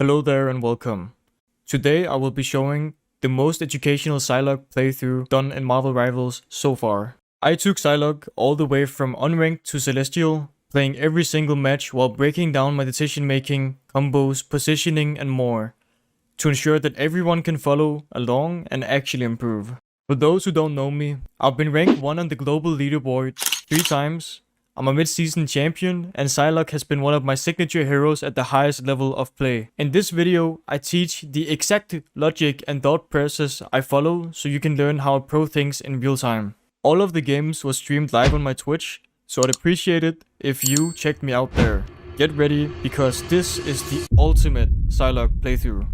Hello there and welcome. Today I will be showing the most educational psy1 playthrough done in Marvel Rivals so far. I took psy1 all the way from unranked to celestial, playing every single match while breaking down my decision making, combos, positioning and more, to ensure that everyone can follow along and actually improve. For those who don't know me, I've been ranked 1 on the global leaderboard 3 times. I'm a mid-season champion, and psy1 has been one of my signature heroes at the highest level of play. In this video, I teach the exact logic and thought process I follow so you can learn how a pro thinks in real time. All of the games was streamed live on my Twitch, so I'd appreciate it if you checked me out there. Get ready, because this is the ultimate psy1 playthrough.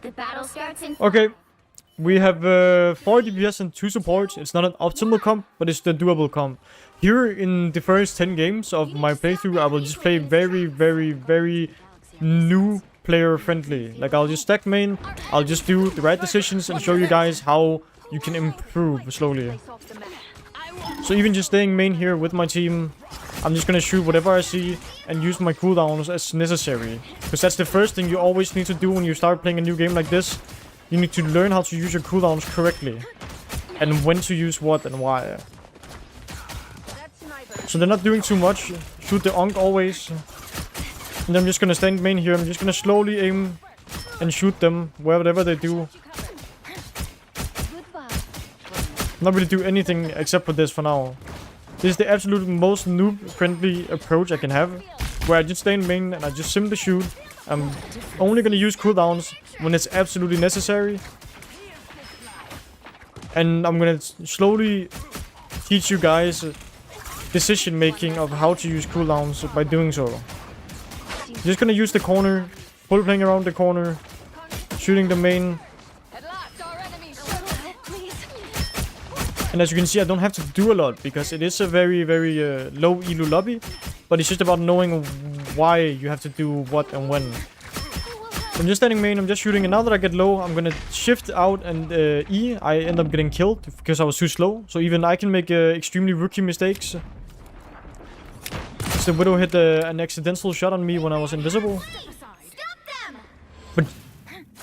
The battle starts in Okay. We have 4 DPS and 2 supports. It's not an optimal comp, but it's the doable comp. Here in the first 10 games of my playthrough, I will just play very new player friendly. Like, I'll just stack main, I'll just do the right decisions and show you guys how you can improve slowly. So even just staying main here with my team, I'm just gonna shoot whatever I see and use my cooldowns as necessary. Because that's the first thing you always need to do when you start playing a new game like this. You need to learn how to use your cooldowns correctly. And when to use what and why. So they're not doing too much. Shoot the Onk always. And I'm just gonna stand main here. I'm just gonna slowly aim and shoot them wherever they do. Not really do anything except for this for now. This is the absolute most noob-friendly approach I can have. Where I just stay in main and I just simply shoot. I'm only gonna use cooldowns when it's absolutely necessary. And I'm gonna slowly teach you guys decision making of how to use cooldowns by doing so. Just gonna use the corner, full playing around the corner, shooting the main. And as you can see, I don't have to do a lot because it is a very low elo lobby. But it's just about knowing why you have to do what and when. I'm just standing main, I'm just shooting, and now that I get low, I'm gonna shift out and E. I end up getting killed because I was too slow. So even I can make extremely rookie mistakes. The Widow hit an accidental shot on me when I was invisible. But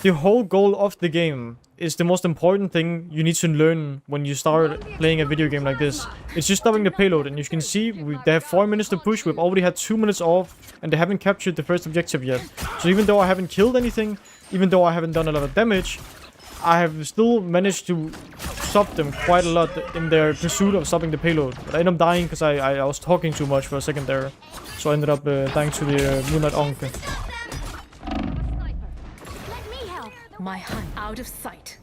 the whole goal of the game is the most important thing you need to learn when you start playing a video game like this. It's just stopping the payload, and you can see they have 4 minutes to push. We've already had 2 minutes off, and they haven't captured the first objective yet. So even though I haven't killed anything, even though I haven't done a lot of damage, I have still managed to stop them quite a lot in their pursuit of stopping the payload. But I ended up dying because I was talking too much for a second there. So I ended up dying to the Moonlight Onk. my hunt out of sight.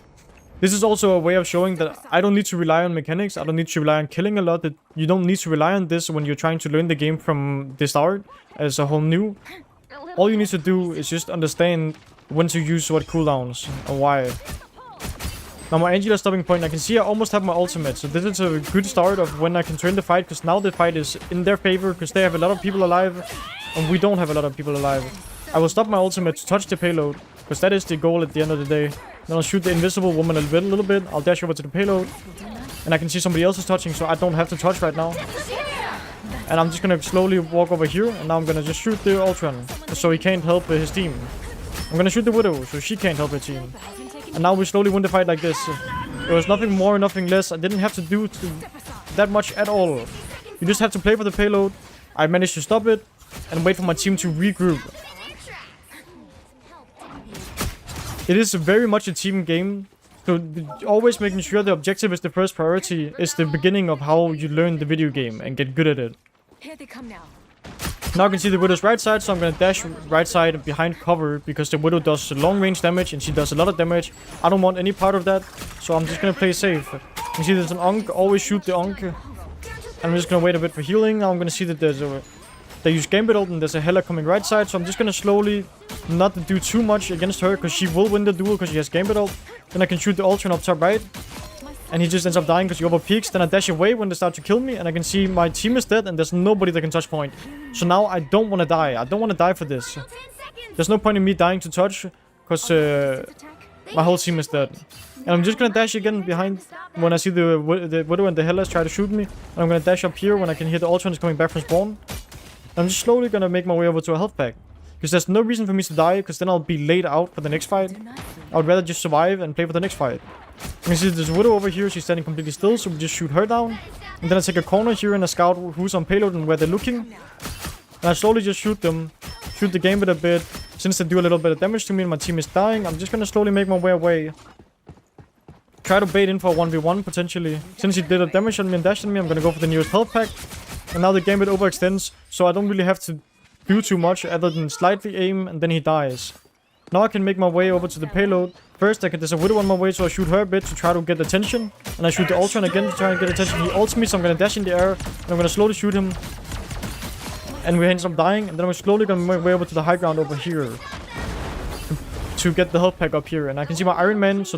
This is also a way of showing that I don't need to rely on mechanics. I don't need to rely on killing a lot. That you don't need to rely on this when you're trying to learn the game from the start as a whole new. All you need to do is just understand when to use what cooldowns and why. Now my Angela stopping point, I can see I almost have my ultimate. So this is a good start of when I can turn the fight. Because now the fight is in their favor. Because they have a lot of people alive. And we don't have a lot of people alive. I will stop my ultimate to touch the payload. Because that is the goal at the end of the day. Then I'll shoot the invisible woman a little bit. I'll dash over to the payload. And I can see somebody else is touching, so I don't have to touch right now. And I'm just gonna slowly walk over here. And now I'm gonna just shoot the Ultron. So he can't help his team. I'm gonna shoot the Widow, so she can't help her team. And now we slowly win the fight like this. There was nothing more, nothing less. I didn't have to do that much at all. You just have to play for the payload. I managed to stop it. And wait for my team to regroup. It is very much a team game, so always making sure the objective is the first priority is the beginning of how you learn the video game and get good at it. Here they come now. Now I can see the Widow's right side, so I'm gonna dash right side behind cover because the Widow does long range damage and she does a lot of damage. I don't want any part of that, so I'm just gonna play safe. You can see there's an Onk, always shoot the Onk. And I'm just gonna wait a bit for healing. Now I'm gonna see that they use Gambit ult and there's a Hela coming right side, so I'm just gonna slowly not do too much against her because she will win the duel because she has Gambit ult. Then I can shoot the Ultron up top right. And he just ends up dying because he over peaks. Then I dash away when they start to kill me. And I can see my team is dead and there's nobody that can touch point. So now I don't want to die. I don't want to die for this. There's no point in me dying to touch. Because My whole team is dead. And I'm just gonna dash again behind when I see the Widow and the Hellas try to shoot me. And I'm gonna dash up here when I can hear the Ultrons coming back from spawn. I'm just slowly gonna make my way over to a health pack. Because there's no reason for me to die, because then I'll be laid out for the next fight. I would rather just survive and play for the next fight. You can see there's a Widow over here, she's standing completely still, so we just shoot her down. And then I take a corner here and a scout who's on payload and where they're looking. And I slowly just shoot them, shoot the game with a bit. Since they do a little bit of damage to me and my team is dying, I'm just gonna slowly make my way away. Try to bait in for a 1v1 potentially. Since he did a damage on me and dashed on me, I'm gonna go for the nearest health pack. And now the game bit overextends, so I don't really have to do too much other than slightly aim and then he dies. Now I can make my way over to the payload. First, there's a Widow on my way, so I shoot her a bit to try to get attention. And I shoot the Ultron again to try and get attention. He ults me, so I'm gonna dash in the air. And I'm gonna slowly shoot him. And we end up dying. And then I'm slowly gonna make my way over to the high ground over here. To get the health pack up here. And I can see my Iron Man, so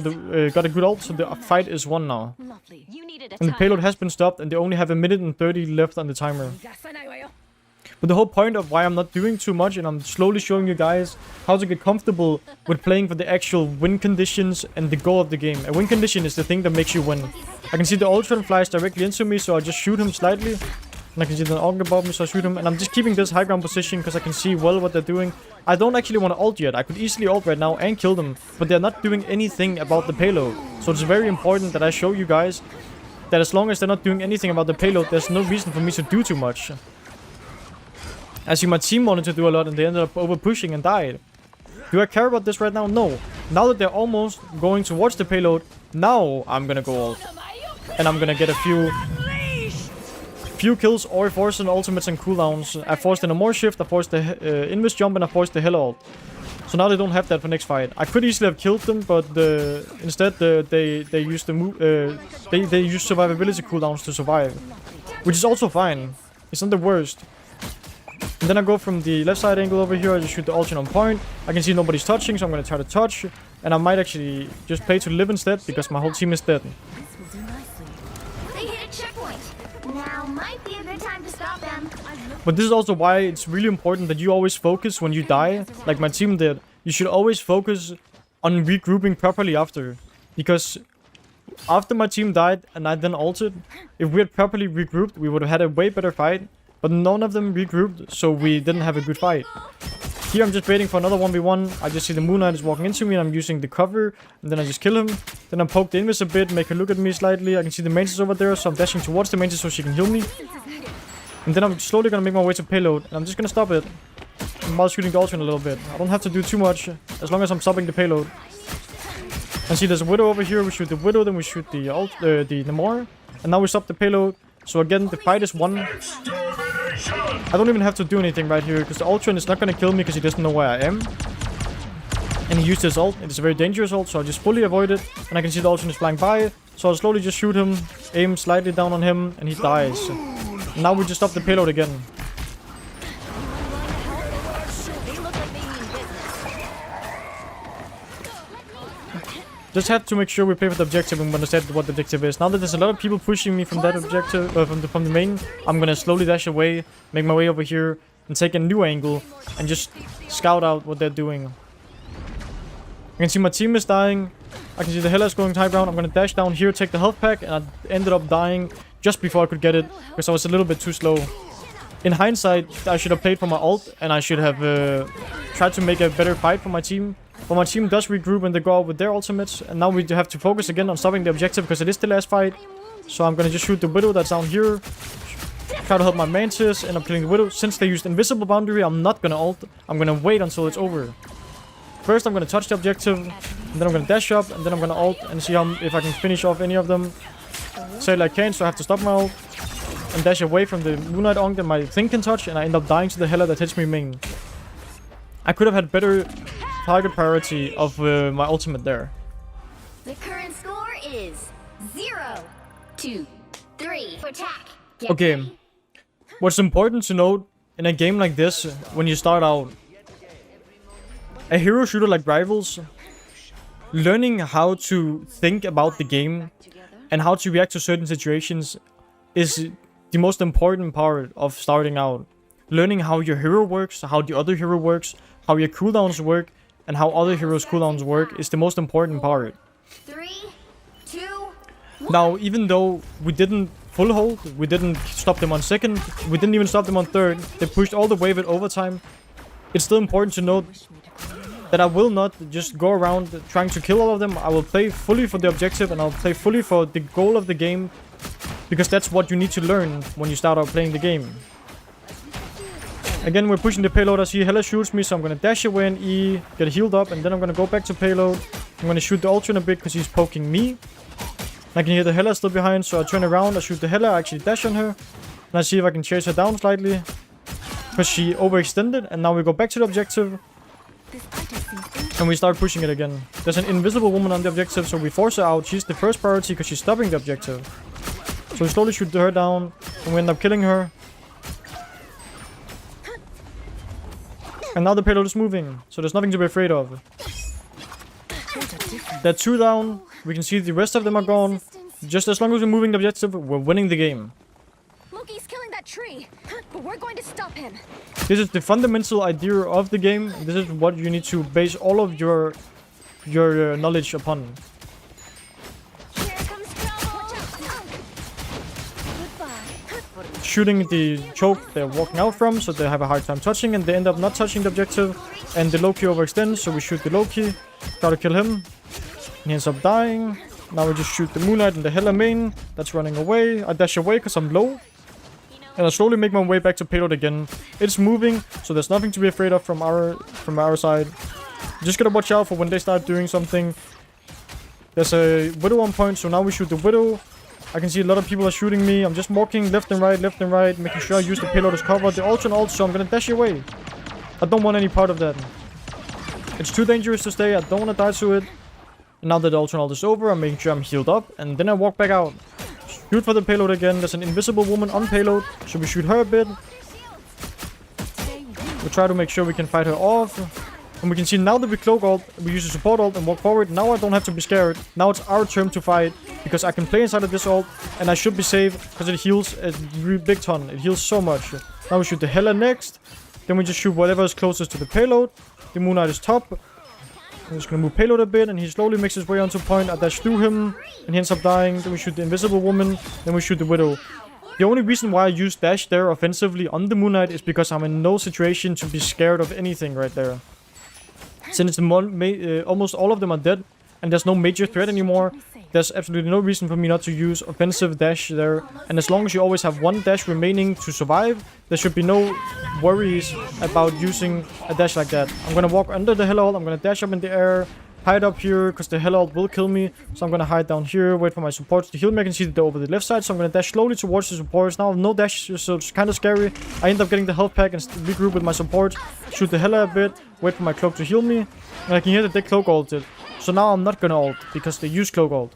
got a good ult, so the fight is won now. And the payload has been stopped, and they only have 1 minute and 30 left on the timer. But the whole point of why I'm not doing too much, and I'm slowly showing you guys how to get comfortable with playing for the actual win conditions and the goal of the game. A win condition is the thing that makes you win. I can see the Ultron flies directly into me, so I just shoot him slightly. And I can see the Aug above me, so I shoot him. And I'm just keeping this high ground position because I can see well what they're doing. I don't actually want to ult yet. I could easily ult right now and kill them. But they're not doing anything about the payload. So it's very important that I show you guys that as long as they're not doing anything about the payload, there's no reason for me to do too much. I see my team wanted to do a lot and they ended up over pushing and died. Do I care about this right now? No. Now that they're almost going towards the payload, now I'm gonna go ult. And I'm gonna get a few kills or force an ultimates and cooldowns. I forced in a more shift, I forced the invis jump, and I forced the hell ult. So now they don't have that for next fight. I could easily have killed them, but instead they used the move. They use survivability cooldowns to survive, which is also fine. It's not the worst. And then I go from the left side angle over here. I just shoot the Ultron on point. I can see nobody's touching, so I'm gonna try to touch. And I might actually just play to live instead because my whole team is dead. They hit a checkpoint. Now might be a good time to stop them. But this is also why it's really important that you always focus when you die, like my team did. You should always focus on regrouping properly after. Because after my team died and I then ulted, if we had properly regrouped, we would have had a way better fight. But none of them regrouped, so we didn't have a good fight. Here I'm just waiting for another 1v1. I just see the Moon Knight is walking into me and I'm using the cover. And then I just kill him. Then I poke the Invis a bit, make her look at me slightly. I can see the Mantis over there, so I'm dashing towards the Mantis so she can heal me. And then I'm slowly gonna make my way to payload. And I'm just gonna stop it while shooting the Ultron a little bit. I don't have to do too much, as long as I'm stopping the payload. And see there's a Widow over here. We shoot the Widow, then we shoot the Namor. And now we stop the payload. So again, the fight is won. I don't even have to do anything right here, because the Ultron is not going to kill me because he doesn't know where I am. And he used his ult. It's a very dangerous ult, so I just fully avoid it. And I can see the Ultron is flying by. So I'll slowly just shoot him, aim slightly down on him, and he dies. And now we just stop the payload again. Just have to make sure we play for the objective and understand what the objective is. Now that there's a lot of people pushing me from that objective, from the main, I'm gonna slowly dash away, make my way over here, and take a new angle, and just scout out what they're doing. I can see my team is dying. I can see the Hellas going high ground. I'm gonna dash down here, take the health pack, and I ended up dying just before I could get it, because I was a little bit too slow. In hindsight, I should have played for my ult, and I should have tried to make a better fight for my team. But my team does regroup when they go out with their ultimates. And now we have to focus again on stopping the objective because it is the last fight. So I'm gonna just shoot the Widow that's down here. Try to help my Mantis, end up killing the Widow. Since they used Invisible Boundary, I'm not gonna ult. I'm gonna wait until it's over. First I'm gonna touch the objective, and then I'm gonna dash up, and then I'm gonna ult and see if I can finish off any of them. Say I can, so I have to stop my ult. And dash away from the Moonlight Ong that my thing can touch, and I end up dying to the Hela that hits me main. I could have had better target priority of my ultimate there. The current score is 0-2-3. Attack. Get Okay. ready. What's important to note in a game like this, when you start out, a hero shooter like Rivals, learning how to think about the game and how to react to certain situations is the most important part of starting out. Learning how your hero works, how the other hero works, how your cooldowns work, and how other heroes' cooldowns work is the most important part. 3, 2, Now, even though we didn't full hold, we didn't stop them on second, we didn't even stop them on third, they pushed all the wave at overtime, it's still important to note that I will not just go around trying to kill all of them. I will play fully for the objective, and I'll play fully for the goal of the game, because that's what you need to learn when you start out playing the game. Again, we're pushing the payload. I see Hela shoots me, so I'm gonna dash away and E, get healed up, and then I'm gonna go back to payload. I'm gonna shoot the Ultra in a bit because he's poking me. I can hear the Hela still behind, so I turn around, I shoot the Hela, I actually dash on her. And I see if I can chase her down slightly, because she overextended, and now we go back to the objective. And we start pushing it again. There's an invisible woman on the objective, so we force her out. She's the first priority because she's stopping the objective. So we slowly shoot her down, and we end up killing her. And now the payload is moving, so there's nothing to be afraid of. They're 2 down. We can see the rest of them are gone. Just as long as we're moving the objective, we're winning the game. Loki's killing that tree, but we're going to stop him. This is the fundamental idea of the game. This is what you need to base all of your knowledge upon. Here comes trouble. Goodbye. Shooting the choke they're walking out from, so they have a hard time touching, and they end up not touching the objective. And the Loki overextends, so we shoot the Loki, try to kill him. He ends up dying. Now we just shoot the Moonlight and the Hela main. That's running away. I dash away because I'm low. And I slowly make my way back to payload again. It's moving, so there's nothing to be afraid of from our side. Just gotta watch out for when they start doing something. There's a Widow on point, so now we shoot the Widow. I can see a lot of people are shooting me. I'm just walking left and right, making sure I use the payload as cover. The ult and ult, so I'm gonna dash away. I don't want any part of that. It's too dangerous to stay. I don't want to die to it. And now that the ult and ult is over, I'm making sure I'm healed up, and then I walk back out. Shoot for the payload again. There's an invisible woman on payload, so we shoot her a bit. We try to make sure we can fight her off. And we can see now that we cloak ult, we use the support ult and walk forward. Now I don't have to be scared. Now it's our turn to fight, because I can play inside of this ult, and I should be safe, because it heals a big ton. It heals so much. Now we shoot the Hela next. Then we just shoot whatever is closest to the payload. The Moonlight is top. I'm just gonna move payload a bit, and he slowly makes his way onto point. I dash through him, and he ends up dying. Then we shoot the invisible woman. Then we shoot the Widow. The only reason why I use dash there offensively on the Moonlight is because I'm in no situation to be scared of anything right there. Since almost all of them are dead, and there's no major threat anymore, there's absolutely no reason for me not to use offensive dash there. And as long as you always have one dash remaining to survive, there should be no worries about using a dash like that. I'm gonna walk under the Hela ult, I'm gonna dash up in the air, hide up here, because the Hela ult will kill me. So I'm gonna hide down here, wait for my supports to heal me. I can see that they're over the left side, so I'm gonna dash slowly towards the supports. Now I have no dash, so it's kind of scary. I end up getting the health pack and regroup with my supports, shoot the Hela a bit, wait for my cloak to heal me. And I can hear that they cloak ulted. So now I'm not gonna ult, because they use cloak ult.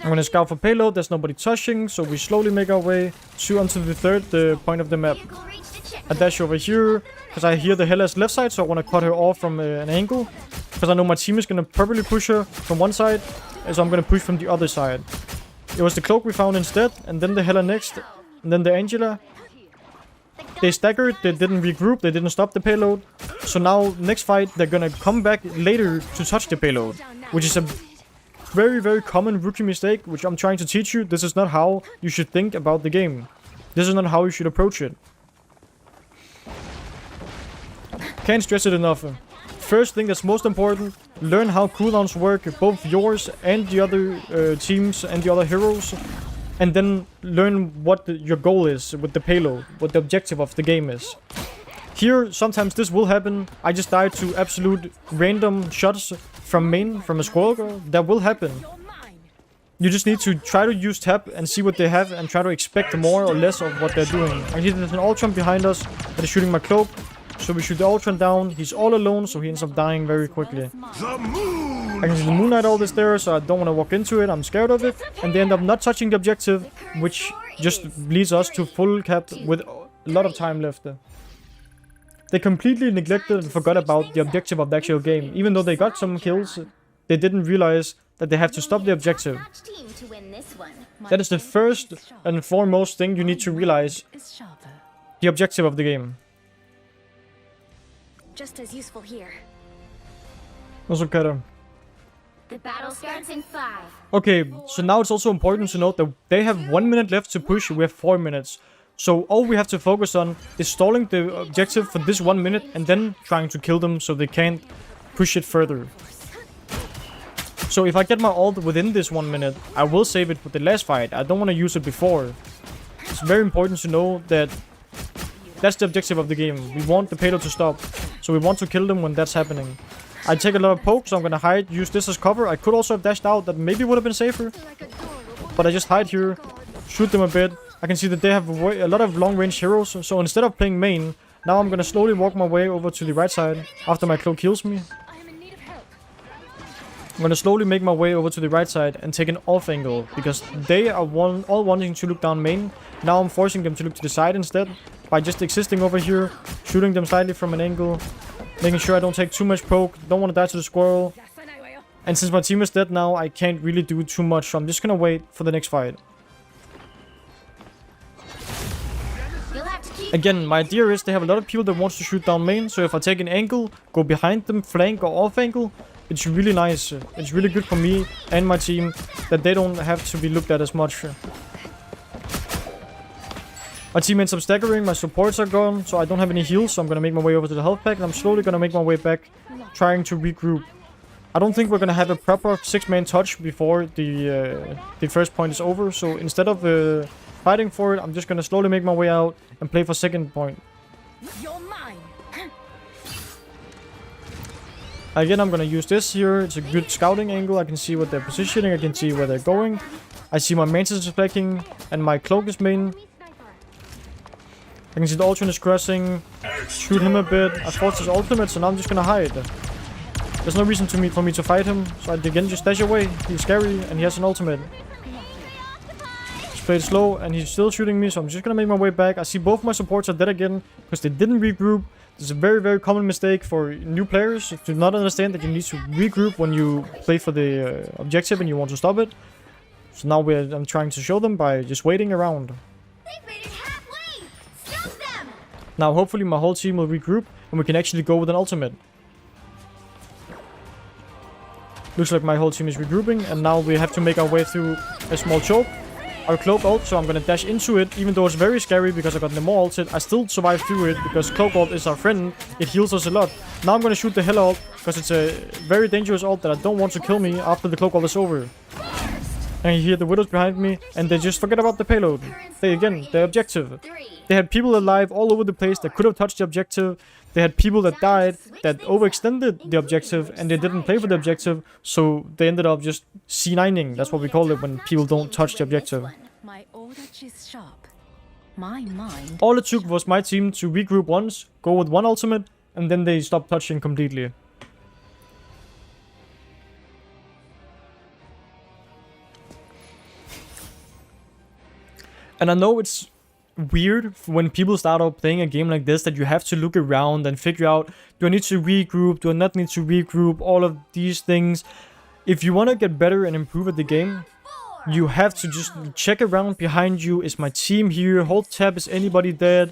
I'm gonna scout for payload, there's nobody touching, so we slowly make our way onto the third point of the map. I dash over here, because I hear the Hela's left side, so I want to cut her off from an angle. Because I know my team is gonna probably push her from one side, so I'm gonna push from the other side. It was the cloak we found instead, and then the Hela next, and then the Angela. They staggered, they didn't regroup, they didn't stop the payload. So now, next fight, they're gonna come back later to touch the payload, which is a very, very common rookie mistake, which I'm trying to teach you. This is not how you should think about the game. This is not how you should approach it. Can't stress it enough. First thing that's most important, learn how cooldowns work, both yours and the other teams and the other heroes. And then learn what your goal is with the payload, what the objective of the game is. Here, sometimes this will happen. I just died to absolute random shots from main, from a squirrel girl. That will happen. You just need to try to use tap and see what they have and try to expect more or less of what they're doing. I see there's an Ultron behind us that is shooting my cloak. So we shoot the Ultron down. He's all alone, so he ends up dying very quickly. I can see the Moonlight ult is there, so I don't want to walk into it. I'm scared of it. And they end up not touching the objective, which just leads us to full cap with a lot of time left. They completely neglected and forgot about the objective of the actual game. Even though they got some kills, they didn't realize that they have to stop the objective. That is the first and foremost thing you need to realize. The objective of the game. just as useful here. What's okay there? The battle starts in 5. Okay, so now it's also important to note that they have 1 minute left to push. We have 4 minutes. So all we have to focus on is stalling the objective for this 1 minute and then trying to kill them so they can't push it further. So if I get my ult within this 1 minute, I will save it for the last fight. I don't want to use it before. It's very important to know that that's the objective of the game. We want the payload to stop. So we want to kill them when that's happening. I take a lot of poke, so I'm gonna hide, use this as cover. I could also have dashed out, that maybe would have been safer. But I just hide here, shoot them a bit. I can see that they have a lot of long-range heroes, so instead of playing main, now I'm gonna slowly walk my way over to the right side after my cloak heals me. I'm gonna slowly make my way over to the right side and take an off angle, because they are all wanting to look down main. Now I'm forcing them to look to the side instead, by just existing over here, shooting them slightly from an angle, making sure I don't take too much poke, don't want to die to the squirrel. And since my team is dead now, I can't really do too much, so I'm just gonna wait for the next fight. Again, my idea is they have a lot of people that wants to shoot down main, so if I take an angle, go behind them, flank or off angle, it's really nice. It's really good for me and my team that they don't have to be looked at as much. My team ends up staggering, my supports are gone, so I don't have any heals, so I'm gonna make my way over to the health pack, and I'm slowly gonna make my way back, trying to regroup. I don't think we're gonna have a proper 6-man touch before the first point is over, so instead of fighting for it, I'm just gonna slowly make my way out and play for second point. You're mine. Again, I'm gonna use this here. It's a good scouting angle. I can see what they're positioning, I can see where they're going. I see my mantis is flanking, and my cloak is main. I can see the alternate is crossing. Shoot him a bit. I forced his ultimate, so now I'm just gonna hide. There's no reason for me to fight him, so I again just dash away. He's scary, and he has an ultimate. Just played slow, and he's still shooting me, so I'm just gonna make my way back. I see both my supports are dead again, because they didn't regroup. This is a very, very common mistake for new players to not understand that you need to regroup when you play for the objective and you want to stop it. So now I'm trying to show them by just waiting around. Now hopefully my whole team will regroup and we can actually go with an ultimate. Looks like my whole team is regrouping, and now we have to make our way through a small choke. Our cloak ult, so I'm gonna dash into it, even though it's very scary because I got them all ulted. I still survive through it because cloak ult is our friend. It heals us a lot. Now I'm gonna shoot the hell ult because it's a very dangerous ult that I don't want to kill me after the cloak ult is over. And you hear the widows behind me, and they just forget about the payload. The objective. They had people alive all over the place that could have touched the objective. They had people that died, that overextended the objective, and they didn't play for the objective, so they ended up just C9ing. That's what we call it when people don't touch the objective. My oldage is sharp. My mind. All it took was my team to regroup once, go with one ultimate, and then they stopped touching completely. And I know it's weird when people start out playing a game like this that you have to look around and figure out, do I need to regroup, do I not need to regroup, all of these things. If you want to get better and improve at the game, you have to just check around behind you. Is my team here? Hold tab, is anybody dead?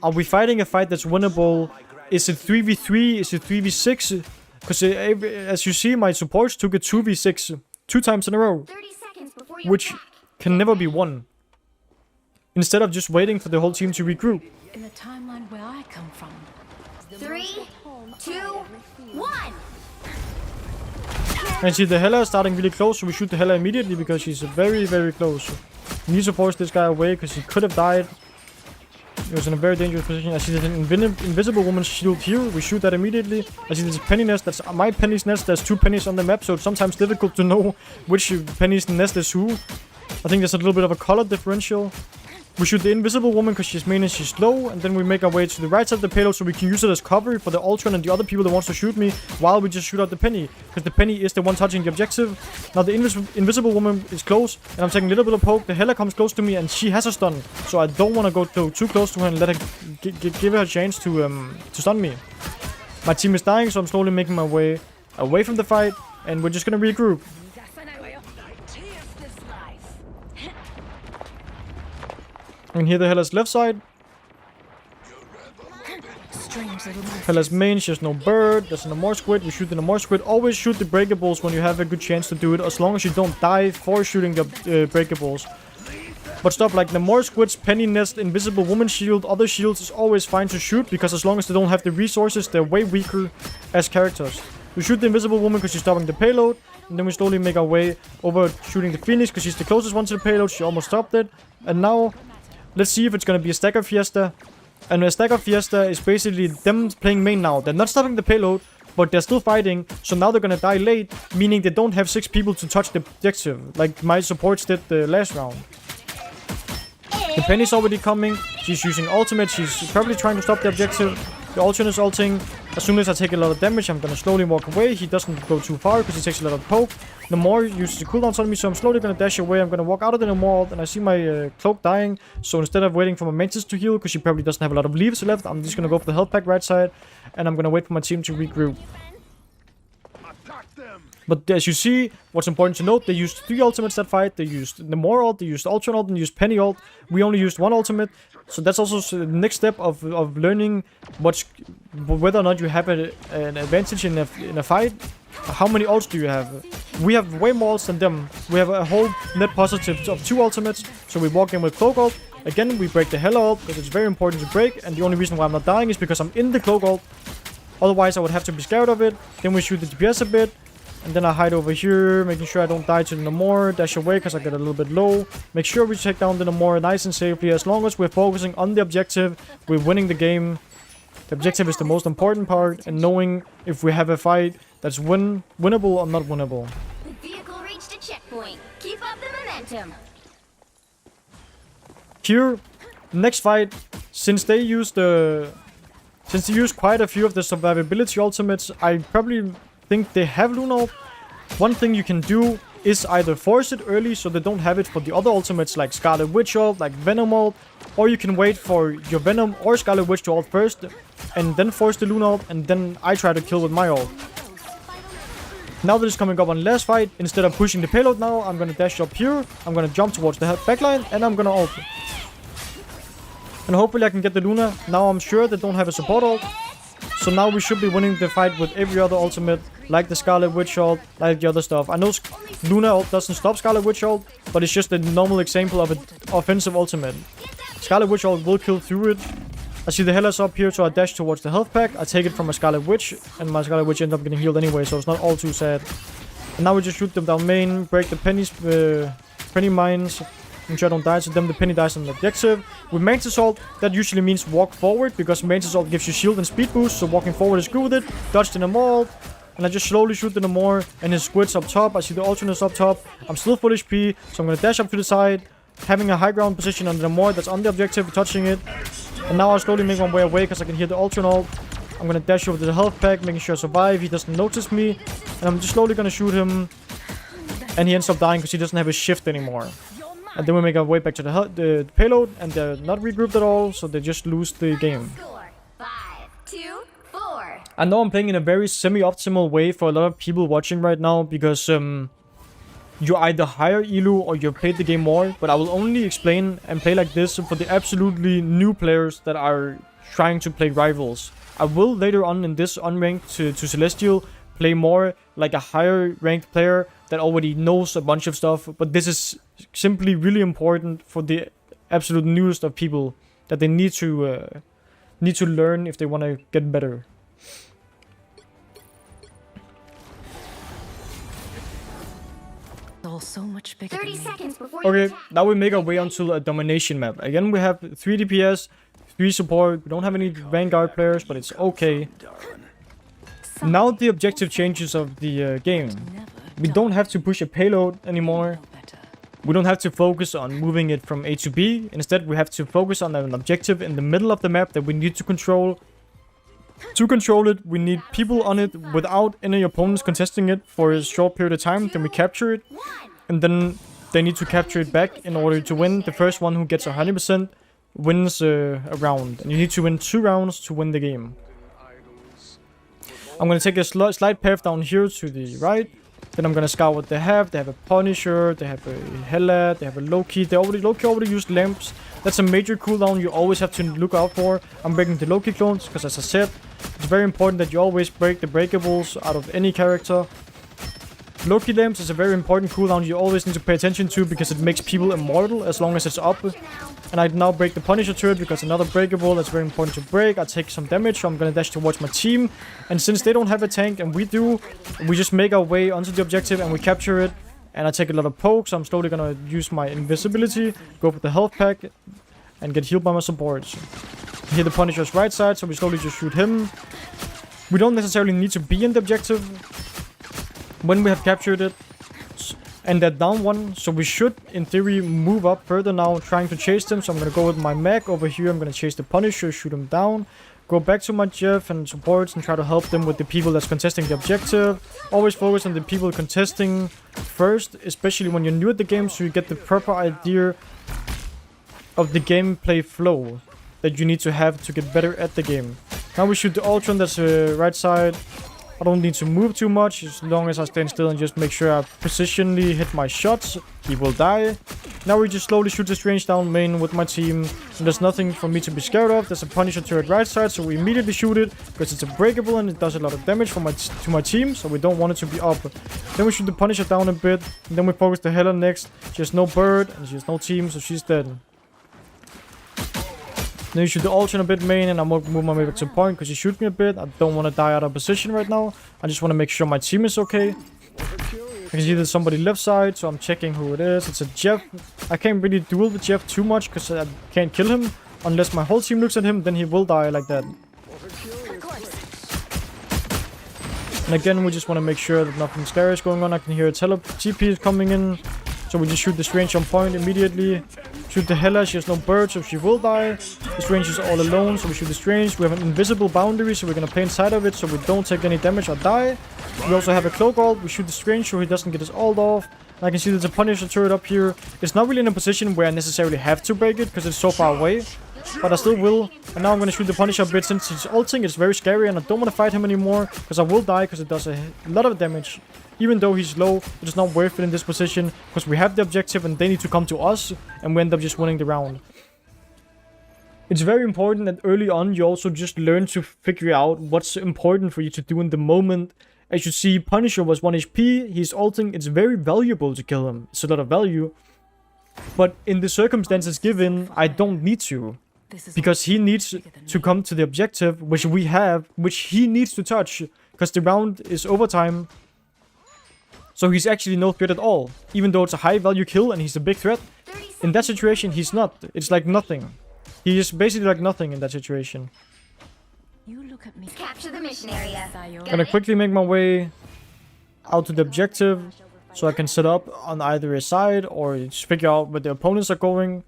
Are we fighting a fight that's winnable? Is it 3v3? Is it 3v6? Because as you see, my supports took a 2v6 2 times in a row, which can never be won. Instead of just waiting for the whole team to regroup. In the timeline where I come from. 3, 2, 1. And see the Hela is starting really close, so we shoot the Hela immediately because she's very, very close. We need to force this guy away because he could have died. He was in a very dangerous position. I see there's an invisible woman's shield here. We shoot that immediately. I see there's a penny nest. That's my penny's nest. There's 2 pennies on the map, so it's sometimes difficult to know which penny's nest is who. I think there's a little bit of a color differential. We shoot the invisible woman because she's main and she's slow, and then we make our way to the right side of the payload so we can use it as cover for the Ultron and the other people that wants to shoot me while we just shoot out the penny, because the penny is the one touching the objective. Now the invisible woman is close, and I'm taking a little bit of poke. The Hela comes close to me and she has a stun, so I don't want to go too close to her and let her give her a chance to stun me. My team is dying, so I'm slowly making my way away from the fight, and we're just gonna regroup. And here the Hela's left side. Strange Sometimes little mercy. Hella's main, she has no bird. There's no more squid. We shoot the more squid. Always shoot the breakables when you have a good chance to do it, as long as you don't die for shooting the breakables. But stuff like the more squids, penny nest, invisible woman shield, other shields is always fine to shoot, because as long as they don't have the resources, they're way weaker as characters. We shoot the invisible woman because she's stopping the payload, and then we slowly make our way over shooting the phoenix because she's the closest one to the payload. She almost stopped it. And now, let's see if it's gonna be a stagger fiesta. And a stagger fiesta is basically them playing main now. They're not stopping the payload, but they're still fighting, so now they're gonna die late, meaning they don't have 6 people to touch the objective, like my supports did the last round. The Penny's already coming. She's using ultimate. She's probably trying to stop the objective. The alternate is ulting. As soon as I take a lot of damage, I'm gonna slowly walk away. He doesn't go too far because he takes a lot of poke. The more uses the cooldowns on me, so I'm slowly gonna dash away. I'm gonna walk out of the Namor, and I see my cloak dying. So instead of waiting for my Mantis to heal, because she probably doesn't have a lot of leaves left, I'm just gonna go for the health pack right side, and I'm gonna wait for my team to regroup. But as you see, what's important to note, they used 3 ultimates that fight. They used the Namor ult, they used Ultron ult, and they used Penny ult. We only used 1 ultimate. So that's also the next step of learning whether or not you have an advantage in a fight. How many ults do you have? We have way more ults than them. We have a whole net positive of 2 ultimates. So we walk in with Cloak ult. Again, we break the Hella ult because it's very important to break. And the only reason why I'm not dying is because I'm in the Cloak ult. Otherwise, I would have to be scared of it. Then we shoot the DPS a bit. And then I hide over here, making sure I don't die to the Namor. Dash away because I get a little bit low. Make sure we take down the Namor nice and safely. As long as we're focusing on the objective, we're winning the game. The objective is the most important part. And knowing if we have a fight that's winnable or not winnable. The vehicle reached a checkpoint. Keep up the momentum. Here, next fight, since they used quite a few of the survivability ultimates, I probably think they have Luna ult. One thing you can do is either force it early so they don't have it for the other ultimates like Scarlet Witch ult, like Venom ult, or you can wait for your Venom or Scarlet Witch to ult first and then force the Luna ult, and then I try to kill with my ult. Now that it's coming up on last fight, instead of pushing the payload now, I'm gonna dash up here, I'm gonna jump towards the backline, and I'm gonna ult. And hopefully I can get the Luna. Now I'm sure they don't have a support ult. So now we should be winning the fight with every other ultimate, like the Scarlet Witch ult, like the other stuff. I know Luna ult doesn't stop Scarlet Witch ult, but it's just a normal example of an offensive ultimate. Scarlet Witch ult will kill through it. I see the Hellas up here, so I dash towards the health pack. I take it from my Scarlet Witch, and my Scarlet Witch ends up getting healed anyway, so it's not all too sad. And now we just shoot them down main, break the penny mines. Make sure I don't die to them. The Penny dies on the objective. With Mantis ult, that usually means walk forward, because Mantis ult gives you shield and speed boost, so walking forward is good with it. Dodge the Namor, and I just slowly shoot the Namor, and his squids up top. I see the alternates up top. I'm still full HP, so I'm gonna dash up to the side, having a high ground position on the Namor that's on the objective, touching it. And now I slowly make my way away, because I can hear the Ultron ult. I'm gonna dash over to the health pack, making sure I survive. He doesn't notice me, and I'm just slowly gonna shoot him. And he ends up dying because he doesn't have his shift anymore. And then we make our way back to the payload, and they're not regrouped at all, so they just lose the game. Score 5, 2, 4. I know I'm playing in a very semi-optimal way for a lot of people watching right now, because you either hire Elu or you've played the game more, but I will only explain and play like this for the absolutely new players that are trying to play rivals. I will later on in this unranked to Celestial play more like a higher ranked player that already knows a bunch of stuff, but this is simply really important for the absolute newest of people, that they need to learn if they want to get better. All so much bigger 30 than me. seconds before Okay, now we make our way onto a domination map. Again, we have 3 DPS, 3 support. We don't have any Vanguard players, but it's okay. Now the objective changes of the game. We don't have to push a payload anymore. We don't have to focus on moving it from A to B. Instead, we have to focus on an objective in the middle of the map that we need to control. To control it, we need people on it without any opponents contesting it for a short period of time. Then we capture it. And then they need to capture it back in order to win. The first one who gets 100% wins a round. And you need to win 2 rounds to win the game. I'm going to take a slight path down here to the right. Then I'm gonna scout what they have. They have a Punisher, they have a Hela, they have a Loki. Loki already used lamps. That's a major cooldown you always have to look out for. I'm breaking the Loki clones because, as I said, it's very important that you always break the breakables out of any character. Loki lamps is a very important cooldown you always need to pay attention to because it makes people immortal as long as it's up. And I now break the Punisher turret because another breakable that's very important to break. I take some damage, so I'm gonna dash towards my team. And since they don't have a tank and we do, we just make our way onto the objective and we capture it. And I take a lot of pokes, so I'm slowly gonna use my invisibility, go for the health pack, and get healed by my supports. Hit the Punisher's right side, so we slowly just shoot him. We don't necessarily need to be in the objective when we have captured it. And they're down one, so we should, in theory, move up further now, trying to chase them. So I'm gonna go with my mech over here. I'm gonna chase the Punisher, shoot him down. Go back to my Jeff and supports and try to help them with the people that's contesting the objective. Always focus on the people contesting first, especially when you're new at the game, so you get the proper idea of the gameplay flow that you need to have to get better at the game. Now we shoot the Ultron, that's the right side. I don't need to move too much, as long as I stand still and just make sure I positionally hit my shots. He will die. Now we just slowly shoot the Strange down main with my team. And there's nothing for me to be scared of. There's a Punisher turret right side, so we immediately shoot it. Because it's a breakable and it does a lot of damage to my team, so we don't want it to be up. Then we shoot the Punisher down a bit. And then we focus the Hela next. She has no bird and she has no team, so she's dead. Then you shoot the Ultron a bit main, and I'm gonna move my way back to point because he shoots me a bit. I don't want to die out of position right now. I just want to make sure my team is okay. I can see there's somebody left side, so I'm checking who it is. It's a Jeff. I can't really duel with Jeff too much because I can't kill him. Unless my whole team looks at him, then he will die like that. And again, we just want to make sure that nothing scary is going on. I can hear a TP is coming in. So we just shoot the Strange on point immediately. Shoot the Hela, she has no bird, so she will die. The Strange is all alone, so we shoot the Strange. We have an invisible boundary, so we're gonna play inside of it, so we don't take any damage or die. We also have a cloak ult. We shoot the Strange, so he doesn't get his ult off. And I can see there's a Punisher turret up here. It's not really in a position where I necessarily have to break it, because it's so far away. But I still will. And now I'm gonna shoot the Punisher a bit. Since he's ulting, it's very scary, and I don't want to fight him anymore, because I will die, because it does a lot of damage. Even though he's low, it is not worth it in this position, because we have the objective and they need to come to us, and we end up just winning the round. It's very important that early on you also just learn to figure out what's important for you to do in the moment. As you see, Punisher was 1 HP, he's ulting, it's very valuable to kill him. It's a lot of value. But in the circumstances given, I don't need to. Because he needs to come to the objective, which we have, which he needs to touch. Because the round is overtime. So he's actually no threat at all. Even though it's a high value kill and he's a big threat. In that situation, he's not. It's like nothing. He is basically like nothing in that situation. You look at me. Capture the mission area. I'm gonna quickly make my way out to the objective. So I can set up on either a side or just figure out where the opponents are going.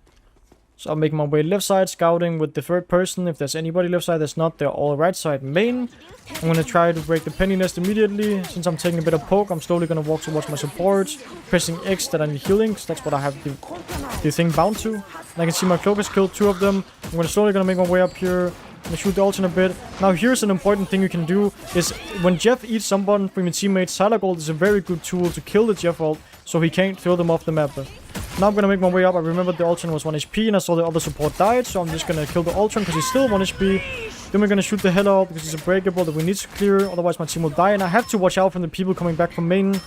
So I'll make my way left side, scouting with the third person. If there's anybody left side, there's not. They're all right side main. I'm gonna try to break the penny nest immediately. Since I'm taking a bit of poke, I'm slowly gonna walk towards my supports, pressing X that I need healing, because that's what I have the thing bound to. And I can see my cloak has killed 2 of them. I'm slowly gonna make my way up here. I'm gonna shoot the Ultron a bit. Now here's an important thing you can do, is when Jeff eats someone from your teammates, Psy ult is a very good tool to kill the Jeff ult, so he can't throw them off the map. Now I'm gonna make my way up. I remembered the Ultron was 1 HP and I saw the other support died, so I'm just gonna kill the Ultron because he's still 1 HP. Then we're gonna shoot the Hela out because it's a breakable that we need to clear, otherwise my team will die. And I have to watch out from the people coming back from main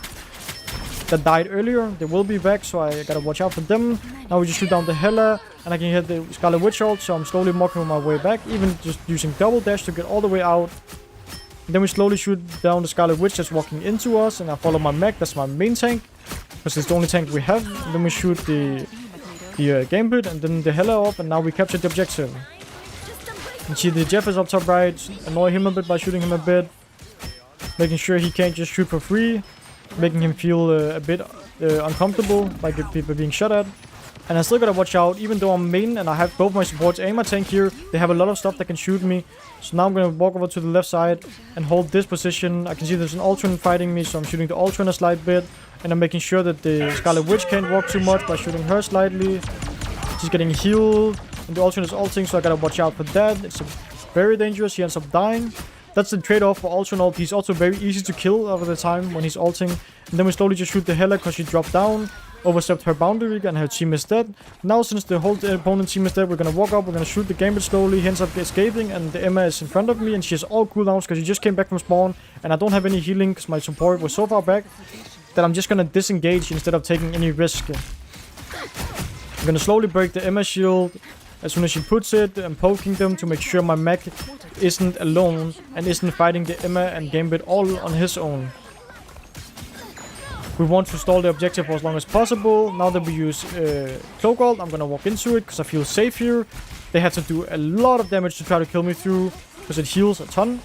that died earlier. They will be back, so I gotta watch out for them. Now we just shoot down the Hela and I can hit the Scarlet Witch ult, so I'm slowly walking my way back, even just using double dash to get all the way out. Then we slowly shoot down the Scarlet Witch that's walking into us, and I follow my mech, that's my main tank, because it's the only tank we have. And then we shoot the Gambit and then the Hela up, and now we captured the objective. And see the Jeff is up top right, annoy him a bit by shooting him a bit, making sure he can't just shoot for free, making him feel a bit uncomfortable by people being shot at. And I still gotta watch out, even though I'm main and I have both my supports and my tank here, they have a lot of stuff that can shoot me. So now I'm gonna walk over to the left side and hold this position. I can see there's an Ultron fighting me, so I'm shooting the Ultron a slight bit. And I'm making sure that the Scarlet Witch can't walk too much by shooting her slightly. She's getting healed, and the Ultron is ulting, so I gotta watch out for that. It's very dangerous, he ends up dying. That's the trade-off for Ultra and ult. He's also very easy to kill over the time when he's ulting. And then we slowly just shoot the Hela because she dropped down, overstepped her boundary, and her team is dead. Now, since the whole opponent team is dead, we're gonna walk up, we're gonna shoot the Gambit slowly. He ends up escaping, and the Emma is in front of me, and she has all cooldowns because she just came back from spawn, and I don't have any healing because my support was so far back that I'm just gonna disengage instead of taking any risk. I'm gonna slowly break the Emma shield as soon as she puts it. I'm poking them to make sure my mech isn't alone and isn't fighting the Emma and Gambit all on his own. We want to stall the objective for as long as possible. Now that we use Cloak Ult, I'm gonna walk into it because I feel safe here. They have to do a lot of damage to try to kill me through because it heals a ton.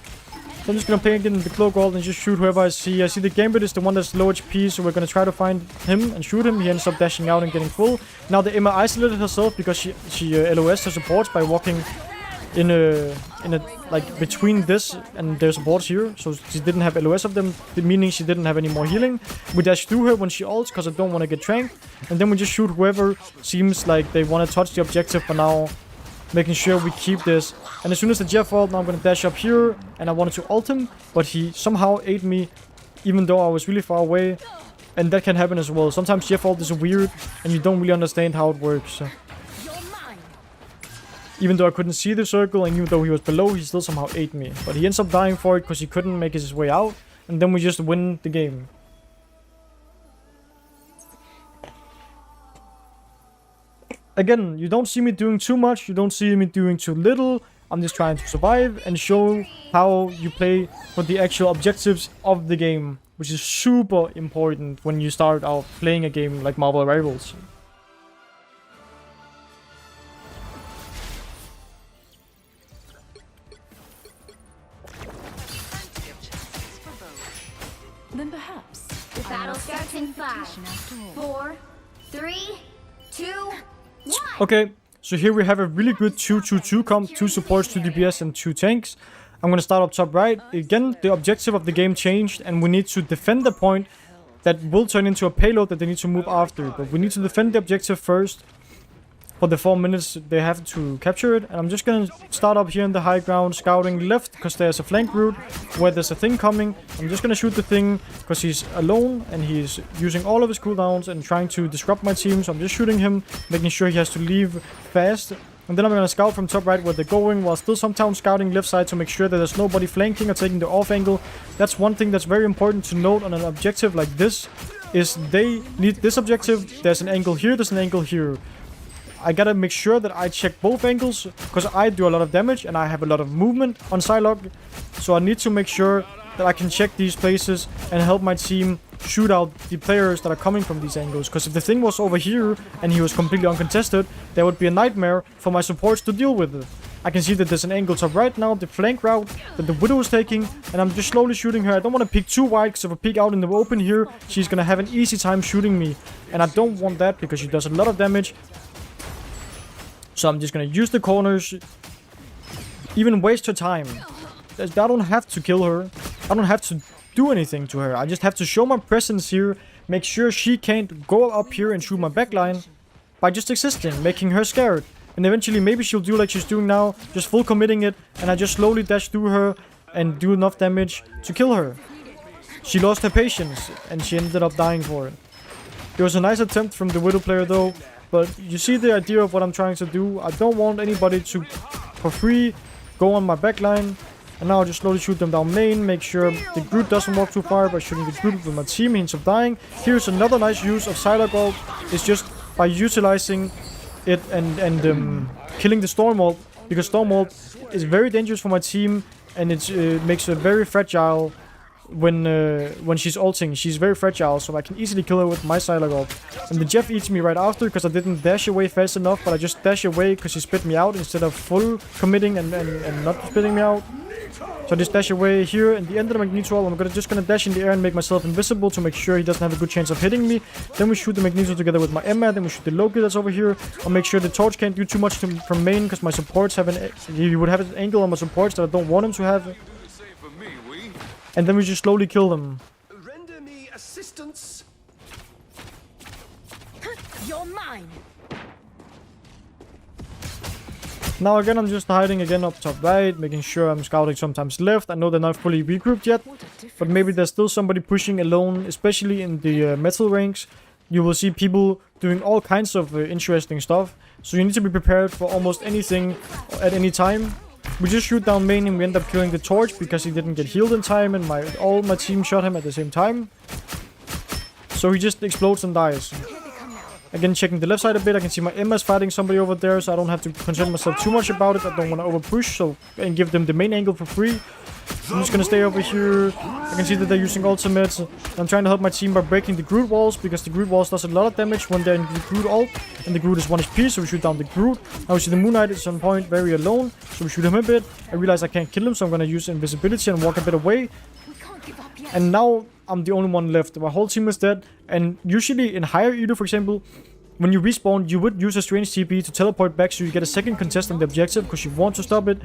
So I'm just gonna play again in the Cloak Ult and just shoot whoever I see. I see the Gambit is the one that's low HP, so we're gonna try to find him and shoot him. He ends up dashing out and getting full. Now the Emma isolated herself because she LOS her supports by walking in a like between this and their supports here, so she didn't have LOS of them, meaning she didn't have any more healing. We dash through her when she ults because I don't want to get tranked, and then we just shoot whoever seems like they want to touch the objective for now, making sure we keep this. And as soon as the Jeff ult, now I'm gonna dash up here, and I wanted to ult him, but he somehow ate me even though I was really far away, and that can happen as well. Sometimes Jeff ult is weird and you don't really understand how it works. Even though I couldn't see the circle, and even though he was below, he still somehow ate me. But he ends up dying for it because he couldn't make his way out. And then we just win the game. Again, you don't see me doing too much. You don't see me doing too little. I'm just trying to survive and show how you play for the actual objectives of the game. Which is super important when you start out playing a game like Marvel Rivals. Then perhaps The battle starts in 5, 4, 3, 2, 1. Okay, so here we have a really good 2-2-2 comp, 2 supports, 2 DPS, and 2 tanks. I'm gonna start up top right. Again, the objective of the game changed, and we need to defend the point that will turn into a payload that they need to move after. But we need to defend the objective first. For the 4 minutes they have to capture it, and I'm just gonna start up here in the high ground, scouting left because there's a flank route where there's a thing coming. I'm just gonna shoot the thing because he's alone and he's using all of his cooldowns and trying to disrupt my team, so I'm just shooting him, making sure he has to leave fast. And then I'm gonna scout from top right where they're going, while still sometimes scouting left side to make sure that there's nobody flanking or taking the off angle. That's one thing that's very important to note on an objective like this, is they need this objective. There's an angle here, there's an angle here. I gotta make sure that I check both angles, because I do a lot of damage and I have a lot of movement on Psylocke. So I need to make sure that I can check these places and help my team shoot out the players that are coming from these angles. Because if the thing was over here and he was completely uncontested, there would be a nightmare for my supports to deal with it. I can see that there's an angle top right now, the flank route that the Widow is taking, and I'm just slowly shooting her. I don't want to peek too wide, because if I peek out in the open here, she's gonna have an easy time shooting me. And I don't want that because she does a lot of damage. So I'm just gonna use the corners, even waste her time. I don't have to kill her. I don't have to do anything to her. I just have to show my presence here, make sure she can't go up here and shoot my backline by just existing, making her scared. And eventually maybe she'll do like she's doing now, just full committing it, and I just slowly dash through her and do enough damage to kill her. She lost her patience and she ended up dying for it. It was a nice attempt from the Widow player though. But you see the idea of what I'm trying to do. I don't want anybody to, for free, go on my backline. And now I'll just slowly shoot them down main. Make sure the Groot doesn't walk too far by shooting the Groot with my team. He ends up dying. Here's another nice use of Psylocke ult. It's just by utilizing it and killing the Storm ult. Because Storm ult is very dangerous for my team. And it makes her very fragile. When she's ulting, she's very fragile, so I can easily kill her with my Psylocke ult. And the Jeff eats me right after because I didn't dash away fast enough, but I just dash away because he spit me out instead of full committing and not spitting me out. So I just dash away here. In the end of the Magneto ult, I'm just gonna dash in the air and make myself invisible to make sure he doesn't have a good chance of hitting me. Then we shoot the Magneto together with my Emma. Then we shoot the Loki that's over here. I'll make sure the Torch can't do too much from main because my supports have he would have an angle on my supports that I don't want him to have. And then we just slowly kill them. Render me assistance. You're mine. Now again, I'm just hiding again up top right, making sure I'm scouting sometimes left. I know they're not fully regrouped yet, but maybe there's still somebody pushing alone, especially in the metal ranks. You will see people doing all kinds of interesting stuff, so you need to be prepared for almost anything at any time. We just shoot down main and we end up killing the torch because he didn't get healed in time and all my team shot him at the same time. So he just explodes and dies. Again, checking the left side a bit, I can see my Emma's fighting somebody over there, so I don't have to concern myself too much about it. I don't want to overpush, so and give them the main angle for free. I'm just gonna stay over here. I can see that they're using ultimates. I'm trying to help my team by breaking the Groot walls, because the Groot walls does a lot of damage when they're in the Groot ult, and the Groot is 1 HP, so we shoot down the Groot. Now we see the Moon Knight is on point, very alone, so we shoot him a bit. I realize I can't kill him, so I'm gonna use invisibility and walk a bit away. And now I'm the only one left. My whole team is dead, and usually in higher Elo, for example, when you respawn, you would use a strange TP to teleport back so you get a second contest on the objective because you want to stop it.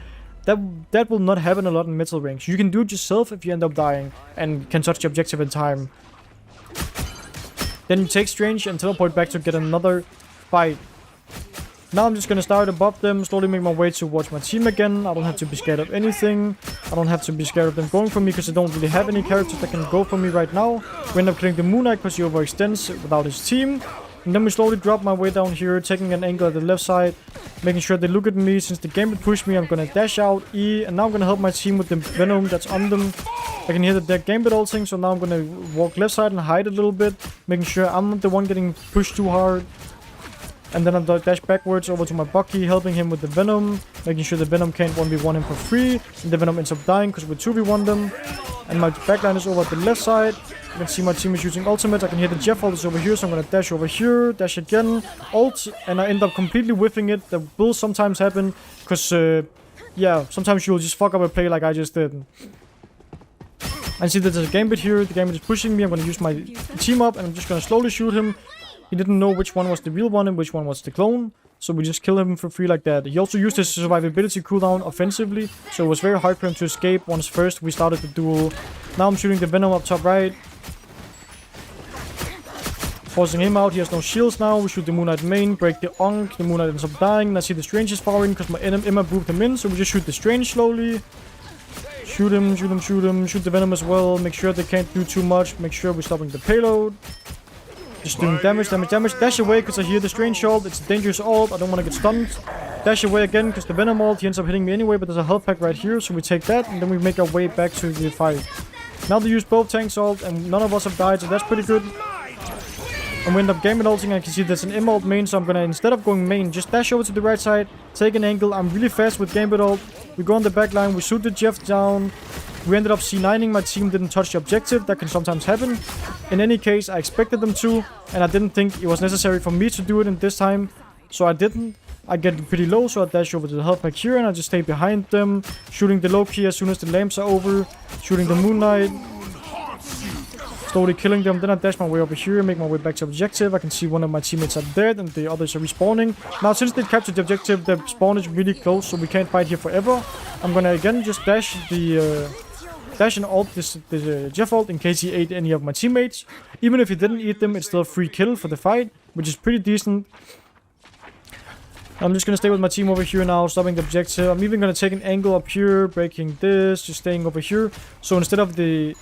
That will not happen a lot in metal ranks. You can do it yourself if you end up dying and can touch the objective in time. Then you take strange and teleport back to get another fight. Now I'm just gonna start above them, slowly make my way towards my team again. I don't have to be scared of anything. I don't have to be scared of them going for me because I don't really have any characters that can go for me right now. We end up killing the Moon Knight because he overextends without his team. And then we slowly drop my way down here, taking an angle at the left side, making sure they look at me. Since the game would push me, I'm gonna dash out E, and now I'm gonna help my team with the Venom that's on them. I can hear that they're Gambit ulting, so now I'm gonna walk left side and hide a little bit, making sure I'm not the one getting pushed too hard. And then I'm dash backwards over to my Bucky, helping him with the Venom, making sure the Venom can't 1v1 him for free, and the Venom ends up dying because we 2v1 them. And my backline is over at the left side. You can see my team is using ultimate. I can hear the Jeff ult is over here, so I'm gonna dash over here, dash again, ult, and I end up completely whiffing it. That will sometimes happen, because, yeah, sometimes you'll just fuck up a play like I just did. I see that there's a Gambit here. The Gambit is pushing me. I'm gonna use my team up, and I'm just gonna slowly shoot him. He didn't know which one was the real one and which one was the clone, so we just kill him for free like that. He also used his survivability cooldown offensively, so it was very hard for him to escape once first we started the duel. Now I'm shooting the Venom up top right, forcing him out. He has no shields now. We shoot the Moon Knight main, break the Onk. The Moon Knight ends up dying, and I see the Strange is firing because my Emma booped him in, so we just shoot the Strange slowly. Shoot him, shoot him, shoot him. Shoot the Venom as well. Make sure they can't do too much. Make sure we're stopping the payload. Just doing damage, damage, damage. Dash away because I hear the Strange ult. It's a dangerous ult. I don't want to get stunned. Dash away again because the Venom ult. He ends up hitting me anyway, but there's a health pack right here, so we take that, and then we make our way back to the fight. Now they use both tanks ult, and none of us have died, so that's pretty good. And we end up Gambit ulting. I can see there's an M ult main, so I'm gonna, instead of going main, just dash over to the right side, take an angle. I'm really fast with Gambit ult. We go on the back line, we shoot the Jeff down. We ended up C9ing, my team didn't touch the objective. That can sometimes happen. In any case, I expected them to, and I didn't think it was necessary for me to do it in this time, so I didn't. I get pretty low, so I dash over to the health pack here, and I just stay behind them, shooting the Loki as soon as the lamps are over, shooting the Moon Knight, slowly killing them. Then I dash my way over here, make my way back to objective. I can see one of my teammates are dead, and the others are respawning. Now, since they captured the objective, the spawn is really close, so we can't fight here forever. I'm gonna again just dash the dash and ult this Jeff ult in case he ate any of my teammates. Even if he didn't eat them, it's still a free kill for the fight, which is pretty decent. I'm just gonna stay with my team over here now, stopping the objective. I'm even gonna take an angle up here, breaking this, just staying over here. So instead of the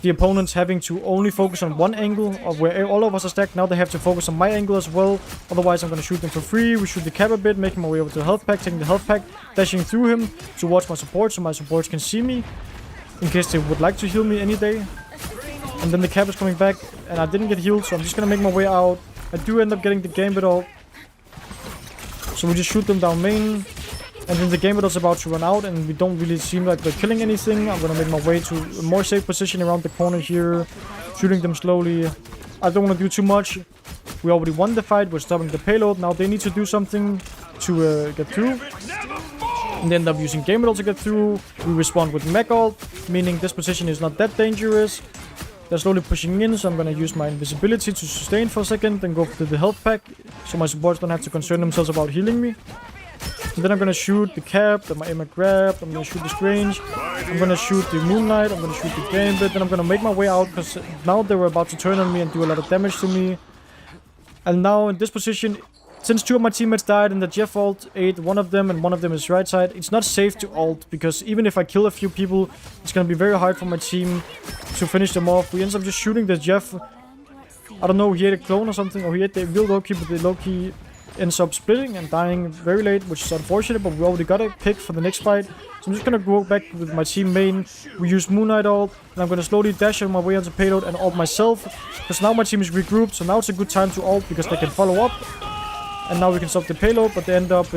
opponents having to only focus on one angle of where all of us are stacked, now they have to focus on my angle as well. Otherwise, I'm gonna shoot them for free. We shoot the cap a bit, making my way over to the health pack, taking the health pack, dashing through him towards my support so my supports can see me, in case they would like to heal me any day. And then the cap is coming back, and I didn't get healed, so I'm just gonna make my way out. I do end up getting the Gambit ult, so we just shoot them down main. And then the Gambit is about to run out, and we don't really seem like we're killing anything. I'm gonna make my way to a more safe position around the corner here, shooting them slowly. I don't want to do too much. We already won the fight. We're stopping the payload. Now they need to do something to get through. And they end up using Gambit ult to get through. We respond with Mech ult, meaning this position is not that dangerous. They're slowly pushing in, so I'm gonna use my invisibility to sustain for a second, then go to the health pack, so my supports don't have to concern themselves about healing me. And then I'm gonna shoot the cap that my Emma grabbed. I'm gonna shoot the Strange. I'm gonna shoot the Moon Knight. I'm gonna shoot the Gambit. Then I'm gonna make my way out because now they were about to turn on me and do a lot of damage to me. And now in this position, since 2 of my teammates died and the Jeff ult ate one of them and one of them is right side, it's not safe to ult, because even if I kill a few people, it's gonna be very hard for my team to finish them off. We end up just shooting the Jeff. I don't know, he ate a clone or something, or he ate the real Loki, but the Loki ends up splitting and dying very late, which is unfortunate, but we already got a pick for the next fight. So I'm just gonna go back with my team main. We use Moon Knight ult, and I'm gonna slowly dash on my way onto payload and ult myself, because now my team is regrouped, so now it's a good time to ult, because they can follow up. And now we can stop the payload, but they end up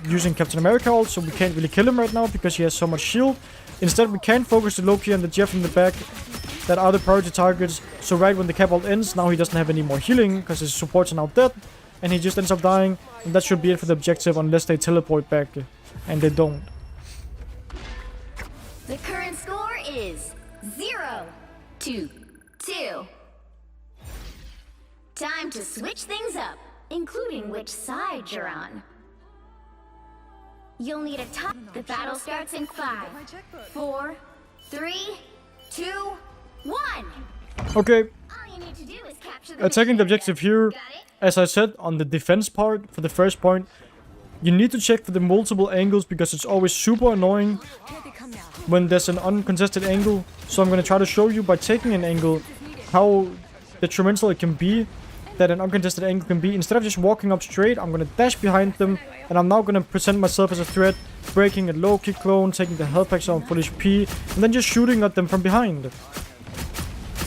using Captain America ult, so we can't really kill him right now, because he has so much shield. Instead, we can focus the Loki and the Jeff in the back. That are the priority targets, so right when the cap ult ends, now he doesn't have any more healing, because his supports are now dead. And he just ends up dying, and that should be it for the objective, unless they teleport back, and they don't. The current score is 0-2. Time to switch things up, including which side you're on. You'll need a top. The battle starts in 5, 4, 3, 2, 1. Okay, All you need to do is capture the attacking the mission objective area. here. Got it? As I said on the defense part, for the first point, you need to check for the multiple angles, because it's always super annoying when there's an uncontested angle. So I'm going to try to show you by taking an angle how detrimental it can be, that an uncontested angle can be. Instead of just walking up straight, I'm going to dash behind them, and I'm now going to present myself as a threat, breaking a Loki clone, taking the health packs on full HP, and then just shooting at them from behind.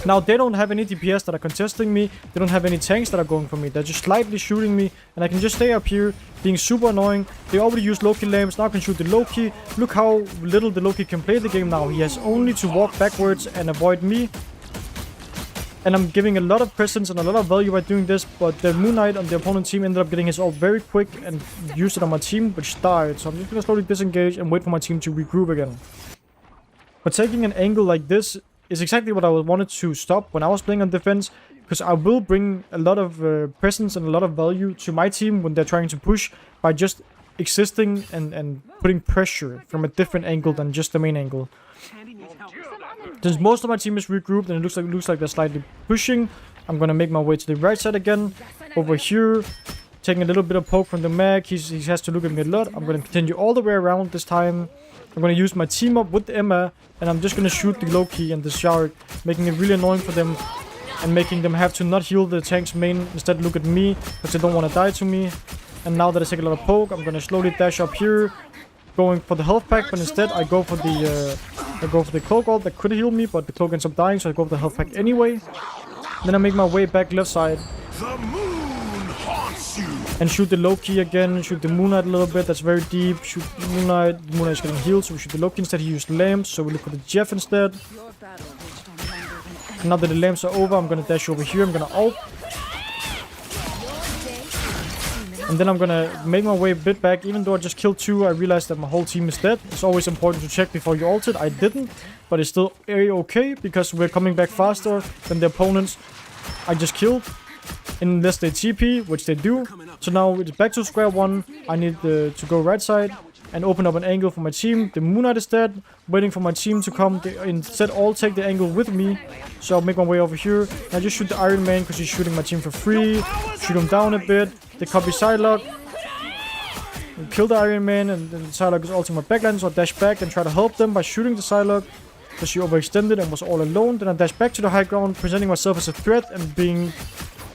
Now, they don't have any DPS that are contesting me, they don't have any tanks that are going for me, they're just slightly shooting me, and I can just stay up here, being super annoying. They already used Loki lamps, now I can shoot the Loki. Look how little the Loki can play the game now. He has only to walk backwards and avoid me. And I'm giving a lot of presence and a lot of value by doing this, but the Moon Knight on the opponent team ended up getting his ult very quick and used it on my team, which died. So I'm just gonna slowly disengage and wait for my team to regroup again. But taking an angle like this is exactly what I wanted to stop when I was playing on defense, because I will bring a lot of presence and a lot of value to my team when they're trying to push by just existing and putting pressure from a different angle than just the main angle. Since most of my team is regrouped and it looks like they're slightly pushing, I'm gonna make my way to the right side again. Over here, taking a little bit of poke from the mag. He has to look at me a lot. I'm gonna continue all the way around this time. I'm gonna use my team up with Emma, and I'm just gonna shoot the Loki and the Shark, making it really annoying for them and making them have to not heal the tank's main, instead look at me, because they don't want to die to me. And now that I take a lot of poke, I'm gonna slowly dash up here, going for the health pack, but instead I go for the cloak ult that could heal me, but the cloak ends up dying, so I go for the health pack anyway. Then I make my way back left side and shoot the Loki again, shoot the Moon Knight a little bit, that's very deep, shoot the Moon Knight is getting healed, so we shoot the Loki instead. He used lamps, so we look for the Jeff instead. Now that the lamps are over, I'm gonna dash over here, I'm gonna ult. And then I'm gonna make my way a bit back. Even though I just killed 2, I realized that my whole team is dead. It's always important to check before you ult it. I didn't, but it's still very okay, because we're coming back faster than the opponents I just killed. Unless they TP, which they do. So now it's back to square one. I need to go right side and open up an angle for my team. The Moon Knight is dead, waiting for my team to come. They instead all take the angle with me. So I'll make my way over here. And I just shoot the Iron Man because he's shooting my team for free. Shoot him down a bit. They copy Psylocke. Kill the Iron Man, and then Psylocke is ulting my backline, so I dash back and try to help them by shooting the Psylocke. Because she overextended and was all alone. Then I dash back to the high ground, presenting myself as a threat and being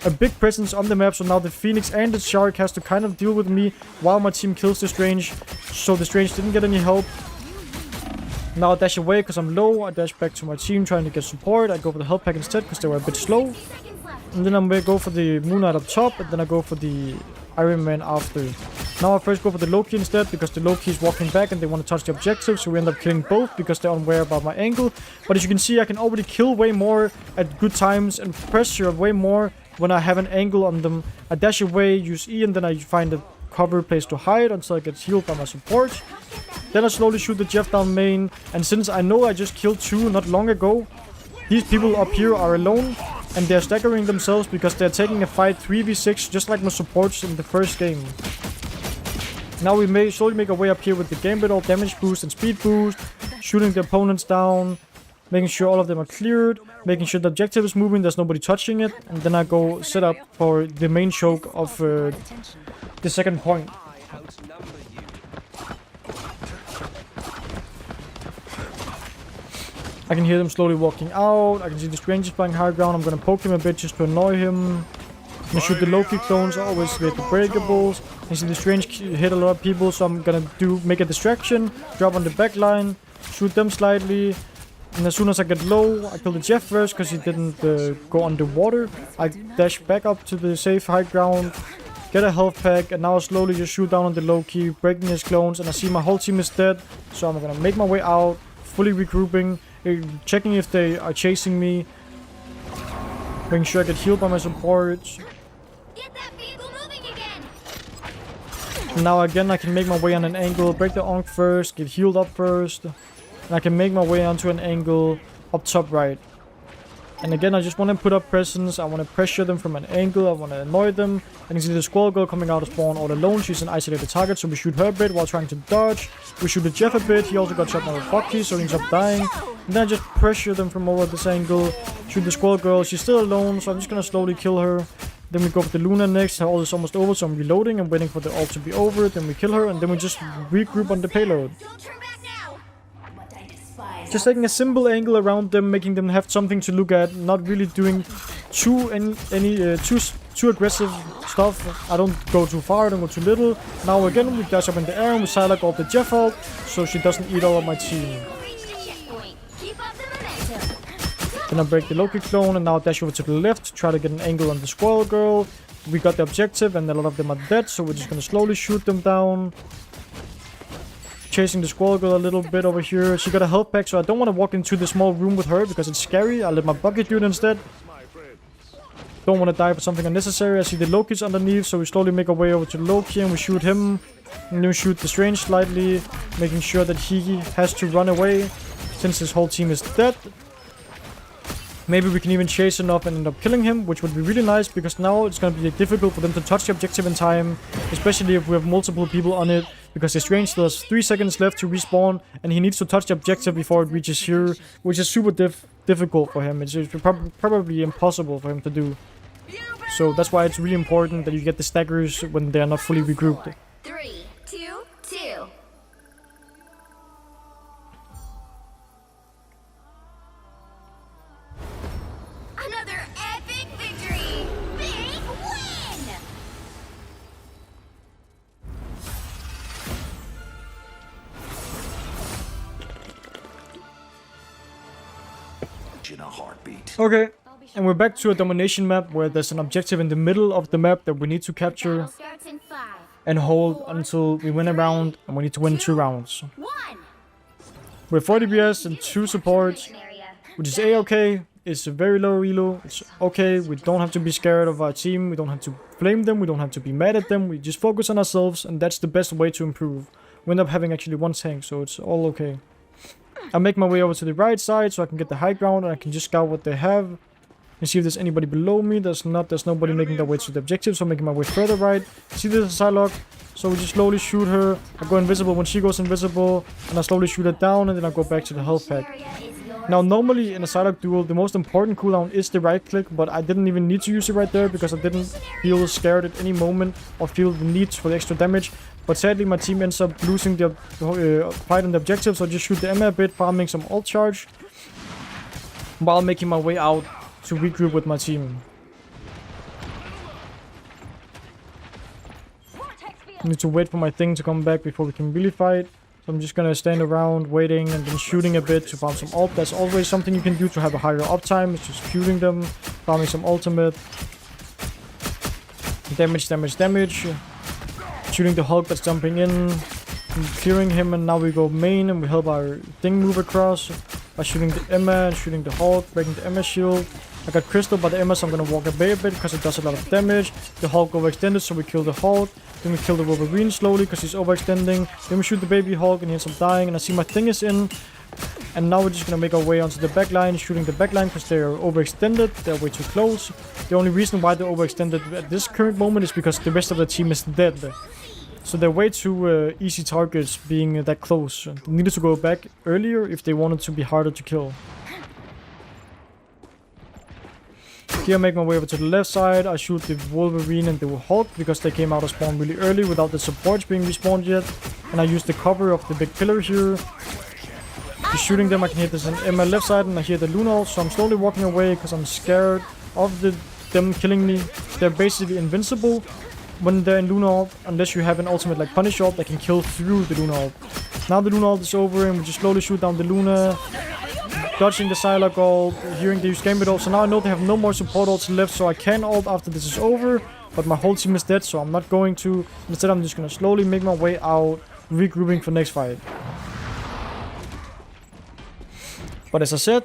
a big presence on the map. So now the Phoenix and the Shark has to kind of deal with me while my team kills the Strange. So the Strange didn't get any help. Now I dash away because I'm low. I dash back to my team trying to get support. I go for the health pack instead because they were a bit slow. And then I'm going to go for the Moon Knight up top, and then I go for the Iron Man after. Now I first go for the Loki instead, because the Loki is walking back and they want to touch the objective, so we end up killing both because they're unaware about my angle. But as you can see, I can already kill way more at good times and pressure way more when I have an angle on them. I dash away, use E, and then I find a cover place to hide until I get healed by my support. Then I slowly shoot the Jeff down main, and since I know I just killed 2 not long ago, these people up here are alone, and they're staggering themselves because they're taking a fight 3v6 just like my supports in the first game. Now we may slowly make our way up here with the Gambit ult, damage boost and speed boost, shooting the opponents down, making sure all of them are cleared, making sure the objective is moving, there's nobody touching it, and then I go set up for the main choke of the second point. I outnumber you. I can hear them slowly walking out. I can see the strangers flying high ground. I'm gonna poke him a bit just to annoy him. I'm gonna shoot the Loki clones, always with the breakables. I see the strange hit a lot of people, so I'm gonna make a distraction, drop on the back line, shoot them slightly. And as soon as I get low, I kill the Jeff first because he didn't go underwater. I dash back up to the safe high ground, get a health pack, and now I slowly just shoot down on the Loki, breaking his clones. And I see my whole team is dead, so I'm gonna make my way out, fully regrouping, checking if they are chasing me, making sure I get healed by my supports. Get that vehicle moving again. And now again I can make my way on an angle, break the Onk first, get healed up first, and I can make my way onto an angle up top right. And again, I just want to put up presence, I want to pressure them from an angle, I want to annoy them. I can see the Squall Girl coming out of spawn all alone, she's an isolated target, so we shoot her a bit while trying to dodge. We shoot the Jeff a bit, he also got shot by the Bucky, so he ends up dying. And then I just pressure them from over this angle, shoot the Squall Girl, she's still alone, so I'm just gonna slowly kill her. Then we go for the Luna next, her ult is almost over, so I'm reloading, I'm waiting for the ult to be over, then we kill her, and then we just regroup on the payload. Don't turn back now. What I despise. Just taking a simple angle around them, making them have something to look at, not really doing too aggressive stuff. I don't go too far, I don't go too little. Now again, we dash up in the air and we Psylocke off the Jeff ult, so she doesn't eat all of my team. Reach the checkpoint. Keep up the momentum. Then I break the Loki clone and now dash over to the left to try to get an angle on the Squall Girl. We got the objective and a lot of them are dead, so we're just gonna slowly shoot them down. Chasing the Squall Girl a little bit over here. She got a health pack, so I don't want to walk into the small room with her because it's scary. I let my bucket do it instead. Don't want to die for something unnecessary. I see the Loki's underneath, so we slowly make our way over to Loki and we shoot him. And then we shoot the Strange slightly, making sure that he has to run away since his whole team is dead. Maybe we can even chase enough and end up killing him, which would be really nice because now it's going to be difficult for them to touch the objective in time, especially if we have multiple people on it, because the Strange still has 3 seconds left to respawn and he needs to touch the objective before it reaches here, which is super difficult for him. It's probably impossible for him to do. So that's why it's really important that you get the staggers when they are not fully regrouped. 3, 2, 2. Another epic victory! Big win! In a heartbeat. Okay, and we're back to a domination map where there's an objective in the middle of the map that we need to capture Battle starts in 5, and hold until we win a round, and we need to win 2 rounds. 1. We're 4 DPS and 2 supports, which is A-okay. It's a very low elo. It's okay. We don't have to be scared of our team. We don't have to blame them. We don't have to be mad at them. We just focus on ourselves, and that's the best way to improve. We end up having actually 1 tank, so it's all okay. I make my way over to the right side so I can get the high ground and I can just scout what they have and see if there's anybody below me. There's nobody making their way to the objective, so I'm making my way further right. See, there's a Psylocke, so we just slowly shoot her. I go invisible when she goes invisible, and I slowly shoot her down, and then I go back to the health pack. Now, normally in a Psylocke duel, the most important cooldown is the right click, but I didn't even need to use it right there because I didn't feel scared at any moment or feel the need for the extra damage. But sadly, my team ends up losing the fight on the objective, so I just shoot the Emma a bit, farming some ult charge, while making my way out to regroup with my team. I need to wait for my thing to come back before we can really fight. So I'm just gonna stand around, waiting, and then shooting a bit to farm some ult. That's always something you can do to have a higher uptime. It's just shooting them, farming some ultimate. Damage. Shooting the Hulk that's jumping in, clearing him, and now we go main and we help our thing move across by shooting the Emma and shooting the Hulk, breaking the Emma shield. I got Crystal by the Emma, so I'm gonna walk away a bit because it does a lot of damage. The Hulk overextended, so we kill the Hulk. Then we kill the Wolverine slowly because he's overextending. Then we shoot the baby Hulk and he ends up dying, and I see my thing is in. And now we're just gonna make our way onto the backline, shooting the backline because they're overextended, they're way too close. The only reason why they're overextended at this current moment is because the rest of the team is dead. So they're way too easy targets being that close. They needed to go back earlier if they wanted to be harder to kill. Here I make my way over to the left side. I shoot the Wolverine and the Hulk because they came out of spawn really early without the supports being respawned yet. And I use the cover of the big pillar here. Just shooting them, I can hit this in my left side and I hear the Luna ult, so I'm slowly walking away because I'm scared of them killing me. They're basically invincible when they're in Luna ult, unless you have an ultimate like Punish ult that can kill through the Luna ult. Now the Luna ult is over and we just slowly shoot down the Luna. Dodging the Psylocke ult, hearing the use Gambit ult, so now I know they have no more support ults left, so I can ult after this is over, but my whole team is dead, so I'm not going to. Instead, I'm just gonna slowly make my way out, regrouping for next fight. But as I said,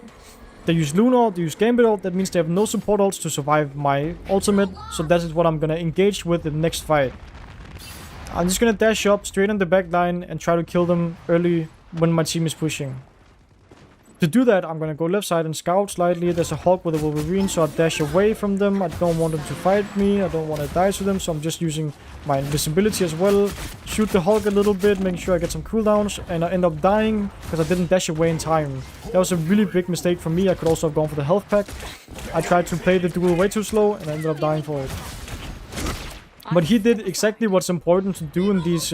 they use Luna ult, they use Gambit ult, that means they have no support ults to survive my ultimate, so that is what I'm gonna engage with in the next fight. I'm just gonna dash up straight on the back line and try to kill them early when my team is pushing. To do that, I'm gonna go left side and scout slightly. There's a Hulk with a Wolverine, so I dash away from them. I don't want them to fight me. I don't want to die to them, so I'm just using my invisibility as well. Shoot the Hulk a little bit, making sure I get some cooldowns, and I end up dying because I didn't dash away in time. That was a really big mistake for me. I could also have gone for the health pack. I tried to play the duel way too slow, and I ended up dying for it. But he did exactly what's important to do in these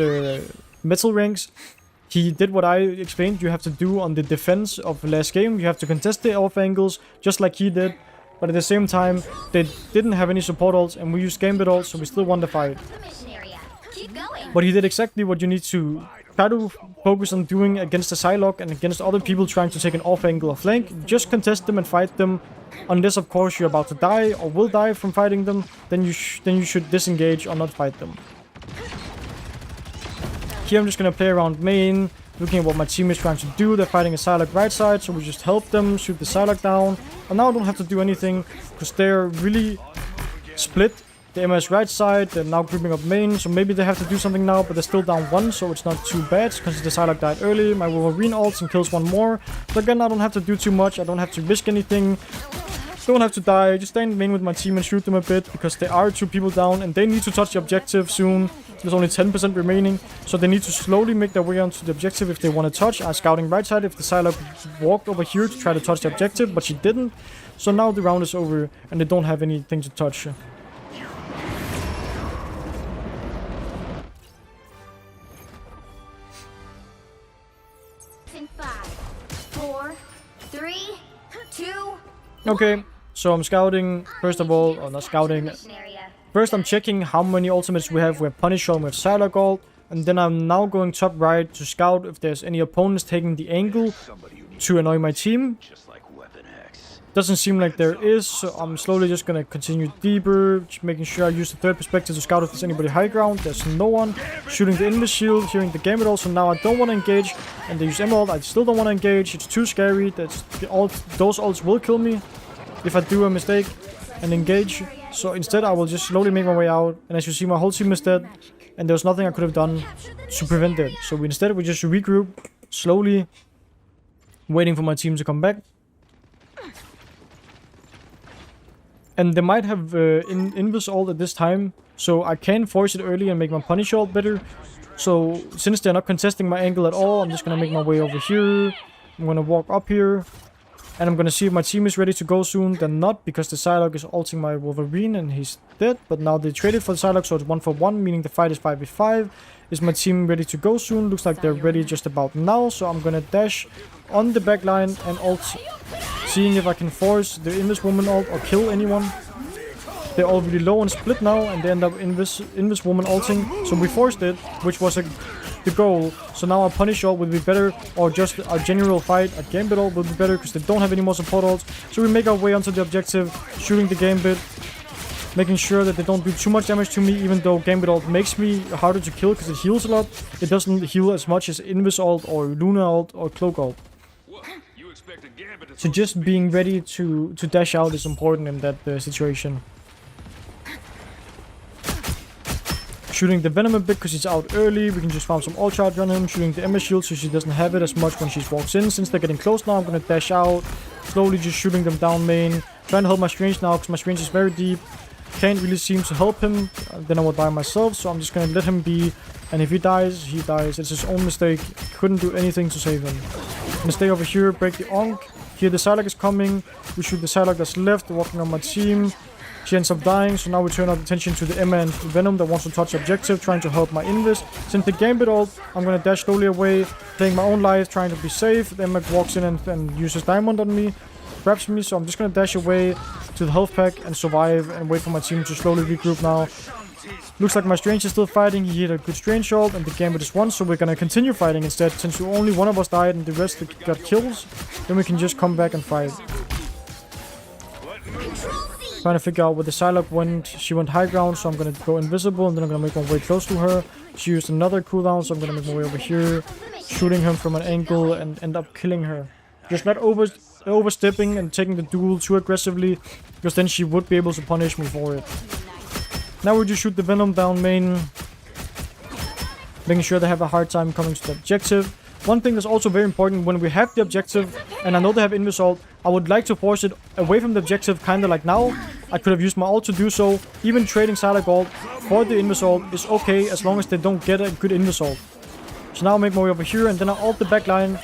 metal ranks. He did what I explained you have to do on the defense of last game. You have to contest the off angles, just like he did. But at the same time, they didn't have any support ults, and we used Gambit ults, so we still won the fight. But he did exactly what you need to try to focus on doing against the Psylocke and against other people trying to take an off angle or flank. Just contest them and fight them. Unless, of course, you're about to die or will die from fighting them, then you should disengage or not fight them. Here I'm just gonna play around main, looking at what my team is trying to do. They're fighting a Psylocke right side, so we just help them, shoot the Psylocke down. And now I don't have to do anything, because they're really split. The MS right side, they're now grouping up main, so maybe they have to do something now, but they're still down one, so it's not too bad, because the Psylocke died early. My Wolverine ults and kills one more. So again, I don't have to do too much, I don't have to risk anything. Don't have to die, just stay in main with my team and shoot them a bit, because there are 2 people down, and they need to touch the objective soon. There's only 10% remaining, so they need to slowly make their way onto the objective if they want to touch. I'm scouting right side if the Psylocke walked over here to try to touch the objective, but she didn't. So now the round is over, and they don't have anything to touch. In 5, 4, 3, 2. Okay, so I'm scouting, first of all, or not scouting. First, I'm checking how many ultimates we have. We have Punisher with Psylocke ult, and then I'm now going top right to scout if there's any opponents taking the angle to annoy my team. Doesn't seem like there is, so I'm slowly just gonna continue deeper, making sure I use the third perspective to scout if there's anybody high ground. There's no one. Shooting the Invis shield, hearing the Gambit ult, so now I don't want to engage, and they use Emerald. I still don't want to engage. It's too scary. Those ults will kill me if I do a mistake and engage. So instead I will just slowly make my way out, and as you see my whole team is dead and there's nothing I could have done to prevent it. So instead we just regroup slowly, waiting for my team to come back. And they might have Invis ult at this time, so I can force it early and make my Punish ult better. So since they're not contesting my angle at all, I'm just gonna make my way over here. I'm gonna walk up here. And I'm gonna see if my team is ready to go soon. They're not, because the Psylocke is ulting my Wolverine and he's dead. But now they traded for the Psylocke, so it's 1-for-1, meaning the fight is 5v5. Is my team ready to go soon? Looks like they're ready just about now. So I'm gonna dash on the back line and ult, seeing if I can force the Invis woman ult or kill anyone. They're all really low and split now, and they end up Invis woman ulting. So we forced it, which was the goal. So now our Punish ult will be better, or just our general fight at Gambit ult will be better, because they don't have any more support ults. So we make our way onto the objective, shooting the Gambit, making sure that they don't do too much damage to me, even though Gambit ult makes me harder to kill because it heals a lot. It doesn't heal as much as Invis ult or Luna ult or Cloak ult. So just being ready to dash out is important in that situation. Shooting the Venom a bit because he's out early. We can just farm some ult charge on him. Shooting the Emma shield so she doesn't have it as much when she walks in. Since they're getting close now, I'm going to dash out. Slowly just shooting them down main. Trying to help my Strange now because my Strange is very deep. Can't really seem to help him. Then I will die myself. So I'm just going to let him be. And if he dies, he dies. It's his own mistake. Couldn't do anything to save him. I'm going to stay over here, break the Onk. Here the Psylocke is coming. We shoot the Psylocke that's left, walking on my team. She ends up dying, so now we turn our attention to the Emma and Venom that wants to touch objective, trying to help my Invis. Since the Gambit ult, I'm gonna dash slowly away, playing my own life, trying to be safe. The Emma walks in and uses Diamond on me, grabs me, so I'm just gonna dash away to the health pack and survive and wait for my team to slowly regroup now. Looks like my Strange is still fighting. He hit a good Strange ult and the Gambit is won, so we're gonna continue fighting instead. Since only one of us died and the rest got kills, then we can just come back and fight. Trying to figure out where the Psylocke went. She went high ground, so I'm gonna go invisible and then I'm gonna make my way close to her. She used another cooldown, so I'm gonna make my way over here, shooting him from an angle and end up killing her. Just not overstepping and taking the duel too aggressively, because then she would be able to punish me for it. Now we just shoot the Venom down main, making sure they have a hard time coming to the objective. One thing that's also very important, when we have the objective, and I know they have Invis ult, I would like to force it away from the objective, kinda like now. I could have used my ult to do so. Even trading Psylocke ult for the Invis ult is okay, as long as they don't get a good Invis ult. So now I'll make my way over here, and then I'll ult the backline,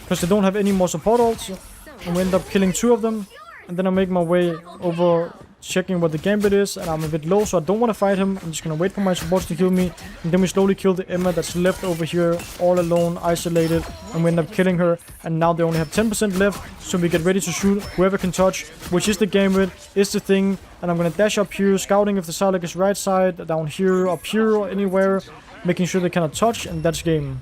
because they don't have any more support ults, and we end up killing 2 of them. And then I'll make my way over, checking what the Gambit is, and I'm a bit low, so I don't want to fight him. I'm just gonna wait for my supports to heal me, and then we slowly kill the Emma that's left over here, all alone, isolated, and we end up killing her. And now they only have 10% left, so we get ready to shoot whoever can touch, which is the Gambit, is the thing. And I'm gonna dash up here, scouting if the Psylocke is right side, down here, up here, or anywhere, making sure they cannot touch, and that's game.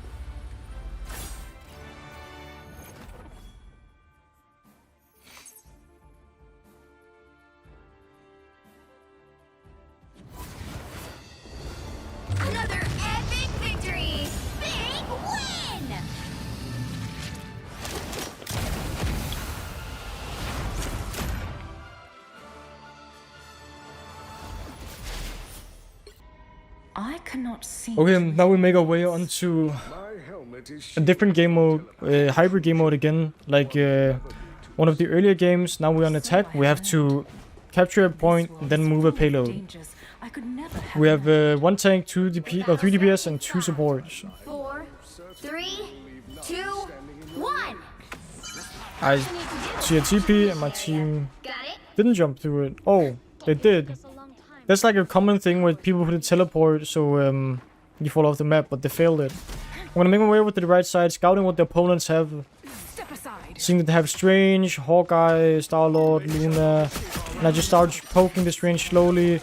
Another epic victory! Big win! I cannot see. Okay, now we make our way onto a different game mode, hybrid game mode again, like one of the earlier games. Now we're on attack. We have to capture a point, and then move a payload. Dangers. I could never have We have 1 tank, 2 DP, no, 3 DPS, and 2 supports. 4, 3, 2, 1. I see a TP, and my team Got it? didn't jump through it. Oh, they did. That's like a common thing with people who teleport, so you fall off the map, but they failed it. I'm gonna make my way over to the right side, scouting what the opponents have. step aside. Seeing that they have Strange, Hawkeye, Star-Lord, Luna, and I just start poking the Strange slowly.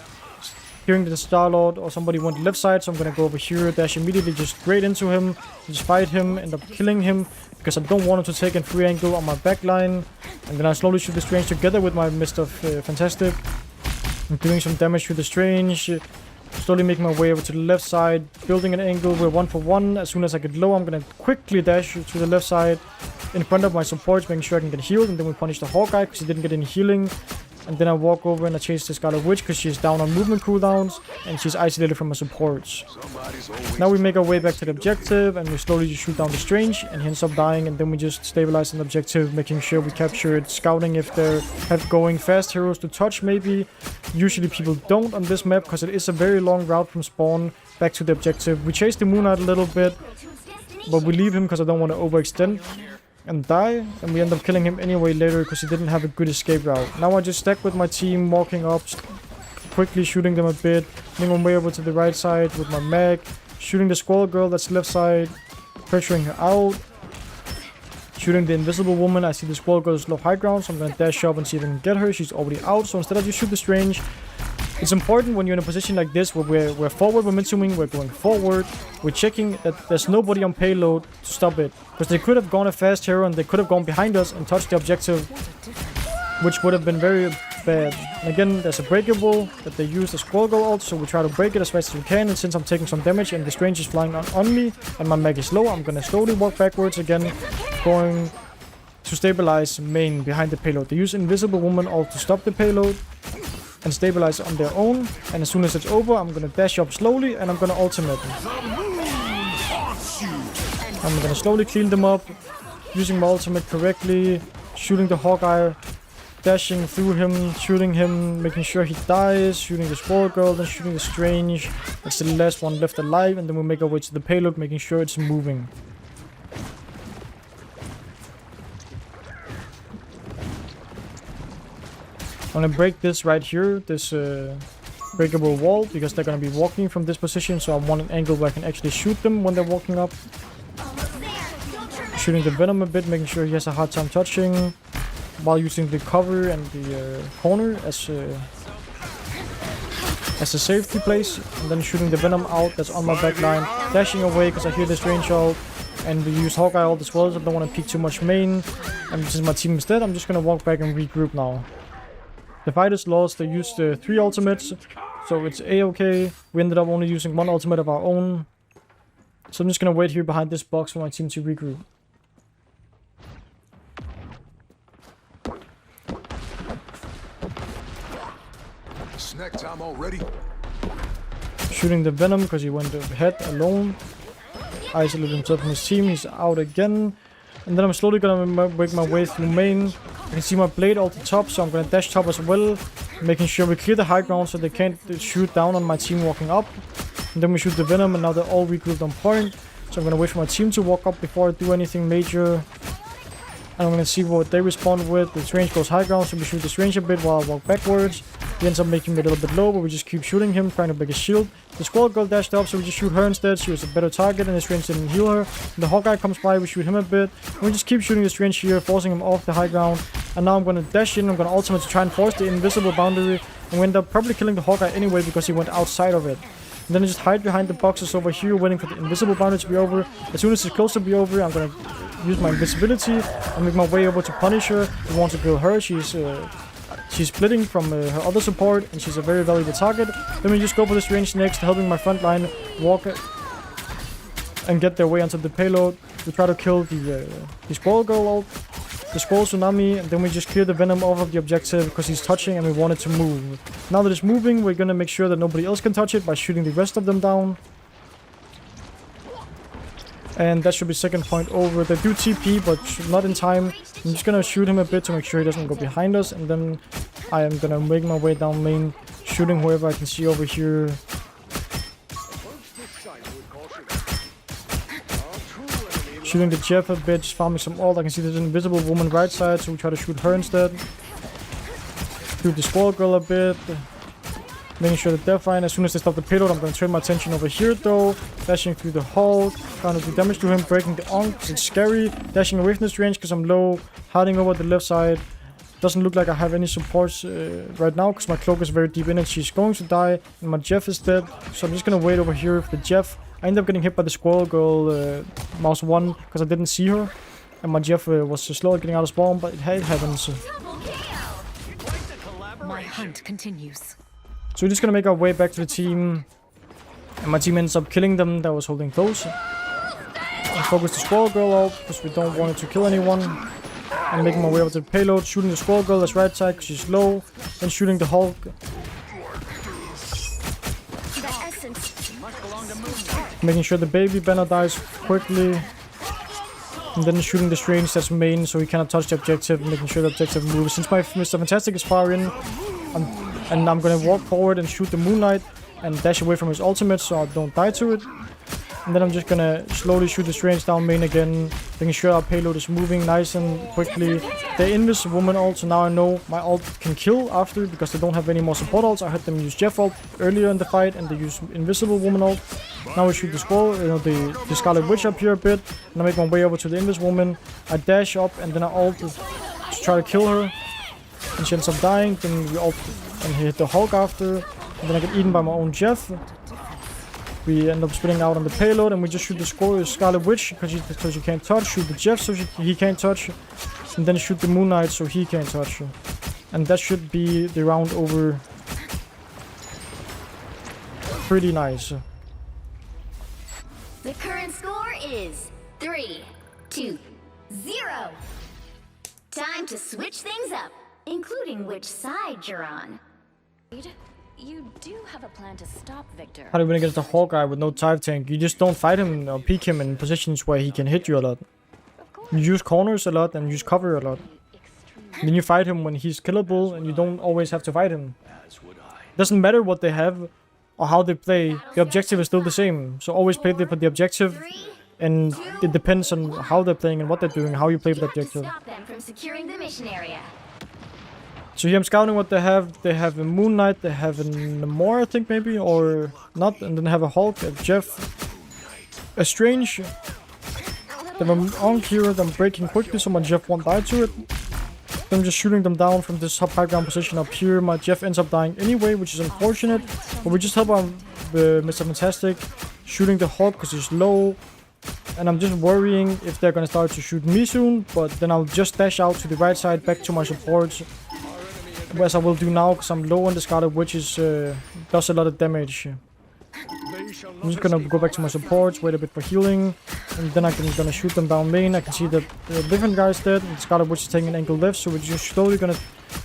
Hearing that the Star-Lord or somebody went left side, so I'm gonna go over here, dash immediately just straight into him, just fight him, end up killing him, because I don't want him to take a free angle on my backline. And then I slowly shoot the Strange together with my Mr. Fantastic. I'm doing some damage to the Strange, slowly making my way over to the left side, building an angle. We're 1 for 1. As soon as I get low, I'm gonna quickly dash to the left side in front of my supports, making sure I can get healed, and then we punish the Hawkeye because he didn't get any healing. And then I walk over and I chase the Scarlet Witch because she's down on movement cooldowns and she's isolated from my supports. Now we make our way back to the objective and we slowly just shoot down the Strange, and he ends up dying, and then we just stabilize the objective, making sure we capture it, scouting if they have going fast heroes to touch maybe. Usually people don't on this map because it is a very long route from spawn back to the objective. We chase the Moon Knight a little bit, but we leave him because I don't want to overextend and die, and we end up killing him anyway later because he didn't have a good escape route. Now I just stack with my team, walking up, quickly shooting them a bit, making my way over to the right side with my mag, shooting the Squirrel Girl that's left side, pressuring her out, shooting the Invisible Woman. I see the Squirrel Girl is low high ground, so I'm gonna dash up and see if I can get her. She's already out, so instead I just shoot the Strange. It's important when you're in a position like this where we're forward momentuming, we're going forward, we're checking that there's nobody on payload to stop it. Because they could have gone a fast hero and they could have gone behind us and touched the objective, which would have been very bad. And again, there's a breakable that they use the Squirrel Girl ult, so we try to break it as fast as we can. And since I'm taking some damage and the Strange is flying on me and my mag is low, I'm gonna slowly walk backwards again, going to stabilize main behind the payload. They use Invisible Woman ult to stop the payload and stabilize on their own, and as soon as it's over, I'm gonna dash up slowly and I'm gonna ultimate them. I'm gonna slowly clean them up, using my ultimate correctly, shooting the Hawkeye, dashing through him, shooting him, making sure he dies, shooting the Squirrel Girl, then shooting the Strange. That's the last one left alive, and then we make our way to the payload, making sure it's moving. I'm gonna break this right here, this breakable wall, because they're gonna be walking from this position, so I want an angle where I can actually shoot them when they're walking up. Shooting the Venom a bit, making sure he has a hard time touching, while using the cover and the corner as a safety place, and then shooting the Venom out that's on my back line, dashing away because I hear this range ult, and we use Hawkeye ult as well, so I don't want to peek too much main, and since my team is dead, I'm just gonna walk back and regroup now. The fight is lost. They used 3 ultimates, so it's a-okay. We ended up only using 1 ultimate of our own. So I'm just gonna wait here behind this box for my team to regroup. Snack time already. Shooting the Venom because he went ahead alone. Isolated himself from his team. He's out again. And then I'm slowly gonna make my way through main. I can see my blade ult at the top, so I'm gonna dash top as well, making sure we clear the high ground so they can't shoot down on my team walking up. And then we shoot the Venom, and now they're all regrouped on point. So I'm gonna wait for my team to walk up before I do anything major. And I'm gonna see what they respond with. This range goes high ground, so we shoot this range a bit while I walk backwards. He ends up making me a little bit low, but we just keep shooting him, trying to break his shield. The Squall Girl dashed up, so we just shoot her instead. She was a better target, and this range didn't heal her. The Hawkeye comes by, we shoot him a bit. And we just keep shooting this range here, forcing him off the high ground. And now I'm gonna dash in, I'm gonna ultimate to try and force the invisible boundary. And we end up probably killing the Hawkeye anyway, because he went outside of it. And then I just hide behind the boxes over here, waiting for the invisible boundary to be over. As soon as it's close to be over, I'm gonna use my invisibility and make my way over to punish her. We want to kill her. She's splitting from her other support, and she's a very valuable target. Then we just go for this range next, helping my front line walk and get their way onto the payload. We try to kill the Squall Girl ult, the Squall Tsunami, and then we just clear the Venom off of the objective because he's touching and we want it to move. Now that it's moving, we're gonna make sure that nobody else can touch it by shooting the rest of them down. And that should be second point over. They do TP, but not in time. I'm just gonna shoot him a bit to make sure he doesn't go behind us. And then I am gonna make my way down main, shooting whoever I can see over here. Shooting the Jeff a bit, just farming some ult. I can see there's an invisible woman right side, so we try to shoot her instead. Shoot the Squall Girl a bit. Making sure that they're fine. As soon as they stop the payload, I'm going to turn my attention over here though. Dashing through the Hulk. Trying to do damage to him. Breaking the Onk. It's scary. Dashing away from this range because I'm low. Hiding over the left side. Doesn't look like I have any supports right now because my cloak is very deep in it. She's going to die. And my Jeff is dead. So I'm just going to wait over here for the Jeff. I ended up getting hit by the Squall Girl mouse 1 because I didn't see her. And my Jeff was slow at getting out of spawn, but it happens. My hunt continues. So we're just gonna make our way back to the team. And my team ends up killing them that was holding close. And focus the Squall Girl out because we don't want it to kill anyone. I'm making my way over to the payload, shooting the Squall Girl that's right side because she's low. Then shooting the Hulk. Making sure the baby banner dies quickly. And then shooting the range that's main so he cannot touch the objective. Making sure the objective moves. Since my Mr. Fantastic is far in, I'm gonna walk forward and shoot the Moonlight and dash away from his ultimate so I don't die to it. And then I'm just gonna slowly shoot this range down main again, making sure our payload is moving nice and quickly. They invis woman ult, so now I know my ult can kill after because they don't have any more support ults. I heard them use Jeff ult earlier in the fight and they use invisible woman ult. Now we shoot the Squall, the Scarlet Witch up here a bit, and I make my way over to the invis woman. I dash up and then I ult to try to kill her. And she ends up dying, then we ult and hit the Hulk after, and then I get eaten by my own Jeff. We end up spinning out on the payload, and we just shoot the Scarlet Witch because she can't touch. Shoot the Jeff so he can't touch, and then shoot the Moon Knight so he can't touch. And that should be the round over. Pretty nice. The current score is 3-2-0. Time to switch things up, including which side you're on. You do have a plan to stop Victor. How do you win against a Hawkeye with no type tank? You just don't fight him or peek him in positions where he can hit you a lot. You use corners a lot and use cover a lot. Then you fight him when he's killable and you don't always have to fight him. Doesn't matter what they have or how they play, the objective is still the same. So always play for the objective, and it depends on how they're playing and what they're doing, how you play for the objective. Stop them from securing the mission area. So here I'm scouting what they have. They have a Moon Knight, they have a Namor, I think maybe, or not, and then have a Hulk, a Jeff, a Strange. They have an Onk here that I'm breaking quickly so my Jeff won't die to it. Then I'm just shooting them down from this high ground position up here. My Jeff ends up dying anyway, which is unfortunate. But we just help out Mr. Fantastic shooting the Hulk because he's low. And I'm just worrying if they're gonna start to shoot me soon. But then I'll just dash out to the right side back to my supports. As I will do now because I'm low on the Scarlet Witch does a lot of damage. I'm just gonna go back to my supports, wait a bit for healing, and then I'm gonna shoot them down main. I can see that the different guy's dead, and Scarlet Witch is taking an angle left, so we're just slowly gonna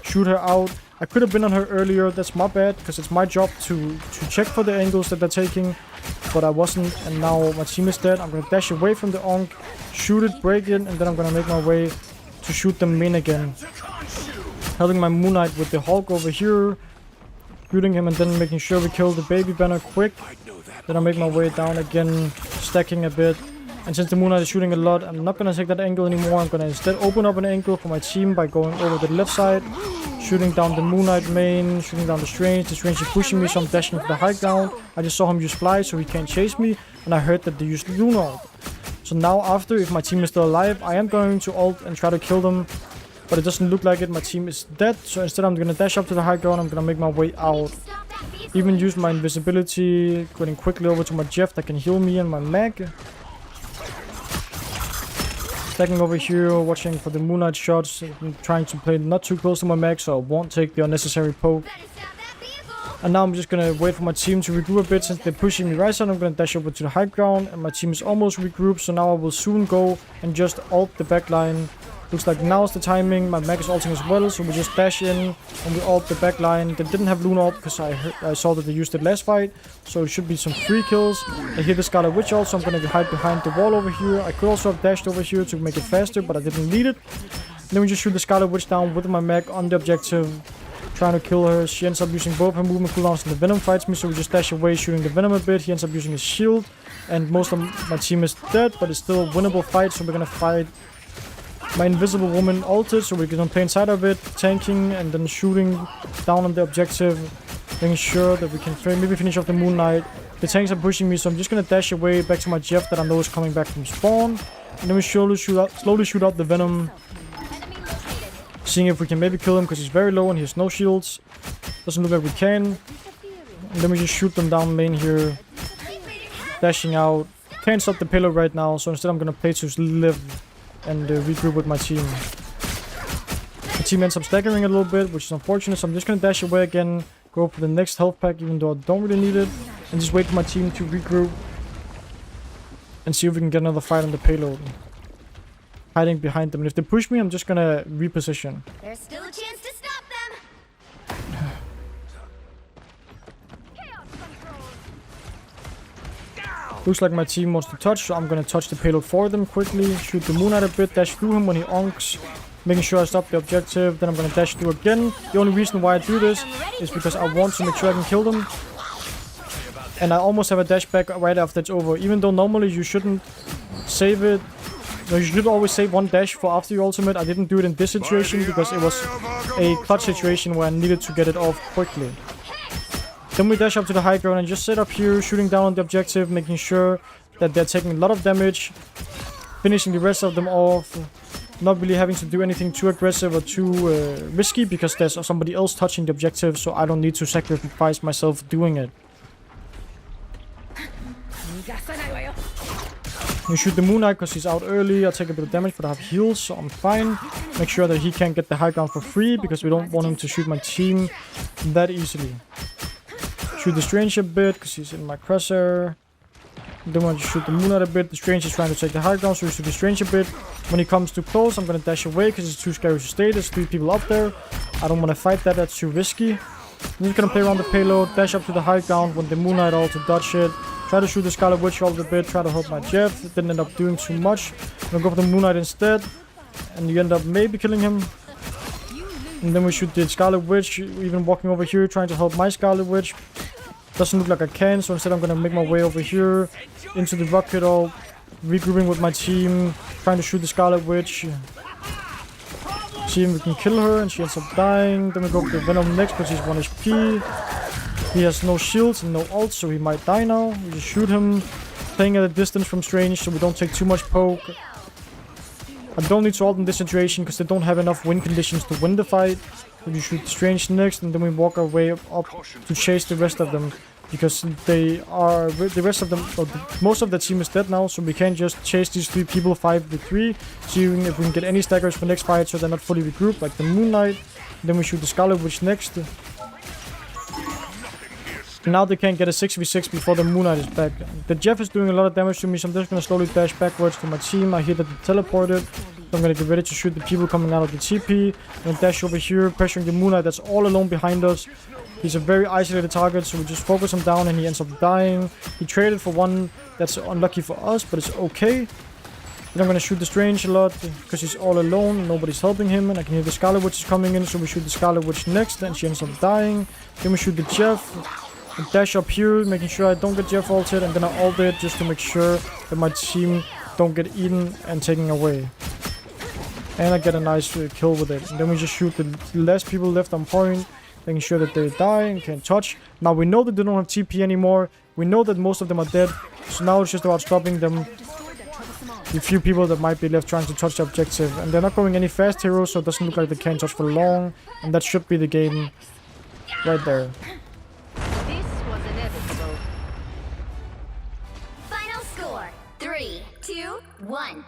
shoot her out. I could have been on her earlier, that's my bad, because it's my job to check for the angles that they're taking, but I wasn't, and now my team is dead. I'm gonna dash away from the Onk, shoot it, break it, and then I'm gonna make my way to shoot them main again. Helping my Moon Knight with the Hulk over here, shooting him and then making sure we kill the baby banner quick. Then I make my way down again, stacking a bit. And since the Moon Knight is shooting a lot, I'm not gonna take that angle anymore. I'm gonna instead open up an angle for my team by going over to the left side, shooting down the Moon Knight main, shooting down the Strange. The Strange is pushing me, so I'm dashing to the high ground. I just saw him use fly, so he can't chase me, and I heard that they used Lunar. So now after, if my team is still alive, I am going to ult and try to kill them. But it doesn't look like it, my team is dead, so instead I'm gonna dash up to the high ground, I'm gonna make my way out. Even use my invisibility, going quickly over to my Jeff that can heal me and my mag. Stacking over here, watching for the Moon Knight shots, trying to play not too close to my mag so I won't take the unnecessary poke. And now I'm just gonna wait for my team to regroup a bit. Since they're pushing me right side, I'm gonna dash over to the high ground, and my team is almost regrouped, so now I will soon go and just ult the backline. Looks like now's the timing. My mag is ulting as well, so we just dash in and we ult the backline. They didn't have Luna ult because I saw that they used it last fight, so it should be some free kills. I hear the Scarlet Witch ult, so I'm gonna hide behind the wall over here. I could also have dashed over here to make it faster, but I didn't need it. And then we just shoot the Scarlet Witch down with my mag on the objective, trying to kill her. She ends up using both her movement cooldowns, and the Venom fights me, so we just dash away, shooting the Venom a bit. He ends up using his shield, and most of my team is dead, but it's still a winnable fight, so we're gonna fight. My invisible woman ulted, so we can play inside of it, tanking and then shooting down on the objective, making sure that we can maybe finish off the Moon Knight. The tanks are pushing me, so I'm just gonna dash away back to my Jeff that I know is coming back from spawn. And then we slowly shoot out the Venom, seeing if we can maybe kill him because he's very low and he has no shields. Doesn't look like we can. And then we just shoot them down main here, dashing out. Can't stop the payload right now, so instead I'm gonna play to live and regroup with my team. The team ends up staggering a little bit, which is unfortunate, so I'm just gonna dash away again, go for the next health pack even though I don't really need it, and just wait for my team to regroup and see if we can get another fight on the payload. Hiding behind them, and if they push me, I'm just gonna reposition. There's still a chance to stop them. Looks like my team wants to touch, so I'm gonna touch the payload for them quickly, shoot the Moon Knight a bit, dash through him when he onks, making sure I stop the objective. Then I'm gonna dash through again. The only reason why I do this is because I want to make sure I can kill them. And I almost have a dash back right after it's over, even though normally you shouldn't save it. No, you should always save one dash for after your ultimate. I didn't do it in this situation because it was a clutch situation where I needed to get it off quickly. Then we dash up to the high ground and just sit up here, shooting down on the objective, making sure that they're taking a lot of damage, finishing the rest of them off, not really having to do anything too aggressive or too risky because there's somebody else touching the objective, so I don't need to sacrifice myself doing it. You shoot the Moon Knight because he's out early. I take a bit of damage, but I have heals, so I'm fine. Make sure that he can't get the high ground for free because we don't want him to shoot my team that easily. Shoot the Strange a bit because he's in my crosshair. Then I just shoot the Moon Knight a bit. The Strange is trying to take the high ground, so we shoot the Strange a bit. When he comes too close, I'm gonna dash away because it's too scary to stay. There's 3 people up there. I don't want to fight that. That's too risky. I'm just gonna play around the payload, dash up to the high ground when the Moon Knight ult to dodge it. Try to shoot the Scarlet Witch ult a bit. Try to help my Jeff. It didn't end up doing too much. I'm gonna go for the Moon Knight instead, and you end up maybe killing him. And then we shoot the Scarlet Witch, even walking over here, trying to help my Scarlet Witch. Doesn't look like I can, so instead I'm gonna make my way over here into the rocket ult, regrouping with my team, trying to shoot the Scarlet Witch. See if we can kill her, and she ends up dying. Then we go for Venom next, but she's 1 HP. He has no shields and no ult, so he might die now. We just shoot him, playing at a distance from Strange, so we don't take too much poke. I don't need to ult in this situation because they don't have enough win conditions to win the fight. So we shoot Strange next, and then we walk our way up to chase the rest of them. Because the rest of them, most of the team is dead now, so we can't just chase these 3 people 5v3, seeing if we can get any staggers for next fight so they're not fully regrouped, like the Moon Knight. Then we shoot the Scarlet Witch next. Now they can't get a 6v6 before the Moon Knight is back. The Jeff is doing a lot of damage to me, so I'm just gonna slowly dash backwards to my team. I hear that they teleported, so I'm gonna get ready to shoot the people coming out of the TP. I'm gonna dash over here, pressuring the Moon Knight that's all alone behind us. He's a very isolated target, so we just focus him down and he ends up dying. He traded for one that's unlucky for us, but it's okay. Then I'm gonna shoot the Strange a lot because he's all alone, nobody's helping him, and I can hear the Scarlet Witch is coming in, so we shoot the Scarlet Witch next, and she ends up dying. Then we shoot the Jeff. I dash up here, making sure I don't get Jeff ulted, and then I ult it just to make sure that my team don't get eaten and taken away. And I get a nice kill with it. And then we just shoot the last people left on point, making sure that they die and can't touch. Now we know that they don't have TP anymore. We know that most of them are dead. So now it's just about stopping them. The few people that might be left trying to touch the objective. And they're not going any fast heroes, so it doesn't look like they can touch for long. And that should be the game right there. This was inevitable. Final score 3, 2, 1.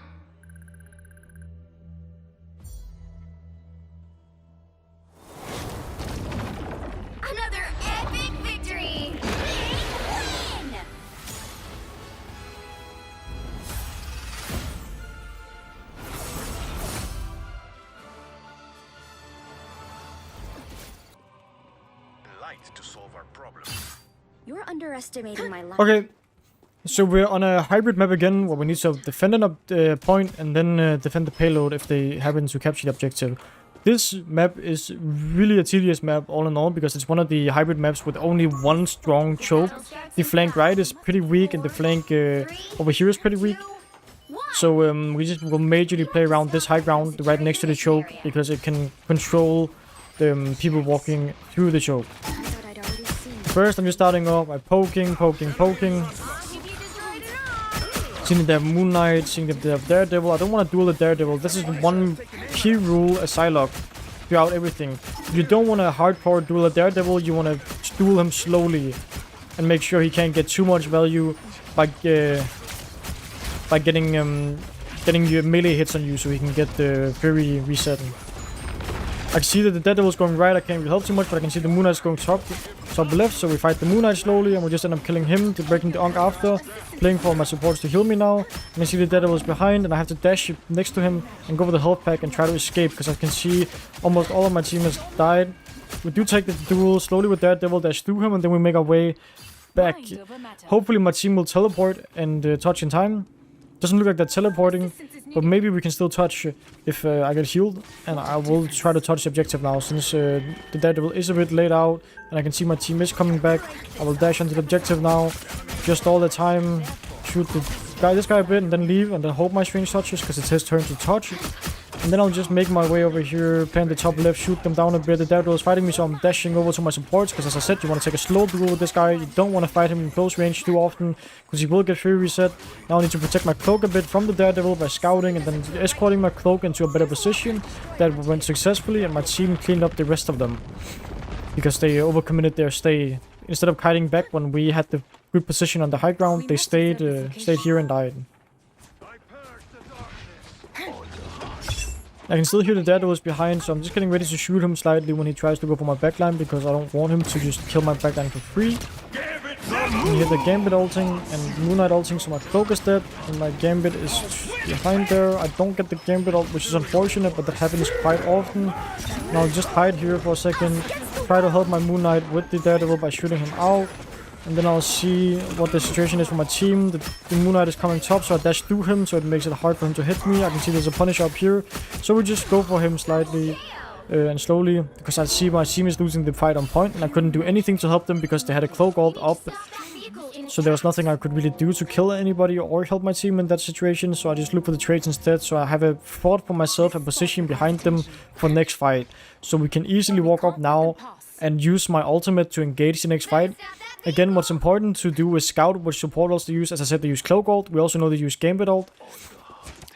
Another epic victory! Big win! Light to solve our problem. You're underestimating my life. Okay, so we're on a hybrid map again, where we need to defend a point and then defend the payload if they happen to capture the objective. This map is really a tedious map all in all, because it's one of the hybrid maps with only one strong choke. The flank right is pretty weak, and the flank over here is pretty weak. So we just will majorly play around this high ground right next to the choke, because it can control the people walking through the choke. First, I'm just starting off by poking. Seeing if they have Moon Knight, seeing if they have Daredevil. I don't want to duel the Daredevil. This is one key rule as Psylocke throughout everything. You don't want to hardcore duel a Daredevil, you want to duel him slowly and make sure he can't get too much value by getting your melee hits on you, so he can get the Fury reset. I can see that the Daredevil is going right, I can't really help too much, but I can see the Moon Knight is going top left, so we fight the Moon Knight slowly, and we just end up killing him to breaking the Onk after, playing for my supports to heal me now, and I see the Daredevil is behind, and I have to dash next to him and go for the health pack and try to escape, because I can see almost all of my team has died. We do take the duel slowly with Daredevil, dash through him, and then we make our way back. Hopefully my team will teleport and touch in time. Doesn't look like they're teleporting, but maybe we can still touch if I get healed. And I will try to touch the objective now, since the Daredevil is a bit laid out and I can see my team is coming back. I will dash onto the objective now, just all the time, shoot this guy a bit and then leave, and then hope my Strange touches, because it's his turn to touch. And then I'll just make my way over here, play on the top left, shoot them down a bit. The Daredevil is fighting me, so I'm dashing over to my supports, because as I said, you want to take a slow duel with this guy. You don't want to fight him in close range too often, because he will get Fury reset. Now I need to protect my cloak a bit from the Daredevil by scouting and then escorting my cloak into a better position. That went successfully, and my team cleaned up the rest of them, because they overcommitted their stay. Instead of kiting back when we had the good position on the high ground, they stayed here and died. I can still hear the Daredevil is behind, so I'm just getting ready to shoot him slightly when he tries to go for my backline, because I don't want him to just kill my backline for free. You hear the Gambit ulting and Moon Knight ulting, so my cloak is dead, and my Gambit is behind there. I don't get the Gambit ult, which is unfortunate, but that happens quite often. And I'll just hide here for a second, try to help my Moon Knight with the Daredevil by shooting him out. And then I'll see what the situation is for my team. The Moon Knight is coming top, so I dash through him, so it makes it hard for him to hit me. I can see there's a Punisher up here, so we just go for him slightly and slowly, because I see my team is losing the fight on point, and I couldn't do anything to help them because they had a cloak ult up. So there was nothing I could really do to kill anybody or help my team in that situation, so I just looked for the trades instead, so I have a thought for myself, a position behind them for next fight. So we can easily walk up now and use my ultimate to engage the next fight. Again, what's important to do is scout which support ults they use. As I said, they use Cloak ult. We also know they use Gambit ult.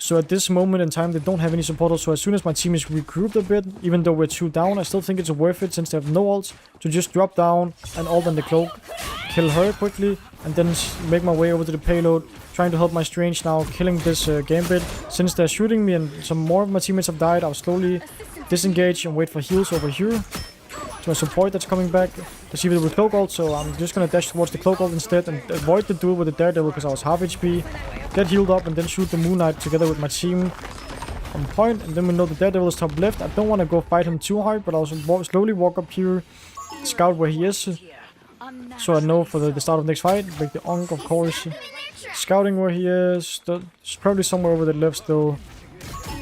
So at this moment in time, they don't have any support ults. So as soon as my team is regrouped a bit, even though we're 2 down, I still think it's worth it, since they have no ults, to just drop down and ult on the Cloak, kill her quickly, and then make my way over to the payload, trying to help my Strange now, killing this Gambit. Since they're shooting me and some more of my teammates have died, I'll slowly disengage and wait for heals over here. To my support that's coming back. Let's see if it with Cloak ult, so I'm just gonna dash towards the Cloak ult instead and avoid the duel with the Daredevil because I was half HP. Get healed up and then shoot the Moon Knight together with my team on point. And then we know the Daredevil is top left. I don't want to go fight him too hard, but I'll slowly walk up here, scout where he is. So I know for the start of next fight. Break the Onk, of course. Scouting where he is. He's probably somewhere over the left still.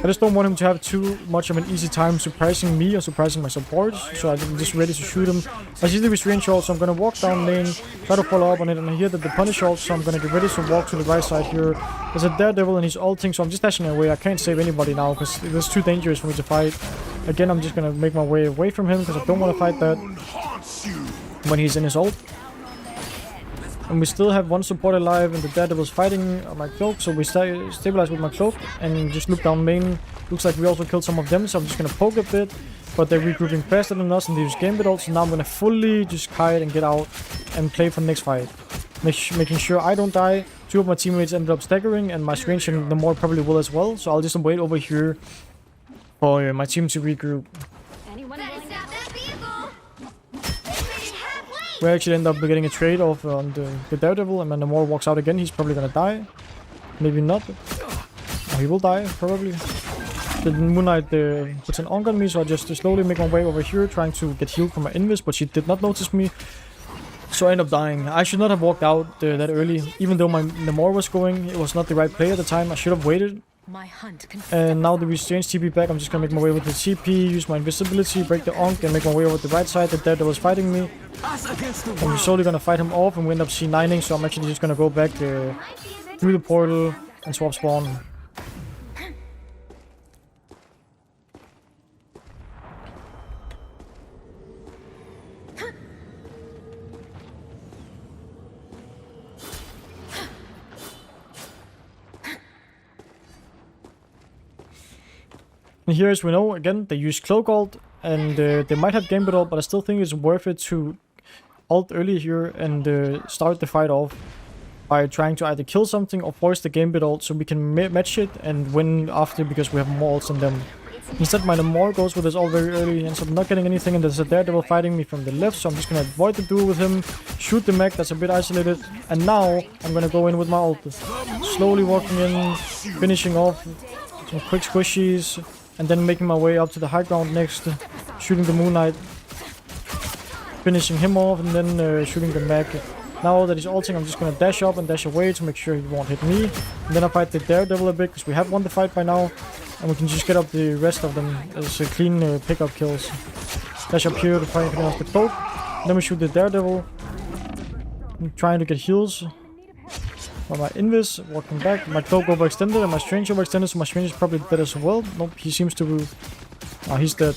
I just don't want him to have too much of an easy time surprising me or surprising my supports, so I'm just ready to shoot him. I see the restraint ult, so I'm gonna walk down lane, try to follow up on it, and I hear that the punish ult, so I'm gonna get ready to walk to the right side here. There's a Daredevil and he's ulting, so I'm just dashing away. I can't save anybody now because it was too dangerous for me to fight. Again, I'm just gonna make my way away from him because I don't want to fight that when he's in his ult. And we still have one support alive, and the Daredevil's fighting my Cloak, so we stabilize with my Cloak and just look down main. Looks like we also killed some of them, so I'm just gonna poke a bit, but they're regrouping faster than us and they use Gambit ult, so now I'm gonna fully just kite and get out and play for the next fight. Making sure I don't die. 2 of my teammates ended up staggering, and my Strange and the more probably will as well, so I'll just wait over here for my team to regroup. We actually end up getting a trade off on the Daredevil, and when the Namor walks out again, he's probably gonna die. Maybe not. Oh, he will die, probably. The Moon Knight puts an Onk on me, so I just slowly make my way over here, trying to get healed from my Invis, but she did not notice me. So I end up dying. I should not have walked out that early. Even though my Namor was going, it was not the right play at the time. I should have waited. My hunt And now that we change TP back, I'm just gonna make my way with the TP, use my invisibility, break the Onk, and make my way over the right side. The Daredevil is fighting me. And we're slowly gonna fight him off, and we end up C9ing, so I'm actually just gonna go back through the portal and swap spawn. And here, as we know, again, they use Cloak ult, and they might have Gambit ult, but I still think it's worth it to ult early here and start the fight off by trying to either kill something or force the Gambit ult so we can match it and win after because we have more ults than them. Instead, my Namor goes with his ult very early, and so I'm not getting anything, and there's a Daredevil fighting me from the left, so I'm just gonna avoid the duel with him, shoot the mech that's a bit isolated, and now I'm gonna go in with my ult. Slowly walking in, finishing off some quick squishies, and then making my way up to the high ground next, shooting the Moon Knight, finishing him off, and then shooting the mech. Now that he's ulting, I'm just gonna dash up and dash away to make sure he won't hit me. And then I fight the Daredevil a bit, because we have won the fight by now, and we can just get up the rest of them as clean pickup kills. Dash up here to fight off the Cloak. Then we shoot the Daredevil. I'm trying to get heals. Well, my Invis, walking back, my Cloak overextended and my Strange overextended, so my Strange is probably dead as well. Nope, he seems to... Oh, he's dead.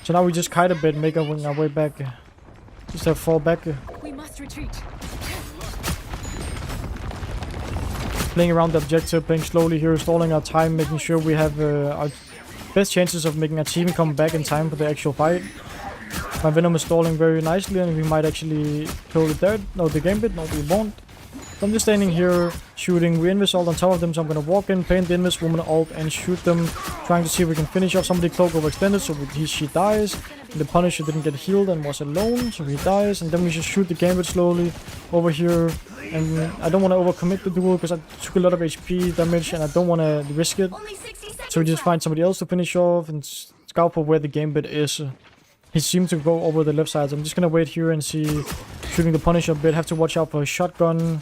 So now we just kite a bit, make our way back. Just have fall back. We must retreat. Playing around the objective, playing slowly here, stalling our time, making sure we have our best chances of making our team come back in time for the actual fight. My Venom is stalling very nicely, and we might actually kill the Gambit. No, we won't. So I'm just standing here shooting. We Invis ult on top of them, so I'm gonna walk in, paint the Invis woman ult, and shoot them, trying to see if we can finish off somebody. Cloak overextended, so she dies. And the Punisher didn't get healed and was alone, so he dies. And then we just shoot the Gambit slowly over here. And I don't want to overcommit the duel because I took a lot of HP damage and I don't want to risk it. So we just find somebody else to finish off and scout for where the Gambit is. He seemed to go over the left side, so I'm just gonna wait here and see. Shooting the Punisher a bit, have to watch out for a shotgun.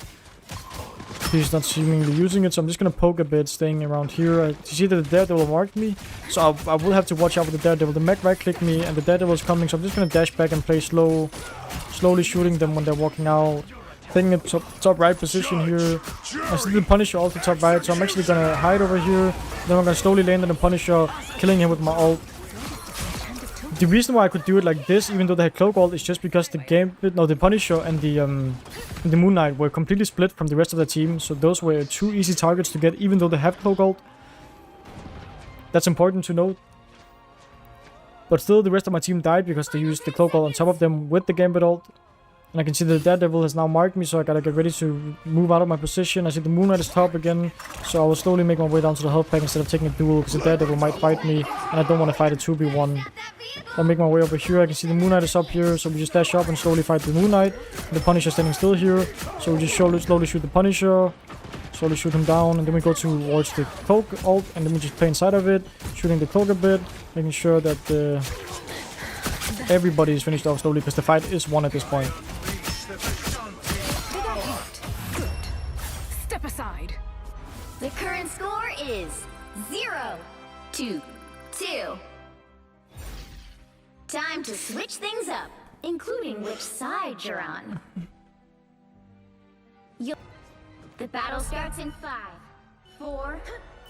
He's not seemingly using it, so I'm just gonna poke a bit, staying around here. You see that the Daredevil marked me, so I will have to watch out for the Daredevil. The mech right-clicked me, and the Daredevil is coming, so I'm just gonna dash back and play slowly shooting them when they're walking out. taking a top right position here. I see the Punisher also top right, so I'm actually gonna hide over here. Then I'm gonna slowly land on the Punisher, killing him with my ult. The reason why I could do it like this, even though they had cloak ult, is just because the Punisher and the Moon Knight were completely split from the rest of the team. So those were two easy targets to get, even though they have cloak ult. That's important to note. But still, the rest of my team died because they used the cloak ult on top of them with the Gambit ult. And I can see that the Daredevil has now marked me, so I gotta get ready to move out of my position. I see the Moon Knight is top again, so I will slowly make my way down to the health pack instead of taking a duel, because the Daredevil might fight me, and I don't want to fight a 2v1. I'll make my way over here. I can see the Moon Knight is up here, so we just dash up and slowly fight the Moon Knight. The Punisher standing still here, so we just slowly shoot the Punisher, slowly shoot him down, and then we go towards the cloak ult, and then we just play inside of it, shooting the cloak a bit, making sure that everybody is finished off slowly, because the fight is won at this point. Step aside. The current score is 0-2. Time to switch things up, including which side you're on. The battle starts in 5, 4,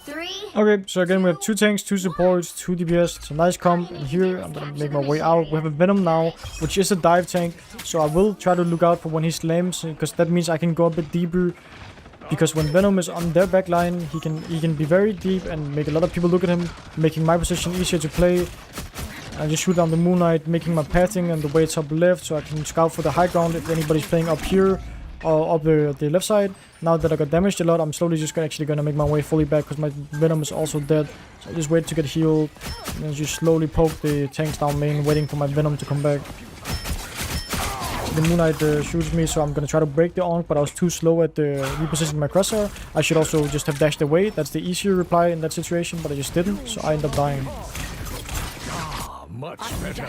3. Okay, so again we have 2 tanks, 2 supports, 2 DPS. It's a nice comp. And here I'm gonna make my way out. We have a Venom now, which is a dive tank. So I will try to look out for when he slams, because that means I can go a bit deeper. Because when Venom is on their backline, he can be very deep and make a lot of people look at him, making my position easier to play. I just shoot down the Moon Knight, making my pathing and the way top left, so I can scout for the high ground if anybody's playing up here or up the left side. Now that I got damaged a lot, I'm slowly just gonna make my way fully back, because my Venom is also dead. So I just wait to get healed and then just slowly poke the tanks down main, waiting for my Venom to come back. The Moon Knight shoots me, so I'm gonna try to break the Onk, but I was too slow at repositioning my crosshair. I should also just have dashed away. That's the easier reply in that situation, but I just didn't, so I end up dying. Much better.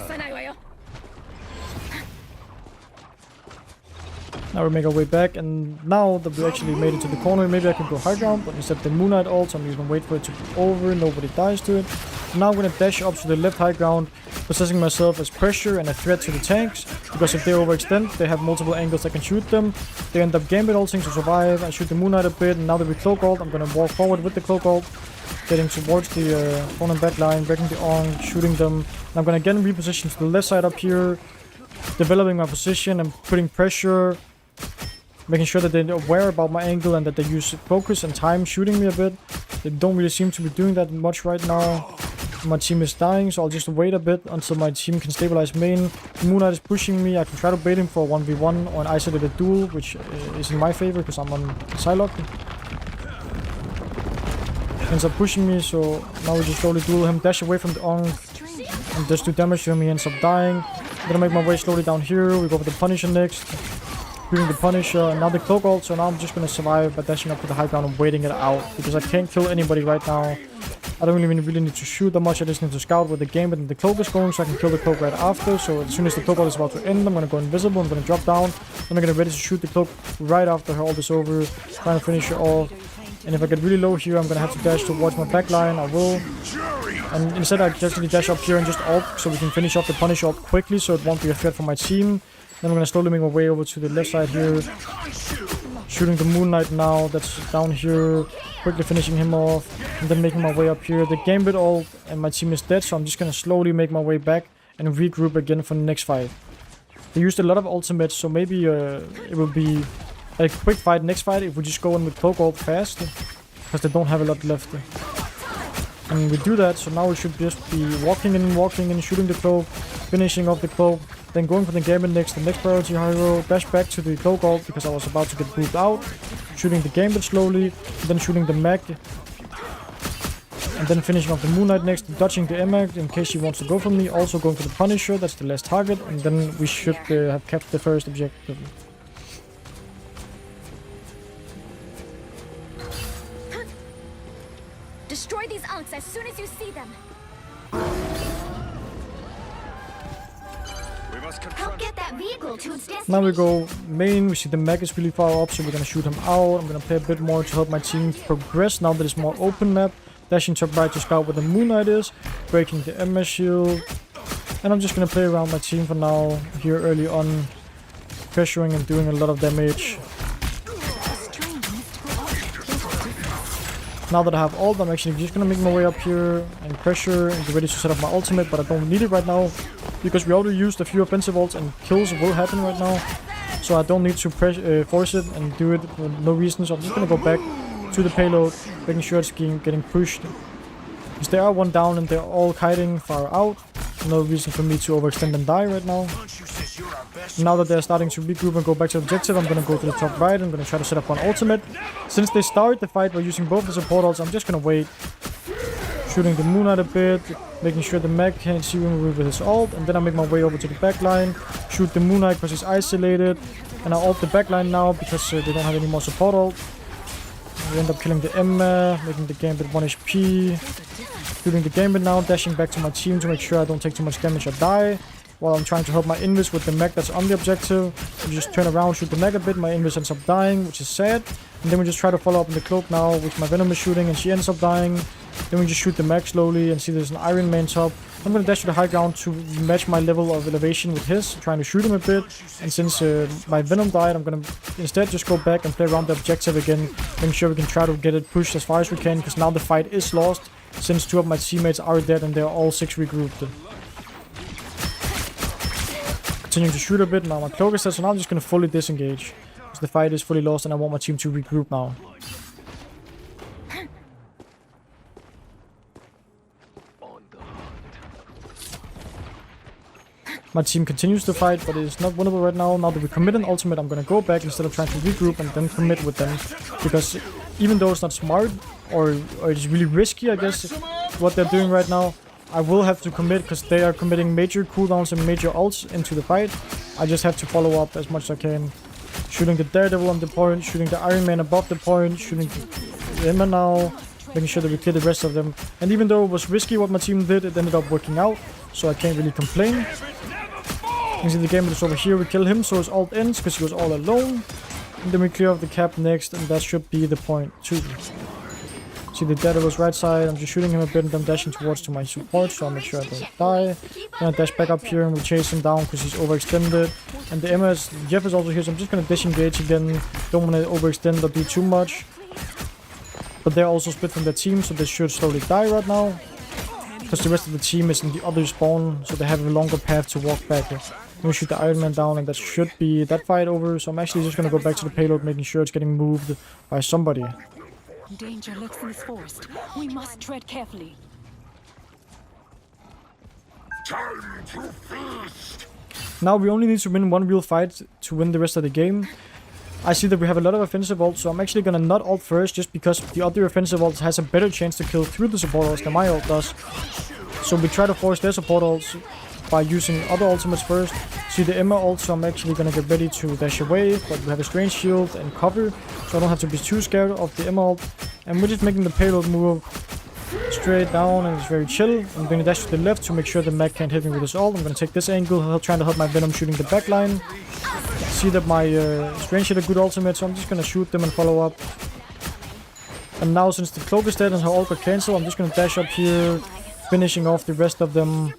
Now we make our way back, and now that we actually made it to the corner, maybe I can go high ground, but instead the Moon Knight ult, so I'm just gonna wait for it to go over, nobody dies to it. Now I'm gonna dash up to the left high ground, possessing myself as pressure and a threat to the tanks, because if they overextend, they have multiple angles that can shoot them. They end up Gambit ulting to survive. I shoot the Moon Knight a bit, and now that we cloak ult, I'm gonna walk forward with the cloak ult, getting towards the opponent backline, breaking the on, shooting them. And I'm gonna again reposition to the left side up here, developing my position and putting pressure, making sure that they're aware about my angle and that they use focus and time shooting me a bit. They don't really seem to be doing that much right now. My team is dying, so I'll just wait a bit until my team can stabilize main. Moon Knight is pushing me. I can try to bait him for a 1v1 or an isolated duel, which is in my favor because I'm on psy1. Ends up pushing me, so now we just slowly duel him, dash away from the on, and just do damage to him. He ends up dying. I'm gonna make my way slowly down here. We go for the Punisher next. Shooting the Punisher, and now the cloak ult, so now I'm just gonna survive by dashing up to the high ground and waiting it out, because I can't kill anybody right now. I don't really need to shoot that much. I just need to scout where the Gambit and the cloak is going, so I can kill the cloak right after. So as soon as the cloak ult is about to end, I'm gonna go invisible, I'm gonna drop down, then I'm gonna ready to shoot the cloak right after her ult is over, trying to finish her off. And if I get really low here, I'm gonna have to dash towards my backline. I will. And instead I just dash up here and just ult, so we can finish off the Punisher ult quickly, so it won't be a threat for my team. Then I'm gonna slowly make my way over to the left side here, shooting the Moon Knight now, that's down here, quickly finishing him off, and then making my way up here. The Gambit ult and my team is dead, so I'm just gonna slowly make my way back and regroup again for the next fight. They used a lot of ultimates, so maybe it will be a quick fight next fight if we just go in with cloak ult fast, because they don't have a lot left. And we do that, so now we should just be walking in, shooting the cloak, finishing off the cloak, then going for the Gambit next, the next priority hero, dash back to the cloak ult because I was about to get moved out, shooting the Gambit slowly, then shooting the mech, and then finishing off the Moon Knight next, dodging the MX in case she wants to go for me, also going for the Punisher, that's the last target, and then we should have kept the first objective. Destroy these unks as soon as you see them. We must Help confront get that vehicle to its destination. Now we go main, we see the mech is really far up, so we're gonna shoot him out. I'm gonna play a bit more to help my team progress now that it's more open map. Dashing top right to scout where the Moon Knight is, breaking the MS shield. And I'm just gonna play around my team for now, here early on, pressuring and doing a lot of damage. Now that I have ult, I'm actually just gonna make my way up here and pressure and get ready to set up my ultimate, but I don't need it right now because we already used a few offensive ults and kills will happen right now. So I don't need to force it and do it for no reason. So I'm just gonna go back to the payload, making sure it's getting pushed. Because they are one down and they're all kiting far out. No reason for me to overextend and die right now. Now that they're starting to regroup and go back to the objective, I'm gonna go to the top right. I'm gonna try to set up one ultimate. Since they start the fight by using both the support ults, I'm just gonna wait. Shooting the Moon Knight a bit, making sure the Mech can't see me with his ult, and then I make my way over to the backline, shoot the Moon Knight because he's isolated, and I ult the backline now because they don't have any more support ult. We end up killing the Emma, making the Gambit 1 HP, shooting the Gambit now, dashing back to my team to make sure I don't take too much damage or die, while I'm trying to help my Invis with the Mech that's on the objective. We just turn around, shoot the Mech a bit, my Invis ends up dying, which is sad, and then we just try to follow up in the cloak now, which my Venom is shooting, and she ends up dying. Then we just shoot the Mech slowly and see there's an Iron Man top. I'm gonna dash to the high ground to match my level of elevation with his, trying to shoot him a bit. And since my Venom died, I'm gonna instead just go back and play around the objective again, making sure we can try to get it pushed as far as we can, because now the fight is lost, since 2 of my teammates are dead and they're all 6 regrouped. Continuing to shoot a bit, now my cloak is dead, so now I'm just gonna fully disengage, because the fight is fully lost and I want my team to regroup now. My team continues to fight, but it is not winnable right now. Now that we commit an ultimate, I'm gonna go back instead of trying to regroup and then commit with them. Because even though it's not smart, or it's really risky, I guess, what they're doing right now, I will have to commit because they are committing major cooldowns and major ults into the fight. I just have to follow up as much as I can. Shooting the Daredevil on the point, shooting the Iron Man above the point, shooting the Emma now, making sure that we clear the rest of them. And even though it was risky what my team did, it ended up working out, so I can't really complain. You can see the Gambit is over here, we kill him, so his ult ends because he was all alone. And then we clear off the cap next, and that should be the point 2. See the Daredevil's right side, I'm just shooting him a bit and I'm dashing towards to my support, so I'll make sure I don't die. Then I dash back up here and we chase him down because he's overextended. And the Jeff is also here, so I'm just gonna disengage again. Don't want to overextend or do too much. But they're also split from their team, so they should slowly die right now. Because the rest of the team is in the other spawn, so they have a longer path to walk back. We shoot the Iron Man down, and that should be that fight over. So I'm actually just gonna go back to the payload, making sure it's getting moved by somebody. Danger lurks in this forest. We must tread carefully. Now we only need to win 1 real fight to win the rest of the game. I see that we have a lot of offensive ults, so I'm actually gonna not ult first, just because the other offensive ults has a better chance to kill through the support ults than my ult does. So we try to force their support ults by using other ultimates first. See the Emma ult, so I'm actually gonna get ready to dash away, but we have a strange shield and cover, so I don't have to be too scared of the Emma ult. And we're just making the payload move straight down, and it's very chill. I'm gonna dash to the left to make sure the Mech can't hit me with his ult. I'm gonna take this angle, trying to help my Venom shooting the backline. See that my strange hit a good ultimate, so I'm just gonna shoot them and follow up. And now since the cloak is dead and her ult got cancelled, I'm just gonna dash up here, finishing off the rest of them,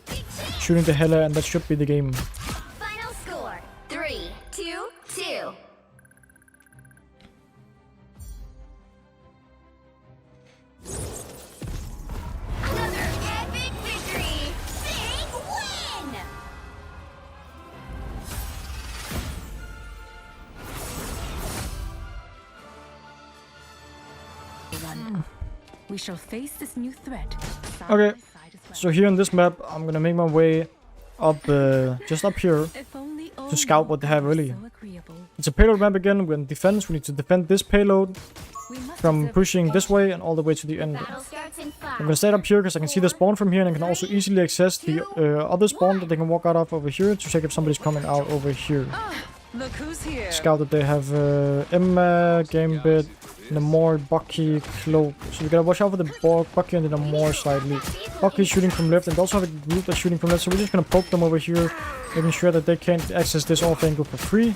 shooting the Hela, and that should be the game. Final score 3-2-2. Another epic victory! Big win! We shall face this new threat. Okay, so here on this map, I'm gonna make my way up, just up here, to scout what they have really. It's a payload map again. We're in defense. We need to defend this payload from pushing this way and all the way to the end. Battle starts in 5. I'm gonna stay up here because I can see the spawn from here, and I can also easily access the other spawn that they can walk out of over here to check if somebody's coming out over here. Look who's here. Scout that they have Emma, Gambit, Namor, Bucky, Cloak. So we gotta watch out for the Bucky and the Namor slightly. Bucky's shooting from left, and they also have a group that's shooting from left, so we're just gonna poke them over here, making sure that they can't access this off angle for free.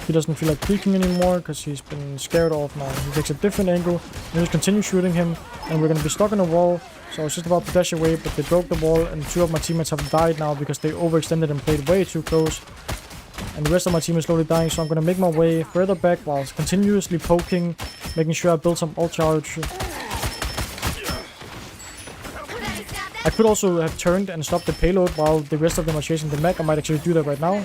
He doesn't feel like peeking anymore because he's been scared off now. He takes a different angle, and we just continue shooting him, and we're gonna be stuck on a wall. So I was just about to dash away, but they broke the wall, and 2 of my teammates have died now because they overextended and played way too close. and the rest of my team is slowly dying, so I'm gonna make my way further back while continuously poking, making sure I build some ult charge. I could also have turned and stopped the payload while the rest of them are chasing the mech. I might actually do that right now.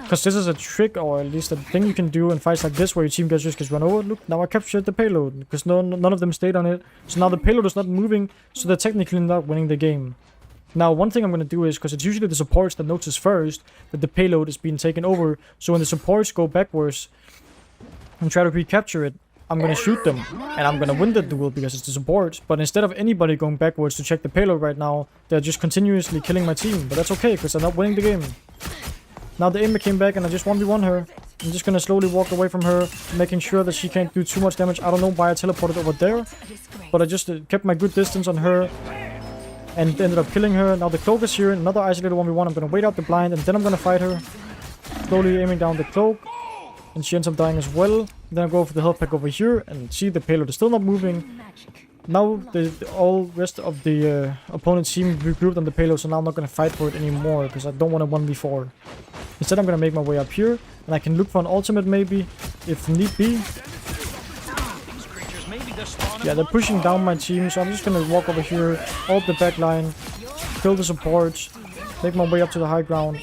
Because this is a trick, or at least a thing you can do in fights like this where your team just gets run over. Look, now I captured the payload, because none of them stayed on it. So now the payload is not moving, so they're technically not winning the game. Now, one thing I'm going to do is, because it's usually the supports that notice first that the payload is being taken over, so when the supports go backwards and try to recapture it, I'm going to shoot them, and I'm going to win the duel because it's the supports. But instead of anybody going backwards to check the payload right now, they're just continuously killing my team. But that's okay, because I'm not winning the game. Now the Emma came back and I just 1v1 her. I'm just going to slowly walk away from her, making sure that she can't do too much damage. I don't know why I teleported over there, but I just kept my good distance on her and ended up killing her. Now the cloak is here, another isolated 1v1. I'm going to wait out the blind and then I'm going to fight her. Slowly aiming down the cloak. And she ends up dying as well. Then I go for the health pack over here and see the payload is still not moving. Now the all rest of the opponent's team regrouped on the payload, so now I'm not going to fight for it anymore because I don't want to 1v4. Instead I'm going to make my way up here and I can look for an ultimate maybe if need be. Yeah, they're pushing down my team, so I'm just going to walk over here, ult the back line, kill the supports, make my way up to the high ground.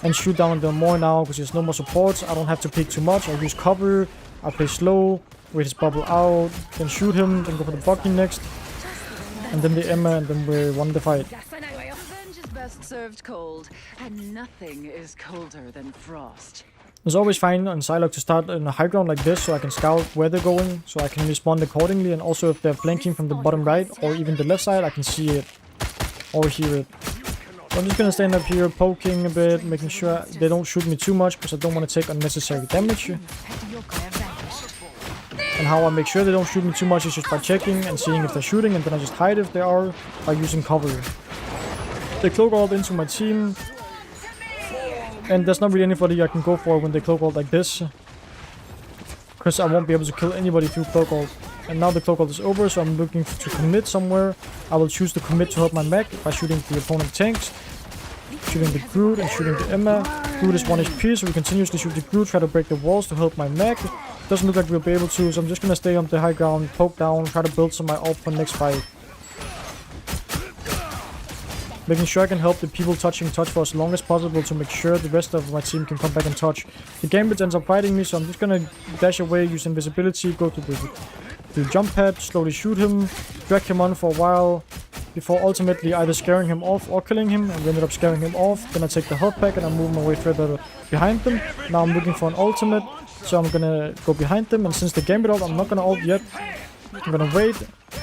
And shoot down them more now because there's no more supports. I don't have to peek too much. I use cover. I play slow. Wait his bubble out. Then shoot him. Then go for the Bucky next. And then the Emma. And then we won the fight. Revenge is best served cold, and nothing is colder than frost. It's always fine on psy1 to start in a high ground like this so I can scout where they're going. So I can respond accordingly. And also if they're flanking from the bottom right or even the left side, I can see it or hear it. So I'm just gonna stand up here, poking a bit, making sure they don't shoot me too much because I don't want to take unnecessary damage. And how I make sure they don't shoot me too much is just by checking and seeing if they're shooting, and then I just hide if they are by using cover. They cloak ult into my team, and there's not really anybody I can go for when they cloak ult like this, because I won't be able to kill anybody through cloak ult. And now the cloak ult is over, so I'm looking to commit somewhere. I will choose to commit to help my mech by shooting the opponent tanks, shooting the Groot and shooting the Emma. Groot is 1 HP, so we continuously shoot the Groot, try to break the walls to help my mech. Doesn't look like we'll be able to, so I'm just gonna stay on the high ground, poke down, try to build some of my ult for the next fight. Making sure I can help the people touching touch for as long as possible to make sure the rest of my team can come back and touch. The Gambit ends up fighting me, so I'm just gonna dash away, use invisibility, go to the jump pad, slowly shoot him, drag him on for a while, before ultimately either scaring him off or killing him, and we ended up scaring him off. Then I take the health pack and I move my way further behind them. Now I'm looking for an ultimate, so I'm gonna go behind them, and since the Gambit ult, I'm not gonna ult yet. I'm gonna wait.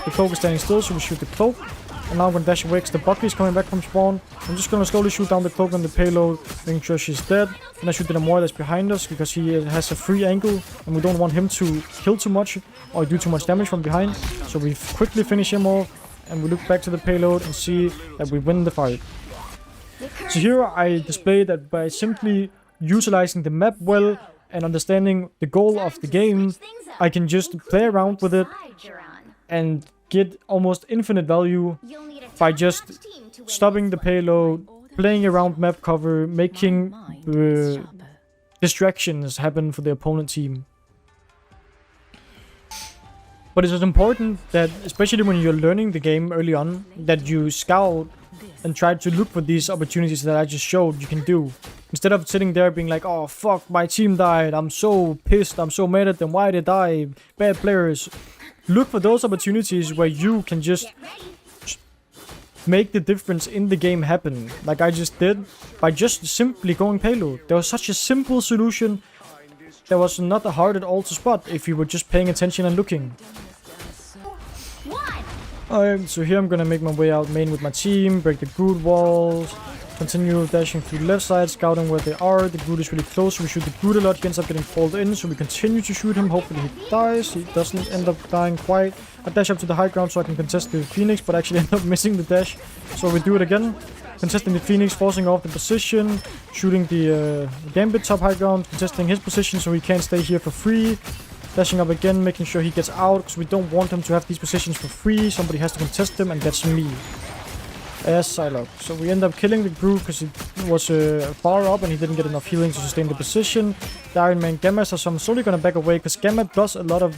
The cloak is standing still, so we shoot the cloak. And now I'm gonna dash away because the Bucky is coming back from spawn. I'm just gonna slowly shoot down the cloak and the payload, making sure she's dead. And I shoot the Namor that's behind us because he has a free angle and we don't want him to kill too much or do too much damage from behind. So we quickly finish him off and we look back to the payload and see that we win the fight. So here I display that by simply utilizing the map well and understanding the goal of the game, I can just play around with it and get almost infinite value by just stopping the payload, playing around map cover, making distractions happen for the opponent team. But it is important that, especially when you're learning the game early on, that you scout and try to look for these opportunities that I just showed you can do. Instead of sitting there being like, oh fuck, my team died, I'm so pissed, I'm so mad at them, why they die, bad players. Look for those opportunities where you can just make the difference in the game happen, like I just did, by just simply going payload. There was such a simple solution that was not hard at all to spot if you were just paying attention and looking. Alright, so here I'm gonna make my way out main with my team, break the Groot walls, continue dashing through the left side, scouting where they are. The Groot is really close, so we shoot the Groot a lot. He ends up getting pulled in, so we continue to shoot him. Hopefully he dies. He doesn't end up dying quite. I dash up to the high ground so I can contest the Phoenix, but actually end up missing the dash. So we do it again. Contesting the Phoenix, forcing off the position, shooting the Gambit top high ground, contesting his position so he can't stay here for free. Dashing up again, making sure he gets out, because we don't want him to have these positions for free. Somebody has to contest them, and that's me. as Psylocke. So we end up killing the group because he was far up and he didn't get enough healing to sustain the position. The Iron Man Gamma, so I'm slowly gonna back away because Gamma does a lot of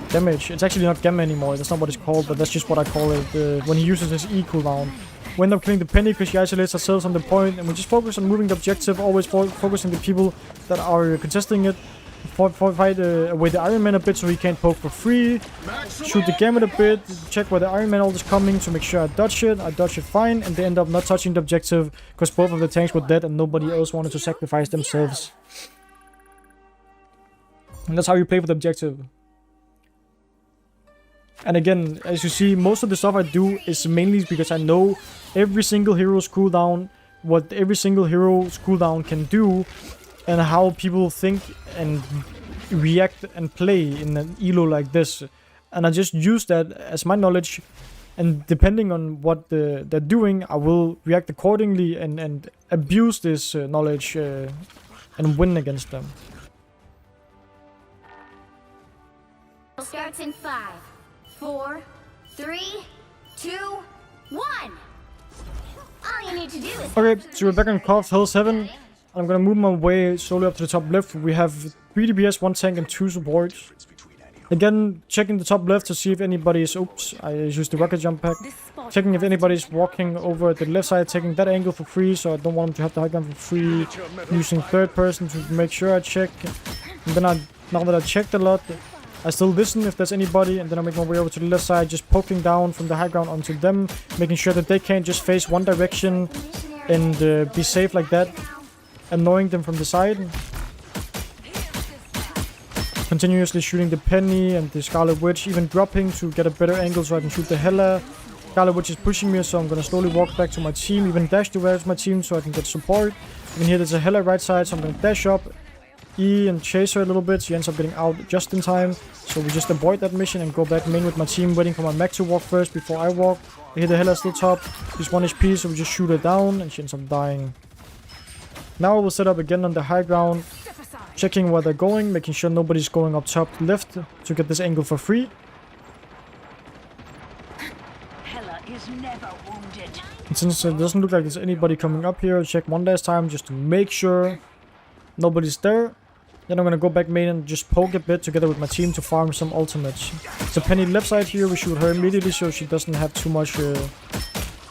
damage. It's actually not Gamma anymore, that's not what it's called, but that's just what I call it when he uses his E cooldown. We end up killing the Penny because she isolates herself on the point, and we just focus on moving the objective, always focus on the people that are contesting it. Fight away the Iron Man a bit so he can't poke for free. Shoot the Gambit a bit, check where the Iron Man ult is coming to make sure I dodge it fine, and they end up not touching the objective because both of the tanks were dead and nobody else wanted to sacrifice themselves. And that's how you play for the objective. And again, as you see, most of the stuff I do is mainly because I know every single hero's cooldown, what every single hero's cooldown can do, and how people think and react and play in an elo like this. And I just use that as my knowledge, and depending on what they're doing, I will react accordingly and abuse this knowledge and win against them. Starts in 5, 4, 3, 2, 1. All you need to do is... Okay, so we're back on Cough Hill 7. I'm gonna move my way slowly up to the top left. We have 3 DPS, 1 tank, and 2 supports. Again, checking the top left to see if anybody is... Oops, I used the rocket jump pack. Checking if anybody's walking over the left side, taking that angle for free, so I don't want them to have the high ground for free. Using third person to make sure I check. And then now that I checked a lot, I still listen if there's anybody, and then I make my way over to the left side, just poking down from the high ground onto them, making sure that they can't just face one direction and be safe like that. Annoying them from the side. Continuously shooting the Penny and the Scarlet Witch, even dropping to get a better angle so I can shoot the Hela. Scarlet Witch is pushing me, so I'm gonna slowly walk back to my team, even dash towards my team so I can get support. You can hear there's a Hela right side, so I'm gonna dash up, E and chase her a little bit. She ends up getting out just in time, so we just avoid that mission and go back main with my team, waiting for my mech to walk first before I walk. I hear the Hela still top, she's 1 HP, so we just shoot her down and she ends up dying. Now we'll set up again on the high ground, checking where they're going, making sure nobody's going up top left to get this angle for free. Hela is never wounded. And since it doesn't look like there's anybody coming up here, I'll check one last time just to make sure nobody's there. Then I'm gonna go back main and just poke a bit together with my team to farm some ultimates. So Penny left side here, we shoot her immediately so she doesn't have too much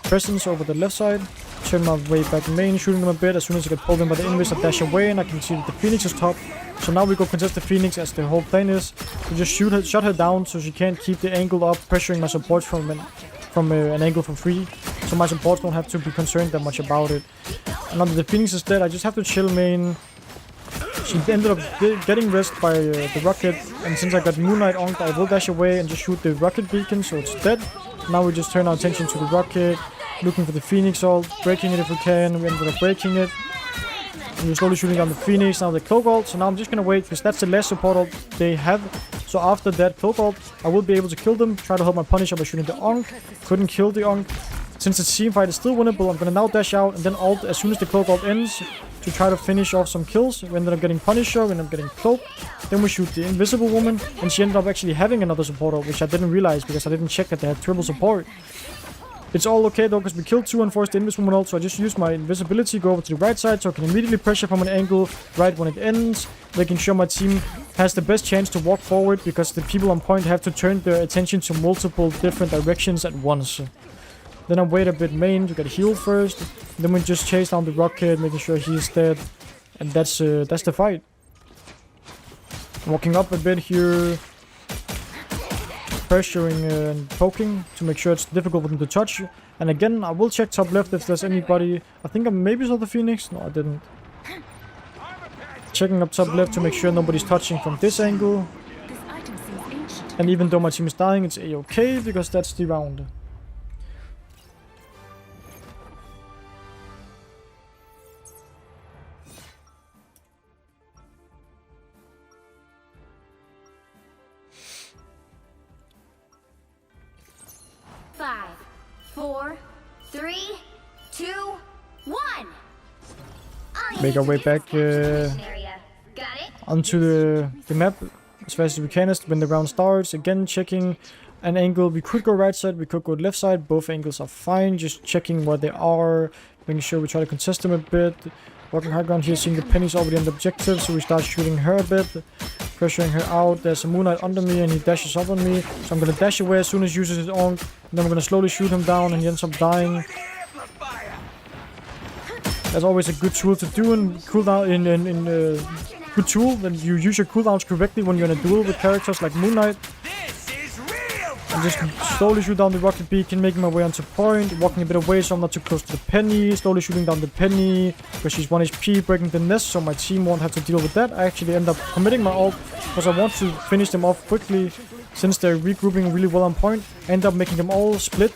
presence over the left side. Turn my way back main, shooting them a bit. As soon as I get pulled in by the invis, I dash away and I can see that the Phoenix is top. So now we go contest the Phoenix as the whole plan is to just shut her down so she can't keep the angle up, pressuring my supports from an angle for free. So my supports don't have to be concerned that much about it. And now that the Phoenix is dead, I just have to chill main. She ended up getting risked by the rocket, and since I got Moonlight onked, I will dash away and just shoot the rocket beacon so it's dead. Now we just turn our attention to the rocket, looking for the Phoenix ult, breaking it if we can. We ended up breaking it. And we're slowly shooting down the Phoenix, now the Cloak ult. So now I'm just gonna wait because that's the last support ult they have. So after that Cloak ult, I will be able to kill them. Try to hold my Punisher by shooting the Onk. Couldn't kill the Onk. Since the team fight is still winnable, I'm gonna now dash out and then ult as soon as the Cloak ult ends to try to finish off some kills. We ended up getting Punisher, we ended up getting Cloak. Then we shoot the Invisible Woman, and she ended up actually having another support ult, which I didn't realize because I didn't check that they had triple support. It's all okay though, because we killed 2 and forced the Invisible Woman ult, so I just used my invisibility, go over to the right side, so I can immediately pressure from an angle right when it ends, making sure my team has the best chance to walk forward, because the people on point have to turn their attention to multiple different directions at once. Then I wait a bit main to get healed first, then we just chase down the rocket, making sure he's dead, and that's the fight. Walking up a bit here, pressuring and poking to make sure it's difficult for them to touch. And again, I will check top left if there's anybody. I think I maybe saw the Phoenix. No, I didn't. Checking up top left to make sure nobody's touching from this angle. And even though my team is dying, it's a-okay because that's the round. Five, 4, 3, 2, 1. Make our way back onto the map as fast as we can as when the round starts. Again, checking an angle. We could go right side, we could go left side. Both angles are fine. Just checking where they are, making sure we try to contest them a bit. Walking high ground here, seeing the pennies already on the objective, so we start shooting her a bit, pressuring her out. There's a Moon Knight under me and he dashes up on me, so I'm gonna dash away as soon as he uses his onk, and then I'm gonna slowly shoot him down and he ends up dying. That's always a good tool to do in cooldown good tool when you use your cooldowns correctly when you're in a duel with characters like Moon Knight. I'm just slowly shoot down the rocket beacon, making my way onto point, walking a bit away so I'm not too close to the penny, slowly shooting down the penny, because she's 1 HP, breaking the nest so my team won't have to deal with that. I actually end up committing my ult, because I want to finish them off quickly, since they're regrouping really well on point. I end up making them all split,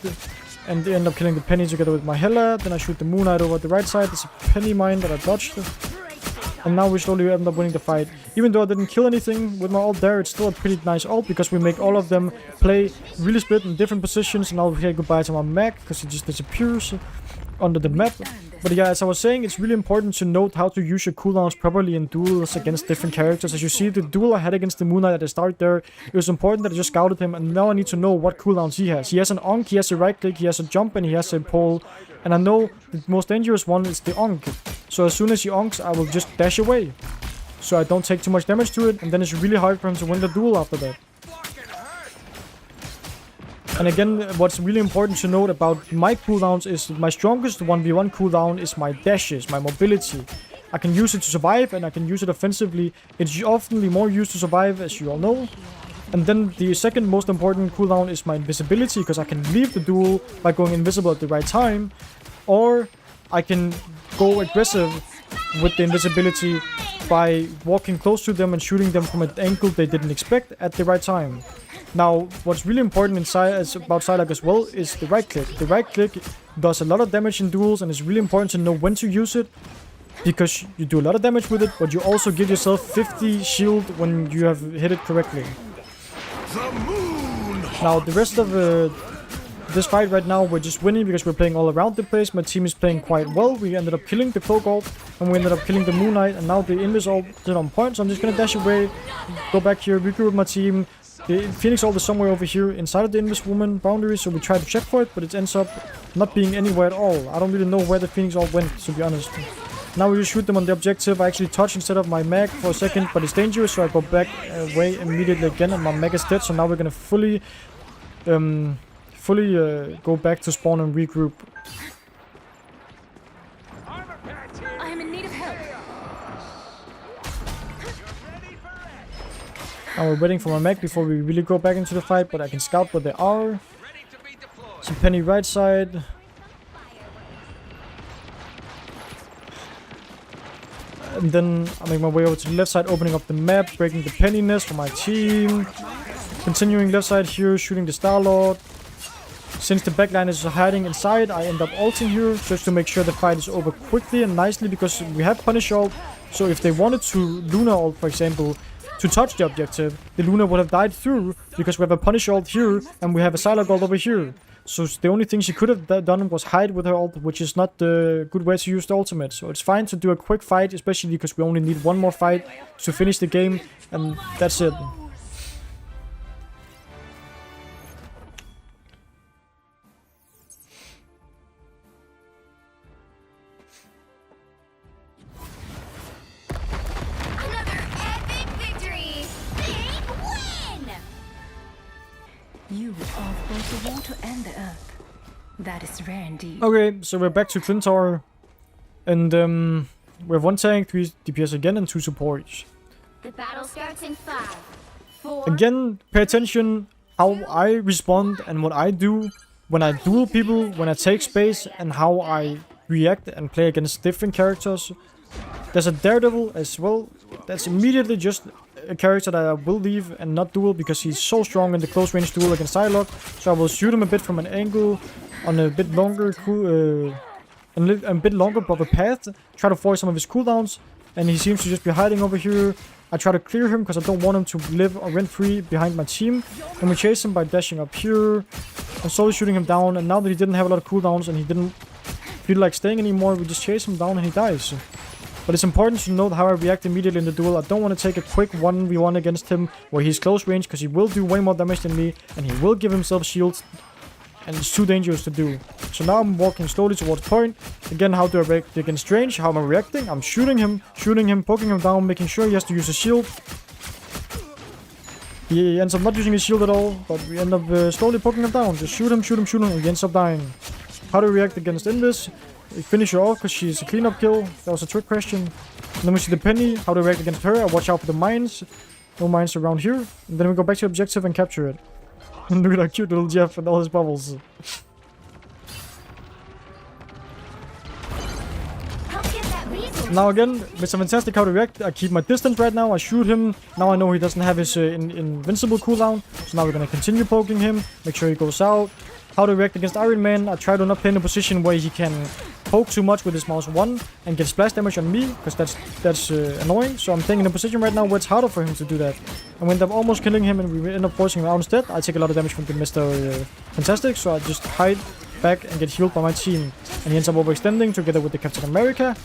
and they end up killing the penny together with my Hela. Then I shoot the Moon Knight over at the right side. There's a penny mine that I dodged. And now we slowly end up winning the fight. Even though I didn't kill anything with my ult there, it's still a pretty nice ult because we make all of them play really split in different positions. And now we say goodbye to my mech because it just disappears under the map. But yeah, as I was saying, it's really important to note how to use your cooldowns properly in duels against different characters. As you see, the duel I had against the Moon Knight at the start there, it was important that I just scouted him, and now I need to know what cooldowns he has. He has an onk, he has a right click, he has a jump, and he has a pole. And I know the most dangerous one is the onk. So as soon as he onks, I will just dash away, so I don't take too much damage to it, and then it's really hard for him to win the duel after that. And again, what's really important to note about my cooldowns is my strongest 1v1 cooldown is my dashes, my mobility. I can use it to survive and I can use it offensively. It's often more used to survive, as you all know. And then the second most important cooldown is my invisibility, because I can leave the duel by going invisible at the right time. Or I can go aggressive with the invisibility by walking close to them and shooting them from an angle they didn't expect at the right time. Now, what's really important about Psylocke as well is the right click. The right click does a lot of damage in duels, and it's really important to know when to use it, because you do a lot of damage with it, but you also give yourself 50 shield when you have hit it correctly. Now, the rest of this fight right now, we're just winning because we're playing all around the place. My team is playing quite well. We ended up killing the Cloak ult, and we ended up killing the Moon Knight, and now the Invis ult is on point, so I'm just gonna dash away, go back here, regroup with my team. The Phoenix ult is somewhere over here inside of the Invis woman boundary, so we try to check for it, but it ends up not being anywhere at all. I don't really know where the Phoenix ult went, to be honest. Now we just shoot them on the objective. I actually touch instead of my mag for a second, but it's dangerous, so I go back away immediately again, and my mag is dead, so now we're gonna fully go back to spawn and regroup. I am in need of help. Now we're waiting for my mech before we really go back into the fight, but I can scout where they are. Some penny right side. And then I make my way over to the left side, opening up the map, breaking the penny nest for my team. Continuing left side here, shooting the Star-Lord. Since the backline is hiding inside, I end up ulting here just to make sure the fight is over quickly and nicely, because we have Punish ult. So if they wanted to Luna ult, for example, to touch the objective, the Luna would have died through, because we have a Punish ult here and we have a Psylocke ult over here. So the only thing she could have done was hide with her ult, which is not the good way to use the ultimate. So it's fine to do a quick fight, especially because we only need one more fight to finish the game, and that's it. You are both the water and the earth. That is rare indeed. Okay, so we're back to Twin Tower. And we have 1 tank, 3 DPS again, and 2 supports. The battle starts in 5, 4. Again, pay attention how I respond and what I do when I duel people, when I take space, and how I react and play against different characters. There's a Daredevil as well. That's immediately just a character that I will leave and not duel, because he's so strong in the close range duel against Psylocke. So I will shoot him a bit from an angle on a bit longer a bit longer of a path, try to force some of his cooldowns, and he seems to just be hiding over here. I try to clear him because I don't want him to live rent-free behind my team. And we chase him by dashing up here and slowly shooting him down. And now that he didn't have a lot of cooldowns and he didn't feel like staying anymore, we just chase him down and he dies. But it's important to note how I react immediately in the duel. I don't want to take a quick 1v1 against him where he's close range, because he will do way more damage than me, and he will give himself shields, and it's too dangerous to do. So now I'm walking slowly towards point. Again, how do I react against range? How am I reacting? I'm shooting him, poking him down, making sure he has to use a shield. He ends up not using his shield at all, but we end up slowly poking him down. Just shoot him, and he ends up dying. How do we react against Invis? We finish her off because she's a cleanup kill. That was a trick question. And then we see the Penny. How do we react against her? I watch out for the mines. No mines around here. And then we go back to objective and capture it. And look at our cute little Jeff and all his bubbles. Now again, Mr. Fantastic, how to react. I keep my distance right now. I shoot him. Now I know he doesn't have his invincible cooldown. So now we're going to continue poking him. Make sure he goes out. How to react against Iron Man. I try to not play in a position where he can poke too much with his mouse 1 and get splash damage on me, because that's annoying. So I'm staying in a position right now where it's harder for him to do that. And we end up almost killing him, and we end up forcing him out instead. I take a lot of damage from the Mr. Fantastic, so I just hide back and get healed by my team. And he ends up overextending together with the Captain America.